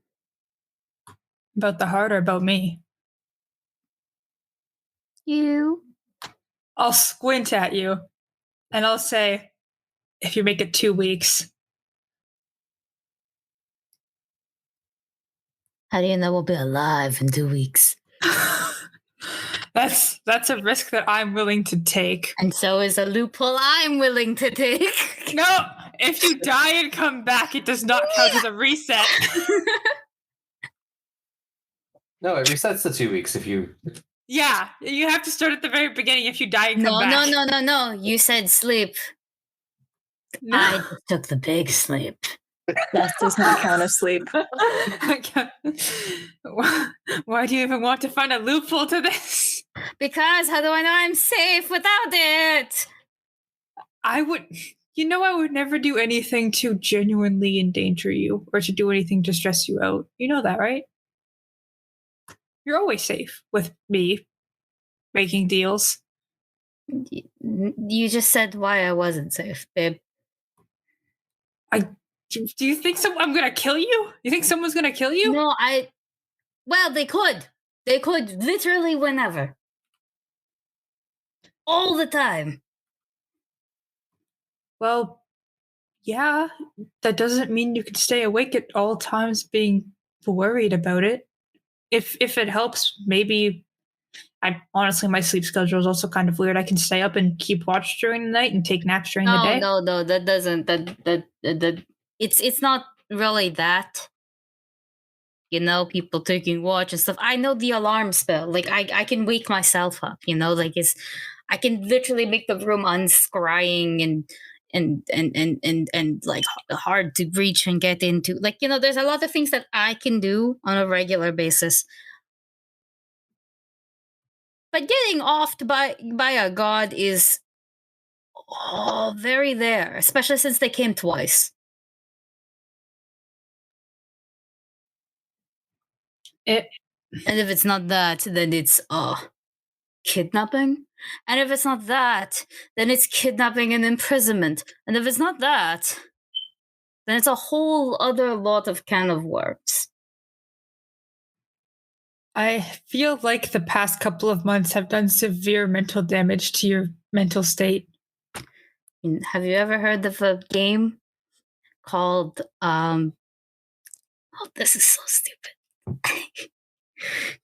About the heart or about me? You. I'll squint at you and I'll say, if you make it 2 weeks. How do you know we'll be alive in 2 weeks? That's a risk that I'm willing to take. And so is a loophole I'm willing to take. No, if you die and come back, it does not count as a reset. No, it resets to 2 weeks if you. Yeah, you have to start at the very beginning if you die and come back. No. You said sleep. No. I just took the big sleep. That does not count as sleep. Why do you even want to find a loophole to this? Because how do I know I'm safe without it? I would never do anything to genuinely endanger you or to do anything to stress you out. You know that, right? You're always safe with me making deals. You just said why I wasn't safe, babe. Do you think I'm gonna kill you? You think someone's gonna kill you? No, well, they could. They could literally whenever. All the time. Well, yeah, that doesn't mean you can stay awake at all times being worried about it. If it helps, maybe honestly my sleep schedule is also kind of weird. I can stay up and keep watch during the night and take naps during the day. No, that doesn't that it's not really that. You know, people taking watch and stuff. I know the alarm spell. Like I can wake myself up, you know, like I can literally make the room unscrying and like hard to reach and get into. Like, you know, there's a lot of things that I can do on a regular basis. But getting offed by a god is very there, especially since they came twice. And if it's not that, then it's kidnapping. And if it's not that, then it's kidnapping and imprisonment. And if it's not that, then it's a whole other lot of can of worms. I feel like the past couple of months have done severe mental damage to your mental state. Have you ever heard of a game called this is so stupid.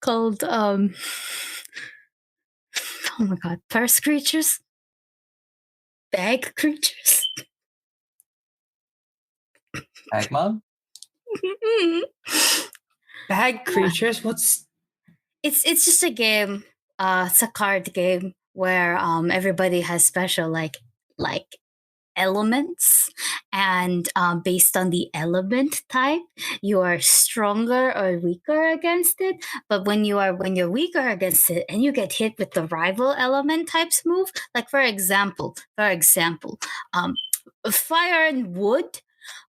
Called oh my god, purse creatures? Bag creatures? Bag Mom? Bag creatures? What's it's just a game. It's a card game where everybody has special like elements, and based on the element type you are stronger or weaker against it. But when you're weaker against it and you get hit with the rival element types move, like for example fire and wood,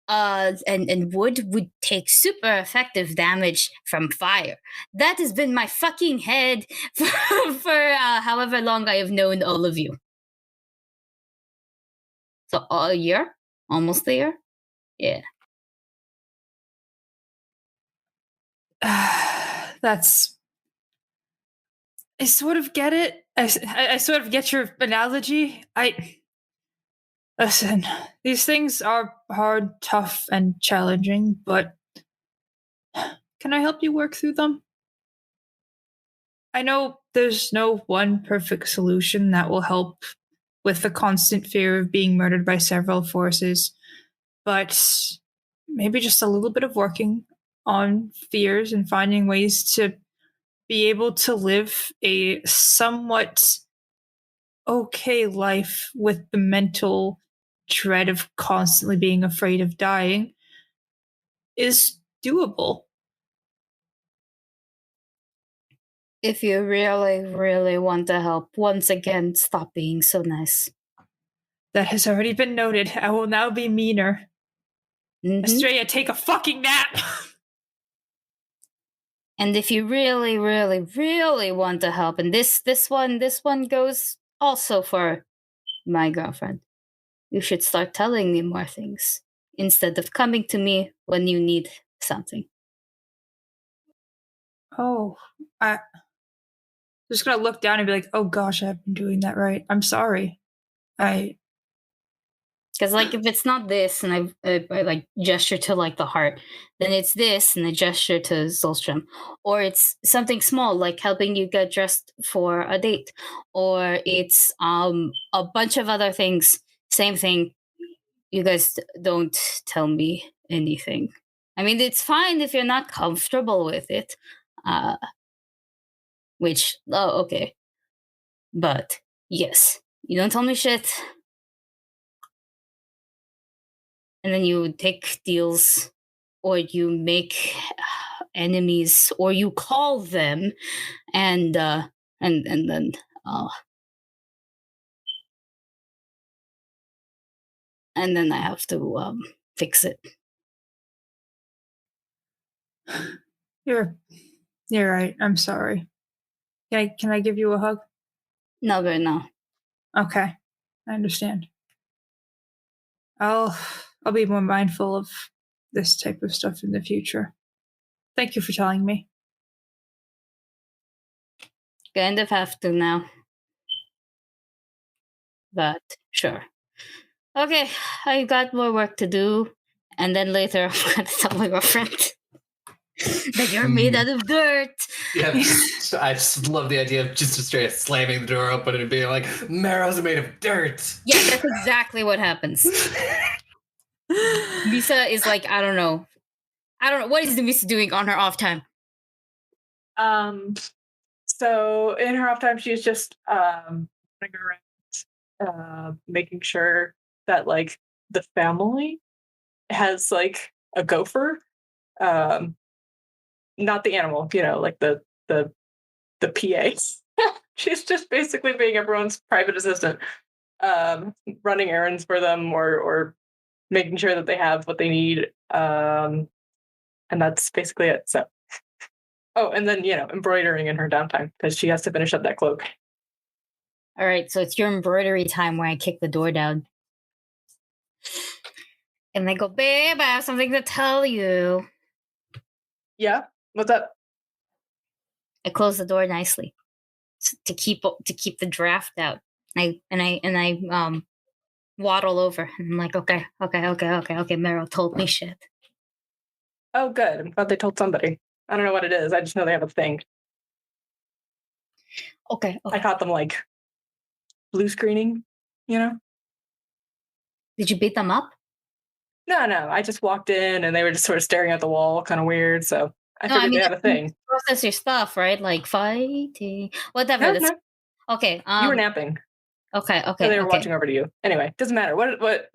and wood would take super effective damage from fire. That has been my fucking head for however long I have known all of you. So a year? Almost a year? Yeah. that's I sort of get it. I sort of get your analogy. Listen, these things are hard, tough, and challenging, but can I help you work through them? I know there's no one perfect solution that will help with the constant fear of being murdered by several forces, but maybe just a little bit of working on fears and finding ways to be able to live a somewhat okay life with the mental dread of constantly being afraid of dying is doable. If you really, really want to help, once again, stop being so nice. That has already been noted. I will now be meaner. Estrella, take a fucking nap! And if you really, really, really want to help, and this one goes also for my girlfriend, you should start telling me more things. instead of coming to me when you need something. Oh, I'm just gonna look down and be like, "Oh gosh, I've been doing that right. I'm sorry." Because like if it's not this, and I like gesture to like the heart, then it's this, and I gesture to Solstrom, or it's something small like helping you get dressed for a date, or it's a bunch of other things. Same thing. You guys don't tell me anything. I mean, it's fine if you're not comfortable with it. Which okay, but yes, you don't tell me shit. And then you take deals, or you make enemies, or you call them, and then and then I have to fix it. You're right. I'm sorry. Can I give you a hug? No, but no. Okay, I understand. I'll be more mindful of this type of stuff in the future. Thank you for telling me. Kind of have to now. But sure. Okay, I got more work to do. And then later I'm gonna tell my girlfriend that you're made out of dirt. Yeah, I just love the idea of just straight slamming the door open and being like, Marrow's made of dirt. Yeah, that's exactly what happens. Misa is like, I don't know. What is the Misa doing on her off time? So in her off time, she's just running around, making sure that like the family has like a gopher, not the animal, like the PA. She's just basically being everyone's private assistant, running errands for them or making sure that they have what they need, and that's basically it. So. Oh, and then, embroidering in her downtime because she has to finish up that cloak. All right, so it's your embroidery time where I kick the door down. And they go, babe, I have something to tell you. Yeah? What's up? I close the door nicely to keep the draft out. I waddle over and I'm like, okay, Meryl told me shit. Oh, good. I'm glad they told somebody. I don't know what it is. I just know they have a thing. Okay. I caught them like blue screening, Did you beat them up? No. I just walked in and they were just sort of staring at the wall, kind of weird. So I figured they had a thing. Process your stuff, right? Like fighting, whatever. No. Okay. You were napping. Okay. So they were watching over to you. Anyway, doesn't matter. What?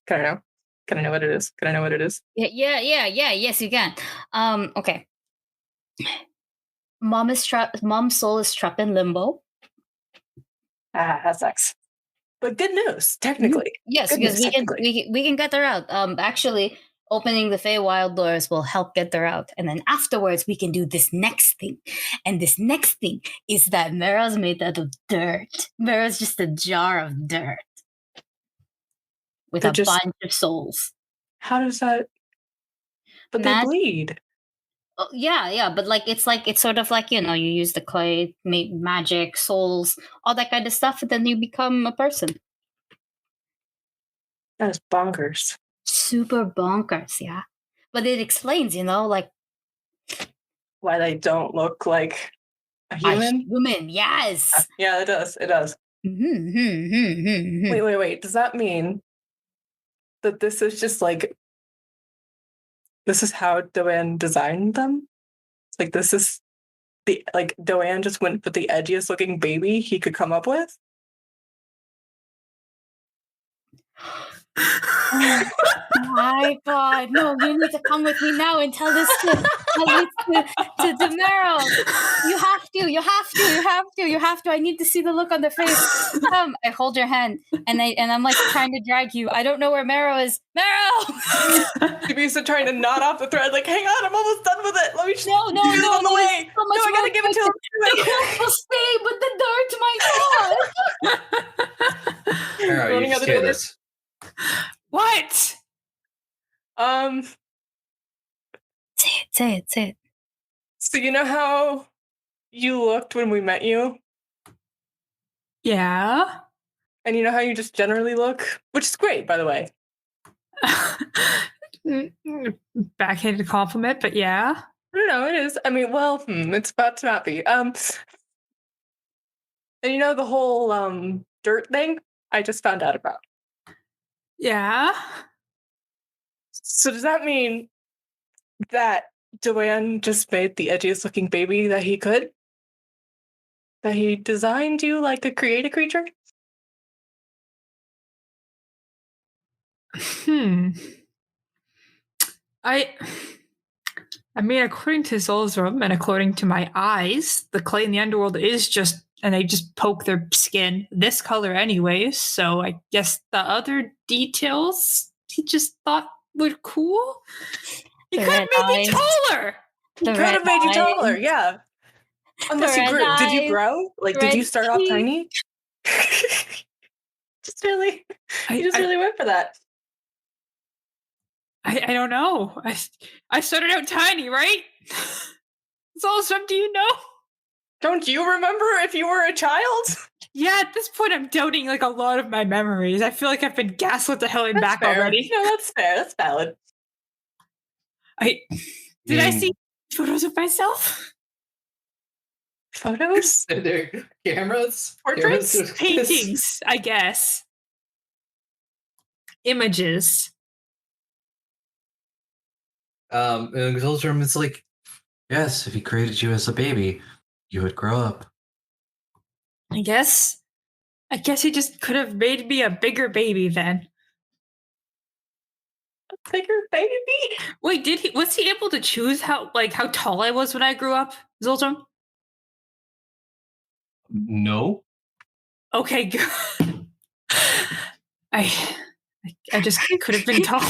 Can I know? Can I know what it is? Can I know what it is? Yeah. Yes, you can. Okay. Mom's soul is trapped in limbo. That sucks. But good news, technically. Yes, good because news, we can get her out. Actually, opening the Feywild doors will help get her out, and then afterwards we can do this next thing. And this next thing is that Mera's made out of dirt. Mera's just a jar of dirt with a bunch of souls. How does that? But they bleed. Oh, yeah, but it's sort of like, you use the clay, make magic, souls, all that kind of stuff, and then you become a person. That is bonkers. Super bonkers, yeah. But it explains, like why they don't look like a human. A human, yes. Yeah, it does. It does. Wait. Does that mean that this is just like this is how Doan designed them? Like this is Doan just went with the edgiest looking baby he could come up with? My God, no! You need to come with me now and tell this to Meryl. You have to. I need to see the look on their face. Come, I hold your hand and I'm like trying to drag you. I don't know where Meryl is. Meryl! You're trying to knot off the thread. Like, hang on, I'm almost done with it. Let me. No, on the way. So I gotta give it to him. Will stay, but the dirt, my God. Meryl, you just hear this. What? Say it. So you know how you looked when we met you? Yeah. And you know how you just generally look? Which is great, by the way. Backhanded compliment, but yeah. No, it is. I mean, well, it's about to not be. And you know the whole dirt thing I just found out about. Yeah. So does that mean that Joanne just made the edgiest looking baby that he could? That he designed you like to create a creature? I mean, according to Zolzrum and according to my eyes, the clay in the underworld is just, and they just poke their skin this color anyways. So I guess the other details he just thought were cool. He The could have red made me eyes. taller. He The could red have made you eyes. taller, yeah. Unless you red grew. Did you eyes, grow? Like, did red you start off cheeks. tiny? Just really, I, you just I, really went for that. I don't know. I started out tiny, right? Zolzrum, do you know? Don't you remember if you were a child? Yeah, at this point, I'm doubting like a lot of my memories. I feel like I've been gaslit the hell and That's back fair. already. No, that's fair. That's valid. Did I see photos of myself? Photos? Their cameras? Portraits? Cameras? Paintings, I guess. Images. And Zoltram is like, yes, if he created you as a baby, you would grow up. I guess he just could have made me a bigger baby then. A bigger baby? Wait, was he able to choose how tall I was when I grew up, Zoltram? No. Okay, good. I just could have been tall.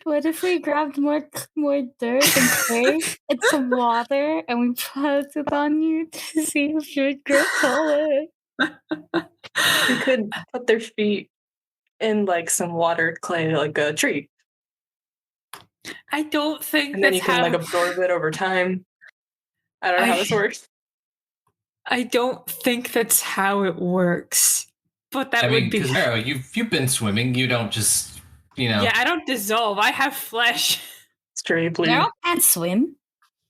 What if we grabbed more dirt and clay and some water and we put it on you to see if you would grow taller? You could put their feet in like some watered clay, like a tree. I don't think And then that's you can how like absorb it over time. I don't know how this works. I don't think that's how it works. But that I mean, would be because Mero, you've been swimming. You don't just, Yeah, I don't dissolve. I have flesh. Stray, please. Girl can't swim.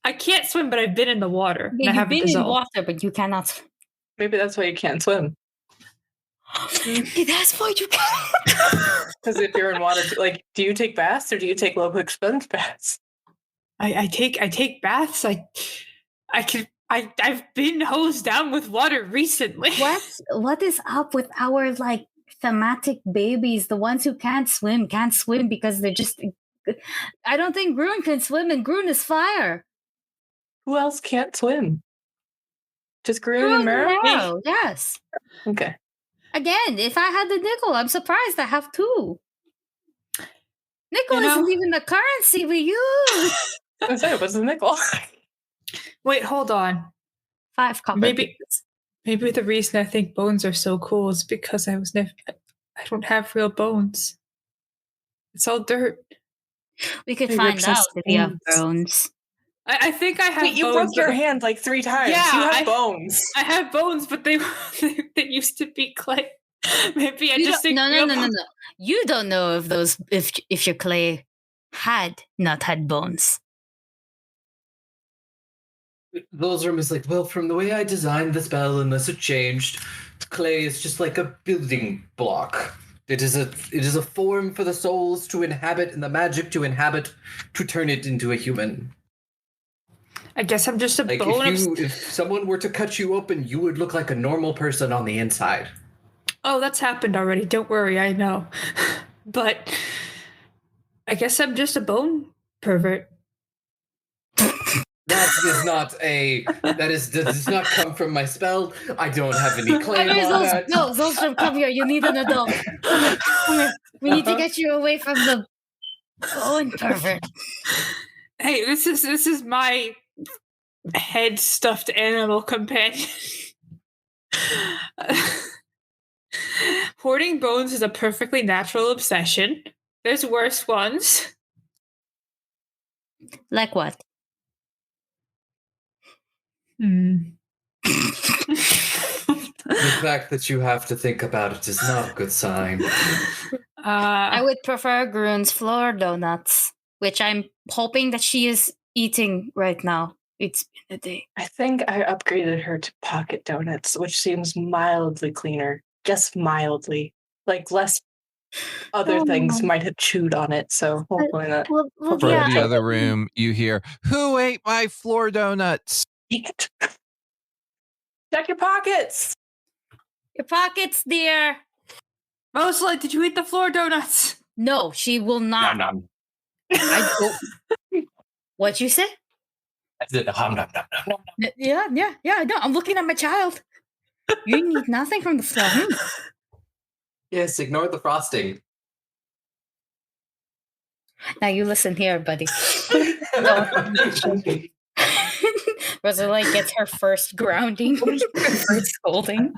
I can't swim, but I've been in the water. and I Yeah, you've haven't been in dissolved. water, but you cannot swim. Maybe that's why you can't swim. That's why you can't. Because if you're in water, like, do you take baths or do you take low quick sponge baths? I take baths. I've been hosed down with water recently. What is up with our like thematic babies? The ones who can't swim because they're just. I don't think Grun can swim, and Grun is fire. Who else can't swim? Just Grun and Mero? Mero, yes. Okay. Again, if I had the nickel, I'm surprised I have two. Nickel isn't even the currency we use. I said it was a nickel. Wait, hold on. 5 copper. Maybe the reason I think bones are so cool is because I don't have real bones. It's all dirt. We could find out if you have bones. I think I have Wait, you bones. broke your hand like 3 times. Yeah, you have bones. I have bones, but they used to be clay. Maybe I just think no. You don't know if your clay had not had bones. Volzrum is like, well, from the way I designed the spell, unless it changed, clay is just like a building block. It is a form for the souls to inhabit and the magic to inhabit to turn it into a human. I guess I'm just a like bone. If someone were to cut you open, you would look like a normal person on the inside. Oh, that's happened already. Don't worry, I know. But I guess I'm just a bone pervert. That does not come from my spell. I don't have any claim on that. No, Zoltram, come here. You need an adult. Come here. We need to get you away from the bone pervert. Hey, this is my head stuffed animal companion. Hoarding bones is a perfectly natural obsession. There's worse ones. Like what? The fact that you have to think about it is not a good sign. I would prefer Groon's floor donuts, which I'm hoping that she is eating right now. It's been a day. I think I upgraded her to pocket donuts, which seems mildly cleaner. Just mildly. Like less other things might have chewed on it, so hopefully not. Well, Hopefully yeah. From not the other room, you hear, "Who ate my floor donuts?" Check your pockets! Your pockets, dear. Rosalind, did you eat the floor donuts? No, she will not. Nom nom. I don't. What'd you say? I said nom nom nom nom nom. Yeah. I know. I'm looking at my child. You need nothing from the floor. Yes, ignore the frosting. Now you listen here, buddy. Rosalind gets her first grounding, her first scolding.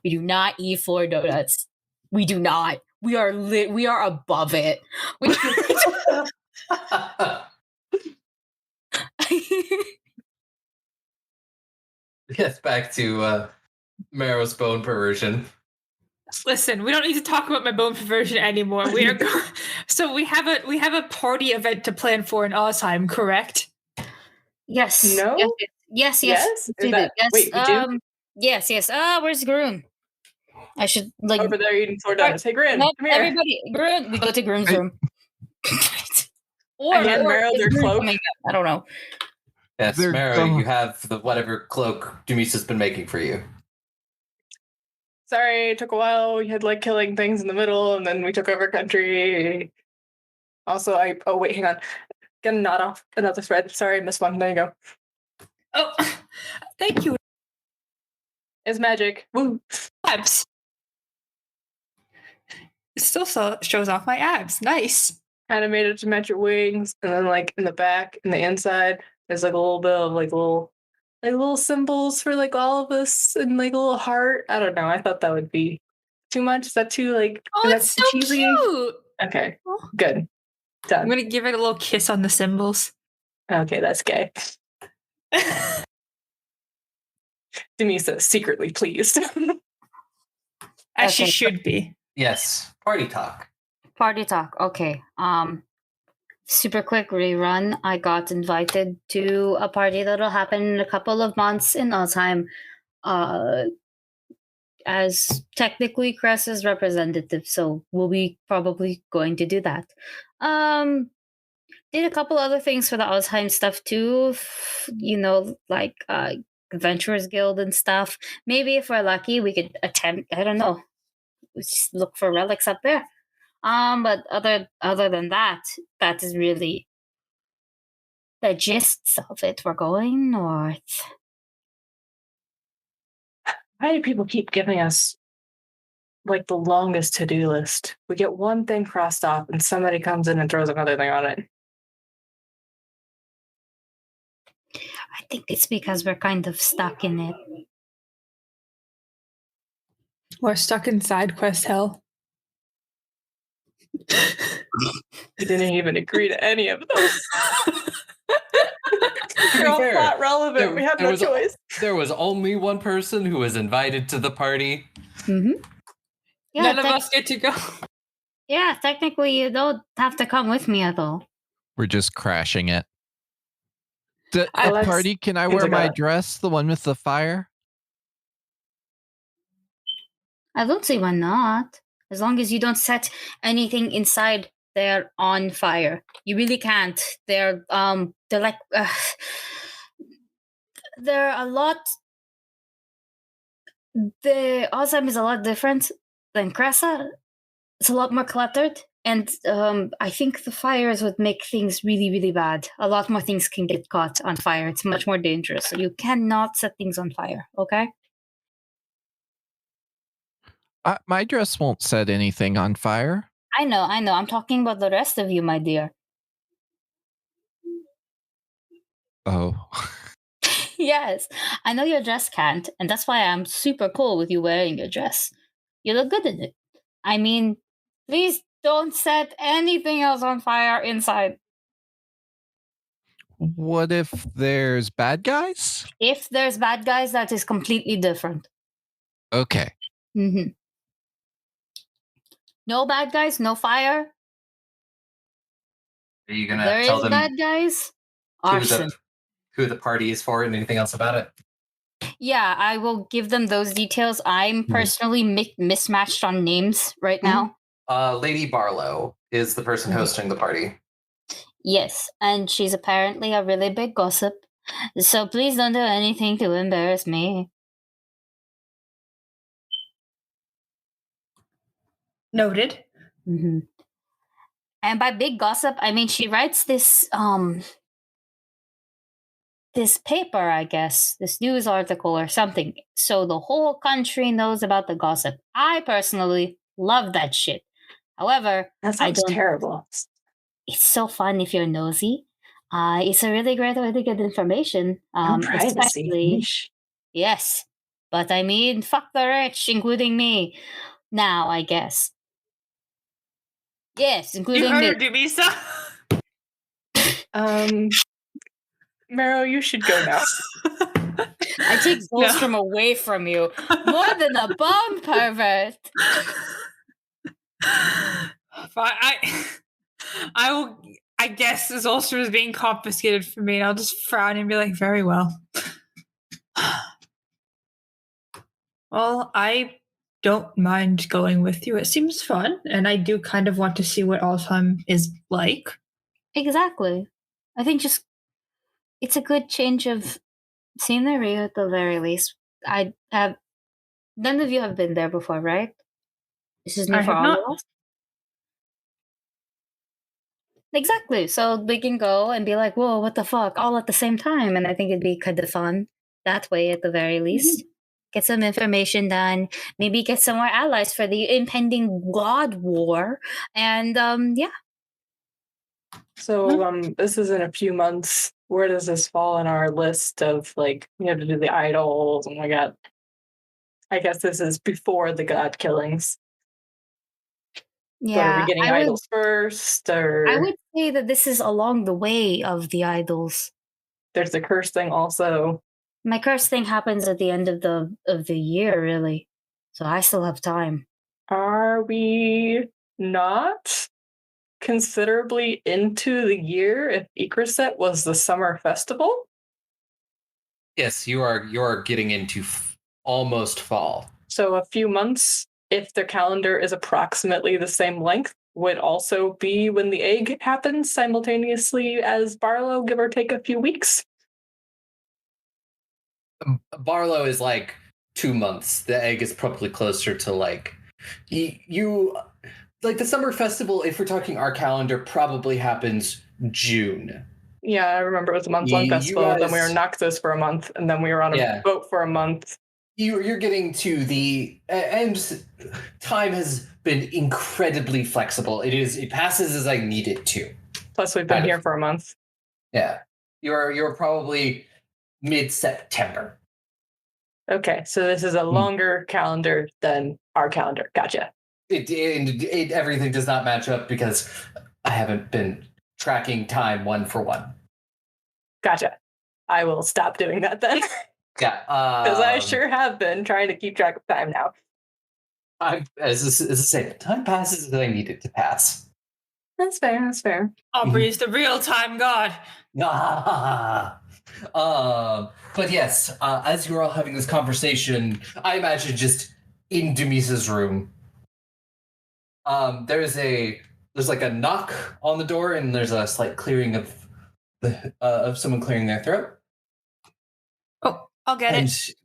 We do not eat floor donuts. We do not. We are above it. Yes, back to Marrow's bone perversion. Listen, we don't need to talk about my bone perversion anymore. We are so we have a party event to plan for in Alzheim, correct? Yes. No? Yes. Yes? We Is do. that- Yes. wait, we do? Yes. Where's Groon? I should like Over there eating floor donuts. Hey, Grin, no, come here. everybody. Groon. We go to Groon's room. I hand Meryl is their Groon cloak. coming up? I don't know. Yes, They're Marrow, gone. you have the whatever cloak Demisa's been making for you. Sorry, it took a while. We had like killing things in the middle, and then we took over country. Also, oh wait, hang on. Get a knot off another thread. Sorry, missed one. There you go. Oh, thank you, It's magic. Woo. abs. It still shows off my abs. Nice. Kind of made it to match your wings, and then like in the back and the inside, there's like a little bit of like little symbols for like all of us, and like a little heart. I don't know. I thought that would be too much. Is that too like? Oh, is it's that so too cheesy? cute. Okay, Oh. good. I'm Done. gonna give it a little kiss on the symbols. Okay, that's gay. Demisa secretly pleased. As she Okay. should be. Yes, party talk. Party talk. Okay. Super quick rerun. I got invited to a party that'll happen in a couple of months in Alzheim. As technically Cressa's representative, so we'll be probably going to do that. Did a couple other things for the Alzheim stuff too, like Adventurers Guild and stuff. Maybe if we're lucky, we could attempt. I don't know. We just look for relics up there. But other than that, that is really the gist of it. We're going north. Why do people keep giving us like the longest to-do list? We get one thing crossed off and somebody comes in and throws another thing on it. I think it's because we're kind of stuck in it. We're stuck in side quest hell. We didn't even agree to any of those. To They're be all fair, plot relevant. We had no choice. There was only one person who was invited to the party. Mm-hmm. Yeah, None of us get to go. Yeah, technically you don't have to come with me at all. We're just crashing it. The Alex, party, can I seems wear like my a- dress, the one with the fire? I don't see why not. As long as you don't set anything inside there on fire. You really can't. They're like they're a lot. The Alzheimer's is a lot different than Cressa. It's a lot more cluttered, and I think the fires would make things really, really bad. A lot more things can get caught on fire. It's much more dangerous. So you cannot set things on fire. Okay. My dress won't set anything on fire. I know. I'm talking about the rest of you, my dear. Oh. Yes, I know your dress can't, and that's why I'm super cool with you wearing your dress. You look good in it. I mean, please Don't set anything else on fire inside. What if there's bad guys? If there's bad guys, that is completely different. Okay. Mm-hmm. No bad guys, no fire. Are you gonna There tell is them bad guys. Arson. who the party is for and anything else about it? Yeah, I will give them those details. I'm personally mismatched on names right now. Lady Barlow is the person hosting the party. Yes, and she's apparently a really big gossip. So please don't do anything to embarrass me. Noted. Mm-hmm. And by big gossip, I mean she writes this this paper, I guess, this news article or something, so the whole country knows about the gossip. I personally love that shit. However, That I sounds don't. terrible. It's so fun if you're nosy. It's a really great way to get information. No privacy. Especially Yeesh. yes, but I mean, fuck the rich, including me. Now, I guess. Yes, You including heard me. her, Dumisa. Mero, you should go now. I take Zolstrom away from you more than a bomb pervert. Fine, I will. I guess this ulcer is being confiscated from me, and I'll just frown and be like, "Very well." Well, I don't mind going with you. It seems fun, and I do kind of want to see what Alzheim is like. Exactly. I think just it's a good change of scenery at the very least. I have none of you have been there before, right? This is new I for have all not. of us. Exactly. So we can go and be like, whoa, what the fuck? All at the same time. And I think it'd be kind of fun that way at the very least. Get some information done. Maybe get some more allies for the impending God War. And yeah. So this is in a few months. Where does this fall in our list of like we have to do the idols? Oh my god. I guess this is before the god killings. So are we Yeah. getting idols first, or I would say that this is along the way of the idols. there's the curse thing also? My curse thing happens at the end of the year, really. So I still have time. Are we not considerably into the year if Ikriset was the summer festival? Yes, you are getting into almost fall. So a few months, if their calendar is approximately the same length, would also be when the egg happens simultaneously as Barlow, give or take a few weeks. Barlow is like 2 months. The egg is probably closer to like you like the summer festival. If we're talking our calendar, probably happens June. Yeah, I remember it was a month-long festival. Then we were in guys- Naxos for a month, and then we were on a boat for a month. You're getting to the and time has been incredibly flexible. It passes as I need it to. Plus, we've been here for a month. Yeah, you're probably mid-September. Okay, so this is a longer calendar than our calendar. Gotcha. It everything does not match up because I haven't been tracking time one for one. Gotcha. I will stop doing that then. Yeah, Because I sure have been trying to keep track of time now. As I say, time passes as I need it to pass. That's fair. That's fair. Aubrey is the real time god. But yes, as you're all having this conversation, I imagine just in Demisa's room, there's like a knock on the door, and there's a slight clearing of someone clearing their throat. Oh, I'll get it.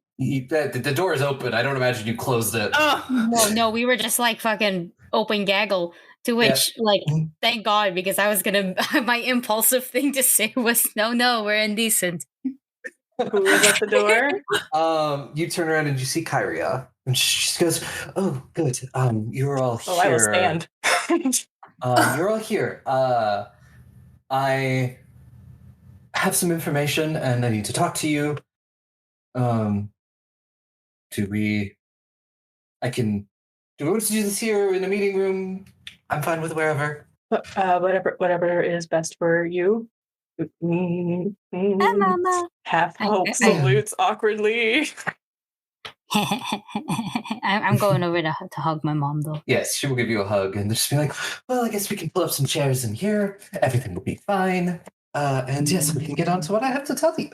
The door is open. I don't imagine you closed it. Oh No, we were just like fucking open gaggle. To which, like, thank God, because I was gonna. My impulsive thing to say was, "No, we're indecent." Who is at the door? You turn around and you see Kyria, and she goes, "Oh, good. You're all here. Oh, I will stand. You're all here. I have some information, and I need to talk to you. Do we want to do this here in a meeting room? I'm fine with wherever. Whatever is best for you. Hi, Mama. Half hope I- salutes awkwardly. I'm going over to hug my mom though. Yes, she will give you a hug and just be like, well, I guess we can pull up some chairs in here. Everything will be fine. And yes, we can get on to what I have to tell you.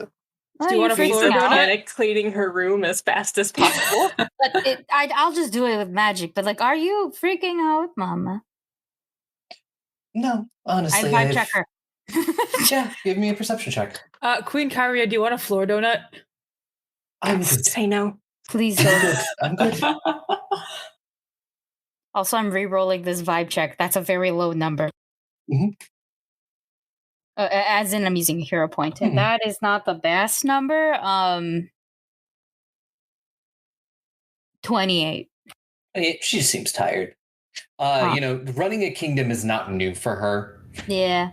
Oh, Do you want a freaking floor out? donut? Panic cleaning her room as fast as possible. But I'll just do it with magic. But like, are you freaking out, Mama? No, honestly. I vibe check her. Yeah, give me a perception check. Queen Kyria, do you want a floor donut? I'm good. Say no. Please I'm don't. good. I'm good. Also, I'm re-rolling this vibe check. That's a very low number. Mhm. As in, I'm using a hero point, and Mhm. that is not the best number. 28. She just seems tired. Huh. Running a kingdom is not new for her. Yeah.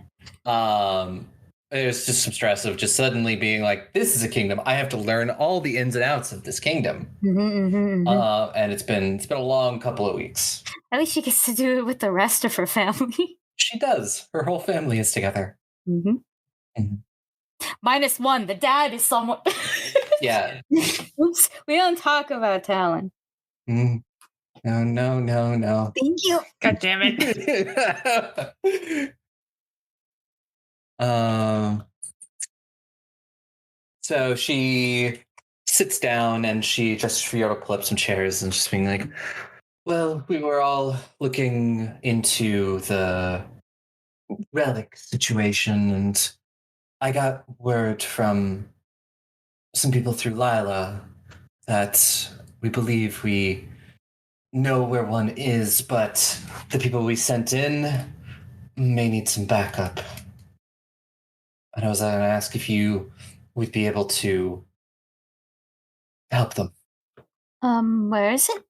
There's just some stress of just suddenly being like, this is a kingdom. I have to learn all the ins and outs of this kingdom. And it's been a long couple of weeks. At least she gets to do it with the rest of her family. She does. Her whole family is together. Mhm. Mhm. -1. The dad is somewhat. Yeah. Oops. We don't talk about Talon. Mm. No. Thank you. God damn it. So she sits down and she just for you to pull up some chairs and just being like, well, we were all looking into the relic situation, and I got word from some people through Lila that we believe we know where one is, but the people we sent in may need some backup. And I was going to ask if you would be able to help them. Where is it?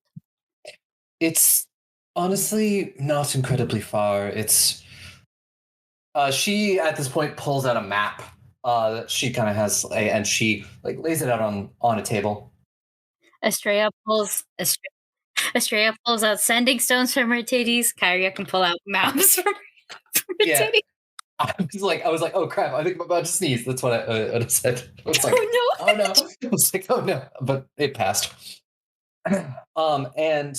It's honestly not incredibly far. It's she at this point pulls out a map that she kind of has, and she like lays it out on a table. Estrella pulls out sending stones from her titties. Kyria can pull out maps from her Yeah. titties. I was like, oh crap! I think I'm about to sneeze. That's what I said. I was like, Oh no! oh no! I was like, oh no! But it passed. And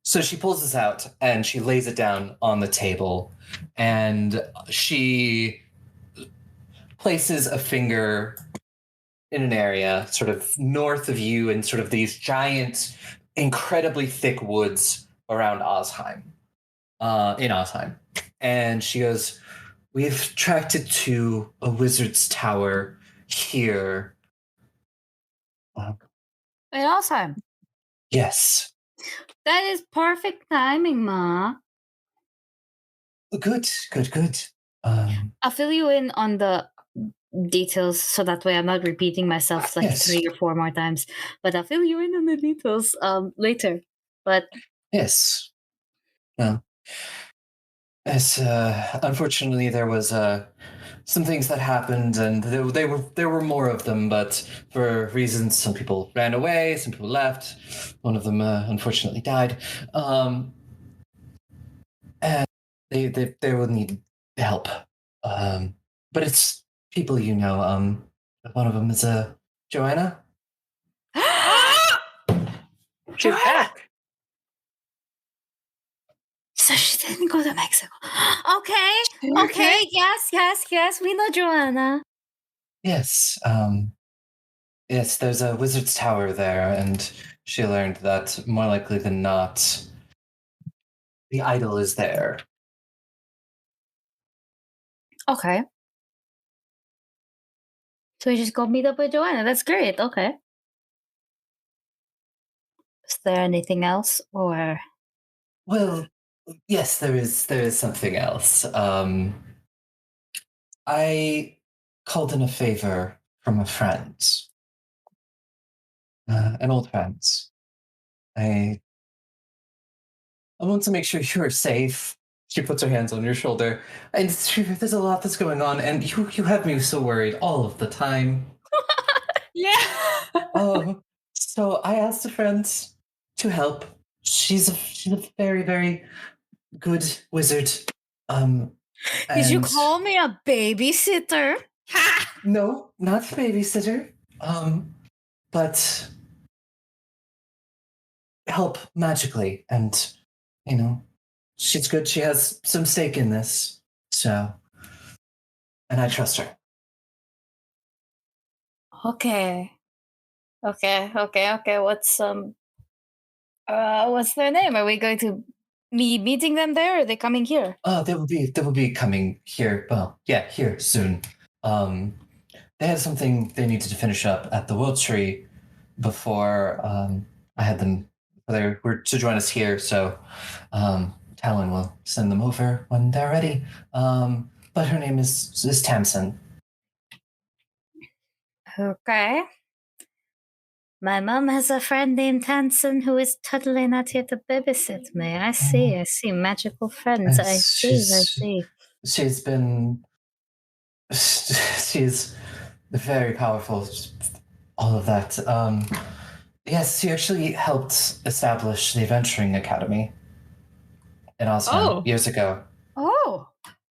so she pulls this out and she lays it down on the table, and she places a finger in an area sort of north of you in sort of these giant, incredibly thick woods around Osheim, in Osheim. And she goes, we've tracked it to a wizard's tower here. Awesome. Yes. That is perfect timing, Ma. Good. I'll fill you in on the details so that way I'm not repeating myself like Yes. 3 or 4 more times. But I'll fill you in on the details later. But Yes. Well, as unfortunately there was some things that happened, and there were more of them, but for reasons, some people ran away, some people left. One of them unfortunately died, and they will need help. But it's people you know. One of them is Joanna. She's back. so she didn't go to Mexico. Okay. Yes. We know Joanna. Yes. Yes, there's a wizard's tower there, and she learned that more likely than not, the idol is there. Okay. So we just go meet up with Joanna. That's great. Okay. Is there anything else, or Well, yes, there is something else. I called in a favor from a friend, an old friend. I want to make sure you are safe. She puts her hands on your shoulder, and there's a lot that's going on, and you have me so worried all of the time. Yeah. So I asked a friend to help. She's a very, very good wizard. Did you And- call me a babysitter? Ha! No, not babysitter. But help magically, and she's good. She has some stake in this, so, and I trust her. Okay. What's their name? Are we going to be meeting them there? Or are they coming here? They will be coming here. Well, yeah, here soon. They had something they needed to finish up at the World Tree before I had them. They were to join us here, so Talon will send them over when they're ready. But her name is Tamsin. Okay. My mom has a friend named Hanson who is totally not here to babysit me. I see. Magical friends. I see. She's been. She's very powerful. All of that. Yes, she actually helped establish the Adventuring Academy in Osman years ago. Oh.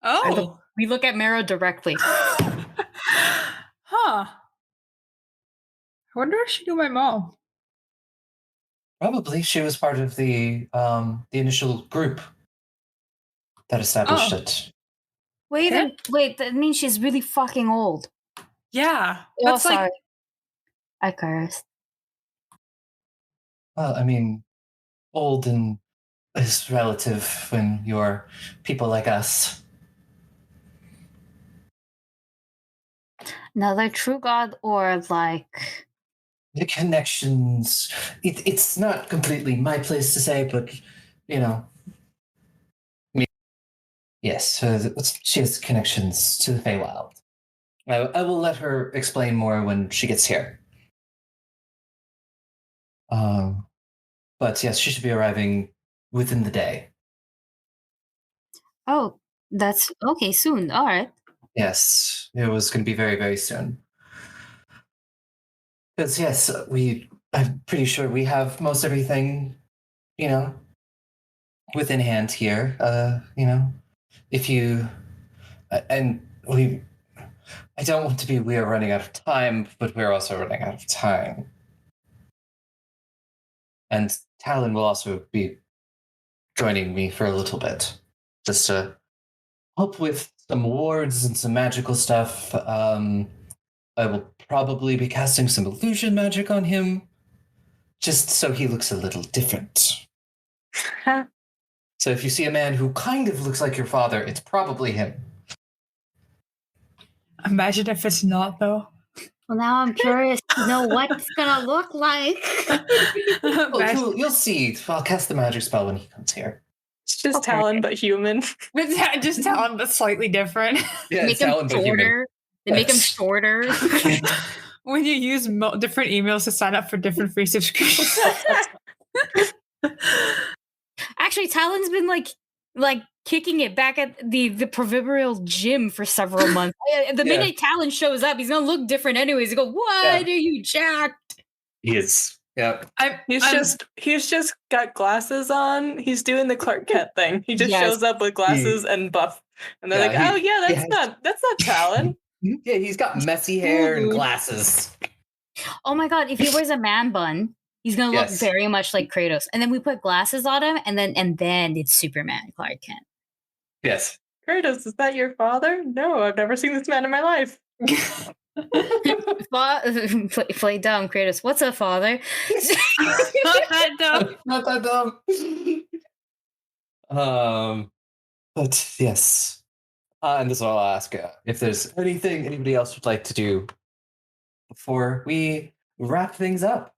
Oh. We look at Mero directly. Huh. I wonder if she knew my mom. Probably she was part of the initial group that established it. Wait, that means she's really fucking old. Yeah. Oh, That's sorry. like I cursed. Well, I mean, old and is relative when you're people like us. Another true god or like The connections. It's not completely my place to say, but yes, she has connections to the Feywild. I will let her explain more when she gets here. But yes, she should be arriving within the day. oh, that's okay, soon. All right. Yes, it was going to be very, very soon. Because yes, I'm pretty sure we have most everything, within hand here. If you, and we, I don't want to be, we are running out of time, but we're also running out of time. And Talon will also be joining me for a little bit, just to help with some wards and some magical stuff. I will probably be casting some illusion magic on him, just so he looks a little different. So if you see a man who kind of looks like your father, it's probably him. imagine if it's not though. Well, now I'm curious to know what it's gonna look like. Oh, you'll see. I'll cast the magic spell when he comes here. It's just Okay. Talon, but human. Just tell him that's slightly different. Yeah, Make it's him Talon, but human. shorter. They make him Yes. shorter. When you use different emails to sign up for different free subscriptions. Actually, Talon's been like kicking it back at the proverbial gym for several months. The minute Talon shows up, he's gonna look different anyways. You go, what are you jacked? He is. Yeah. He's just got glasses on. He's doing the Clark Kent thing. He just shows up with glasses and buff, and they're that's not Talon. Yeah, he's got messy hair and glasses. Oh my god, if he wears a man bun, he's gonna look very much like Kratos. And then we put glasses on him, and then it's Superman Clark Kent. Yes. Kratos, is that your father? No, I've never seen this man in my life. Play dumb, Kratos. What's up, father? Not that dumb. Not that dumb. But yes. And this is all I'll ask. If there's anything anybody else would like to do before we wrap things up.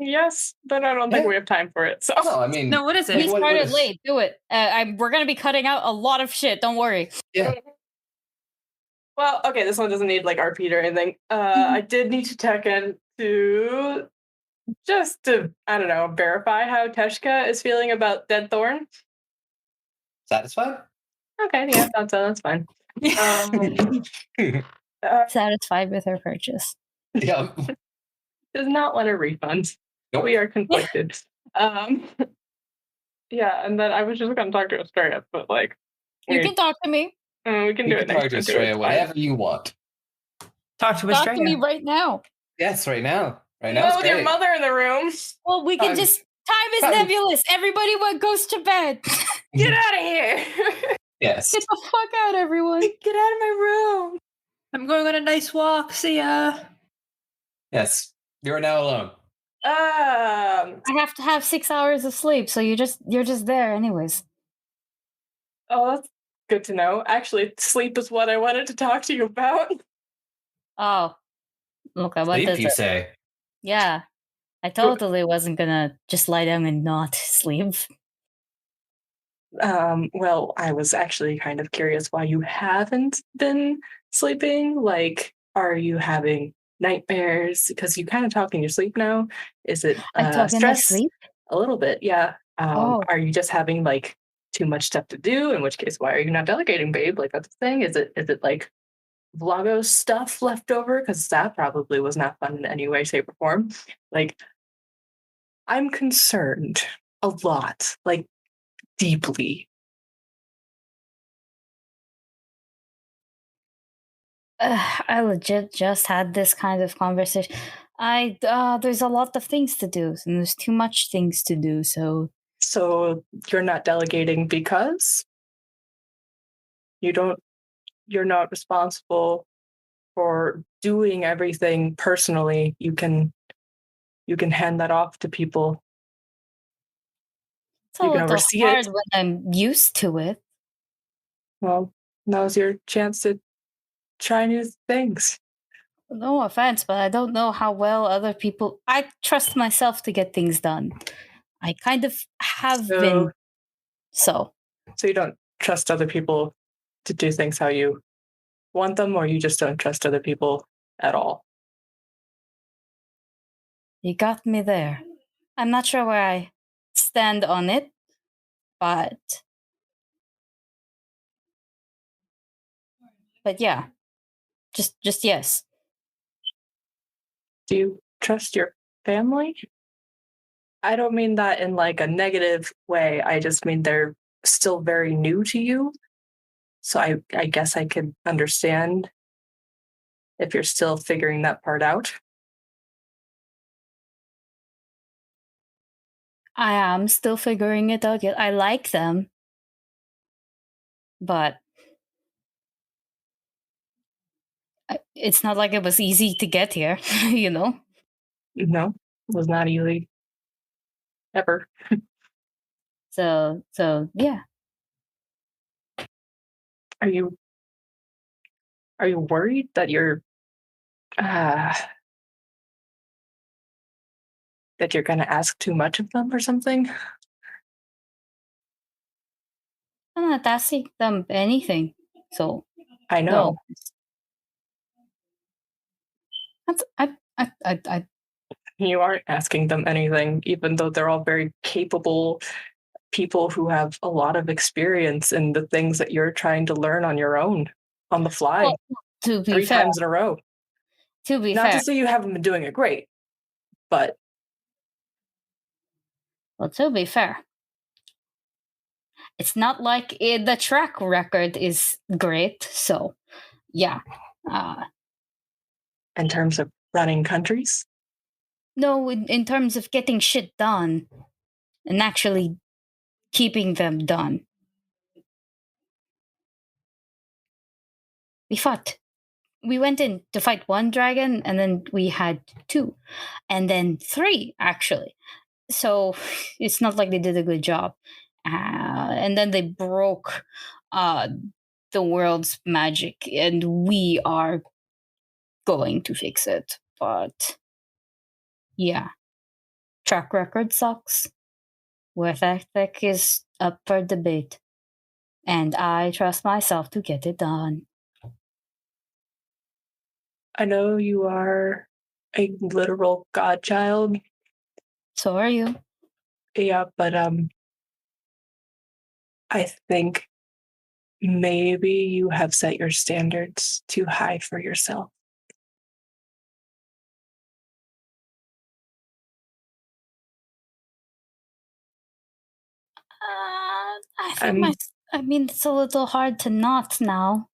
Yes, but I don't think we have time for it. So no, I mean, no, what is it? We started late. Do it. We're gonna be cutting out a lot of shit. Don't worry. Yeah. Well, okay, this one doesn't need like RP or anything. I did need to check in to just to verify how Teshka is feeling about Dead Thorn. Satisfied? Okay, yeah, that's fine. Satisfied with her purchase. Yeah. Does not want a refund. Nope. We are conflicted. Yeah, and then I was just gonna talk to Australia, but like You can talk to me. we can You do can it next talk to time too. Australia It's fine. whenever you want. Talk to Talk to me Australia. right now. Yes, right now. Right now, Not it's with your great. mother in the room. Well, we can Time- just. Time is time- nebulous. Everybody goes to bed. Get out of here! Yes. Get the fuck out, everyone. Get out of my room! I'm going on a nice walk. See ya. Yes. You are now alone. I have to have 6 hours of sleep, so you're just there anyways. Oh, that's good to know. Actually, sleep is what I wanted to talk to you about. Oh. Okay, what Sleep, does you it? say? Yeah. I totally wasn't gonna just lie down and not sleep. Well, I was actually kind of curious why you haven't been sleeping. Like, are you having nightmares? Because you kind of talk in your sleep now. Is it I talk in my stress? sleep? A little bit, yeah. Oh. Are you just having like too much stuff to do? In which case, why are you not delegating, babe? Like that's the thing. Is it like Vlogos stuff left over? Because that probably was not fun in any way, shape, or form. Like, I'm concerned a lot, like deeply. I legit just had this kind of conversation. There's a lot of things to do, and there's too much things to do, so So you're not delegating because you're not responsible for doing everything personally. You can hand that off to people. it's a You can little oversee hard it. when I'm used to it. Well, now's your chance to try new things. No offense, but I don't know how well other people. I trust myself to get things done. I kind of have been. So So you don't trust other people to do things how you want them, or you just don't trust other people at all? you got me there. I'm not sure where I stand on it, but yeah, just yes. Do you trust your family? I don't mean that in like a negative way. I just mean they're still very new to you. So I guess I could understand if you're still figuring that part out. I am still figuring it out yet. I like them, but it's not like it was easy to get here, you know? No, it was not easy. Ever. So yeah. Are you worried that that you're gonna ask too much of them or something? I'm not asking them anything. So I know. no. I You aren't asking them anything, even though they're all very capable people who have a lot of experience in the things that you're trying to learn on your own, on the fly, well, to be 3 fair, times in a row. Not fair, to say you haven't been doing it great, but well, to be fair, it's not like the track record is great. So yeah. in terms of running countries, No, in terms of getting shit done and actually keeping them done. We went in to fight one dragon, and then we had 2, and then 3 actually. So it's not like they did a good job. And then they broke the world's magic, and we are going to fix it. But yeah, track record sucks. Worth ethic is up for debate, and I trust myself to get it done. I know you are a literal godchild. So are you. Yeah, but I think maybe you have set your standards too high for yourself. I think it's a little hard to not now.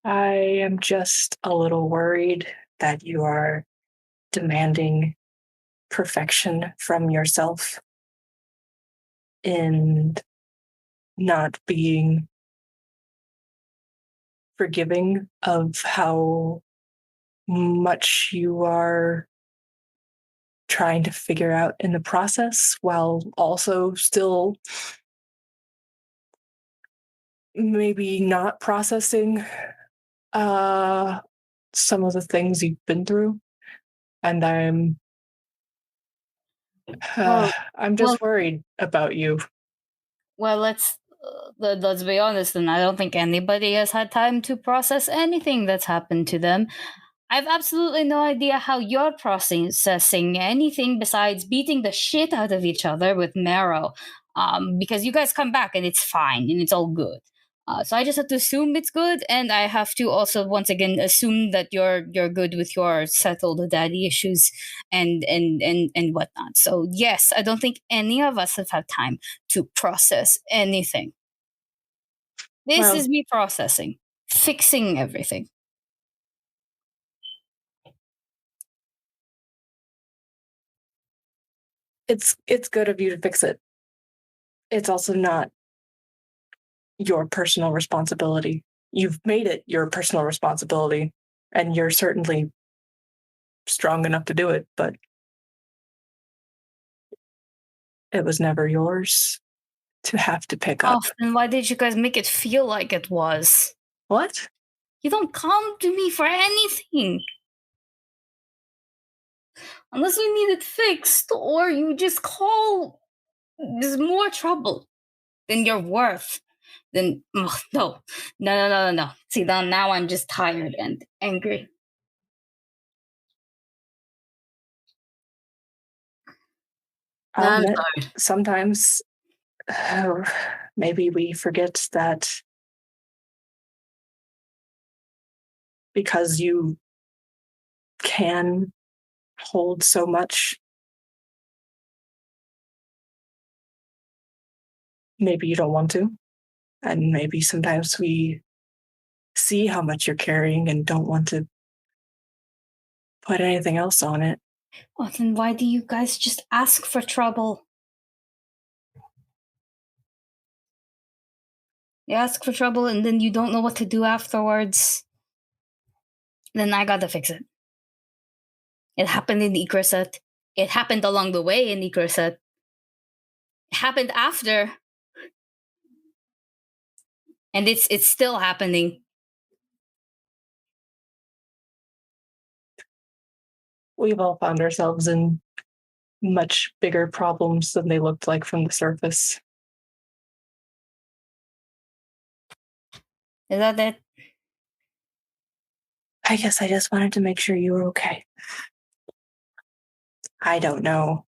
I am just a little worried that you are demanding perfection from yourself and not being forgiving of how much you are trying to figure out in the process while also still maybe not processing some of the things you've been through. And I'm just worried about you. Well, let's be honest, and I don't think anybody has had time to process anything that's happened to them. I've absolutely no idea how you're processing anything besides beating the shit out of each other with Marrow. Because you guys come back and it's fine and it's all good. So I just have to assume it's good, and I have to also once again assume that you're good with your settled daddy issues and whatnot. So yes, I don't think any of us have had time to process anything. This is me processing, fixing everything. It's good of you to fix it. It's also not your personal responsibility. You've made it your personal responsibility, and you're certainly strong enough to do it, but it was never yours to have to pick up. Oh, then why did you guys make it feel like it was? What? You don't come to me for anything. Unless you need it fixed, or you just call. There's more trouble than you're worth. Then, no. See, now I'm just tired and angry. I'll admit, sometimes maybe we forget that because you can hold so much, maybe you don't want to. And maybe sometimes we see how much you're carrying and don't want to put anything else on it. Well, then why do you guys just ask for trouble? You ask for trouble and then you don't know what to do afterwards. Then I gotta fix it. It happened in Cressa. It happened along the way in Cressa. It happened after. And it's still happening. We've all found ourselves in much bigger problems than they looked like from the surface. Is that it? I guess I just wanted to make sure you were okay. I don't know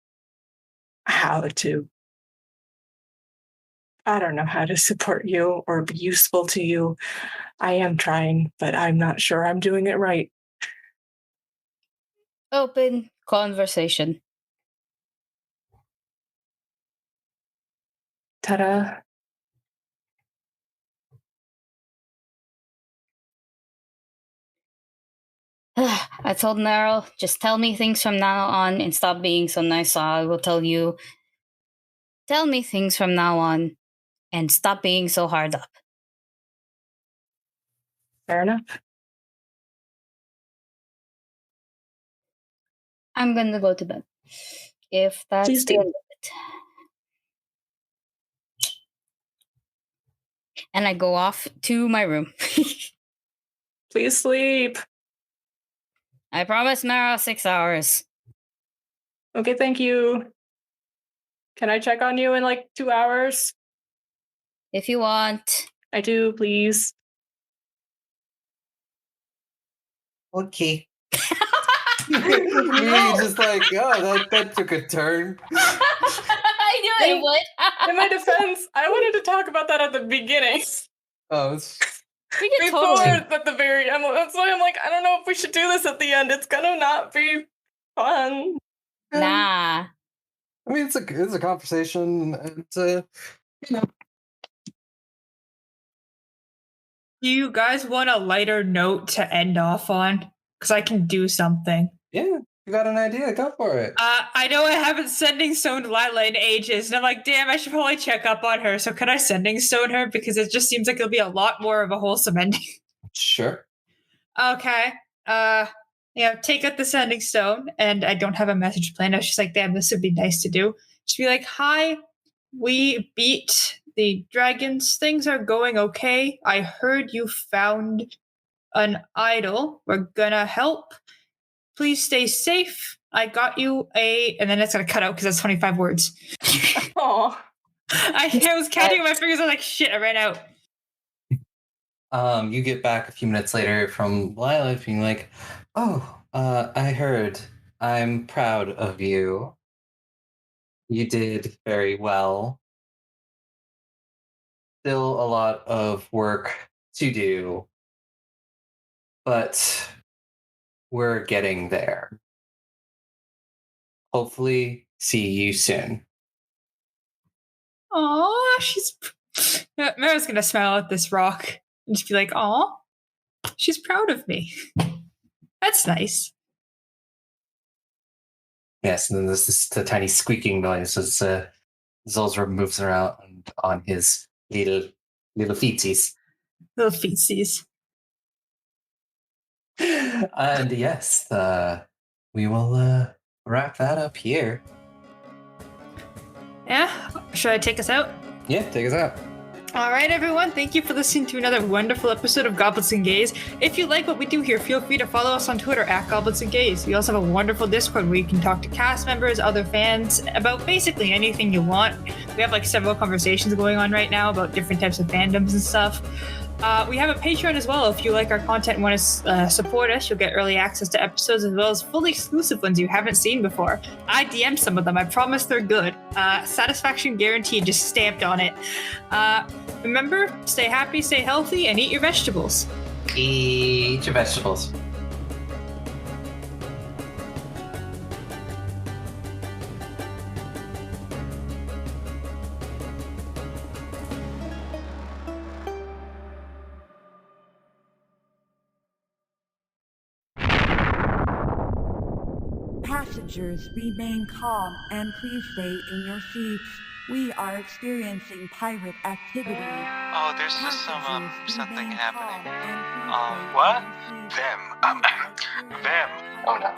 how to support you or be useful to you. I am trying, but I'm not sure I'm doing it right. Open conversation. Ta-da. I told Meryl, just tell me things from now on and stop being so nice. So I will tell you. Tell me things from now on and stop being so hard up. Fair enough. I'm gonna go to bed. If that's Please the do. end of it. And I go off to my room. Please sleep. I promise Mara 6 hours. Okay, thank you. Can I check on you in like 2 hours? If you want. I do, please. Okay. Me just like, oh, that took a turn. I knew it would. In my defense, I wanted to talk about that at the beginning. Oh, it's We can Before totally. at the very end. That's why I'm like, I don't know if we should do this at the end. It's gonna not be fun. Nah. I mean, it's a conversation, and you know. Do you guys want a lighter note to end off on? Because I can do something. Yeah, you got an idea? Go for it. I know I haven't sending stone Lila in ages, and I'm like, damn, I should probably check up on her. So can I sending stone her? Because it just seems like it'll be a lot more of a wholesome ending. Sure. Okay. Take out the sending stone, and I don't have a message planned. I was just like, damn, this would be nice to do. Just be like, hi, we beat the dragons. Things are going okay. I heard you found an idol. We're gonna help. Please stay safe. I got you and then it's gonna cut out because that's 25 words. Oh, I was counting my fingers. I was like, shit, I ran out. You get back a few minutes later from Lila being like, oh, I heard. I'm proud of you. You did very well. Still a lot of work to do, but we're getting there. Hopefully, see you soon. Aw, Mara's gonna smile at this rock and just be like, aw, she's proud of me. That's nice. Yes, and then there's the tiny squeaking noise as Zolzra moves around on his little feetsies. Little feetsies. And yes, we will wrap that up here. Yeah, should I take us out? Yeah, take us out. All right, everyone. Thank you for listening to another wonderful episode of Goblins and Gays. If you like what we do here, feel free to follow us on Twitter at Goblins and Gays. We also have a wonderful Discord where you can talk to cast members, other fans, about basically anything you want. We have like several conversations going on right now about different types of fandoms and stuff. We have a Patreon as well. If you like our content and want to support us, you'll get early access to episodes as well as fully exclusive ones you haven't seen before. I DM some of them. I promise they're good. Satisfaction guaranteed, just stamped on it. Remember, stay happy, stay healthy, and eat your vegetables. Eat your vegetables. Passengers, remain calm and please stay in your seats. We are experiencing pirate activity. Oh, there's just something Passengers, remain happening. calm and please stay What? in your seats. Them. Oh no.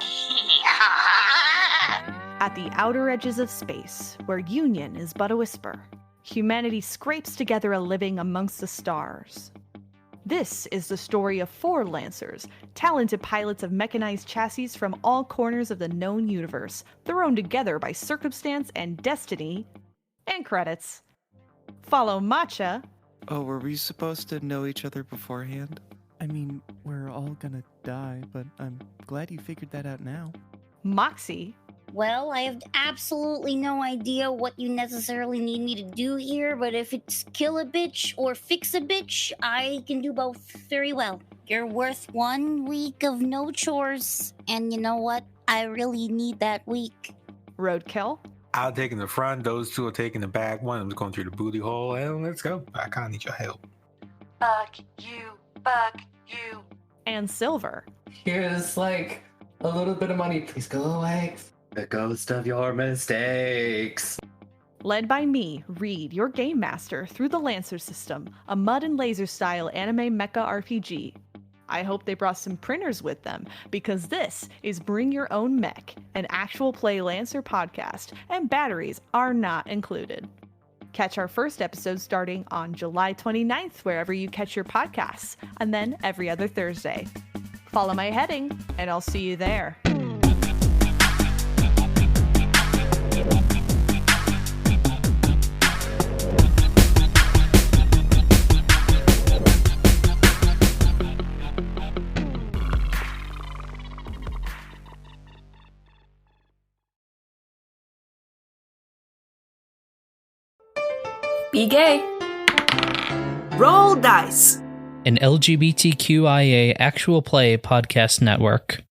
At the outer edges of space, where union is but a whisper, humanity scrapes together a living amongst the stars. This is the story of 4 Lancers, talented pilots of mechanized chassis from all corners of the known universe, thrown together by circumstance and destiny, and credits. Follow Matcha. Oh, were we supposed to know each other beforehand? I mean, we're all gonna die, but I'm glad you figured that out now. Moxie. Well, I have absolutely no idea what you necessarily need me to do here, but if it's kill a bitch or fix a bitch, I can do both very well. You're worth 1 week of no chores, and you know what? I really need that week. Roadkill. I'll take in the front, those 2 are taking the back. One of them's going through the booty hole, and let's go. I kinda need your help. Fuck you, fuck you. And Silver. Here's like a little bit of money. Please go away. The ghost of your mistakes. Led by me, Reed, your game master, through the Lancer system, a mud and laser style anime mecha RPG. I hope they brought some printers with them, because this is Bring Your Own Mech, an actual play Lancer podcast, and batteries are not included. Catch our first episode starting on July 29th, wherever you catch your podcasts, and then every other Thursday. Follow my heading, and I'll see you there. Be gay. Roll dice. An LGBTQIA actual play podcast network.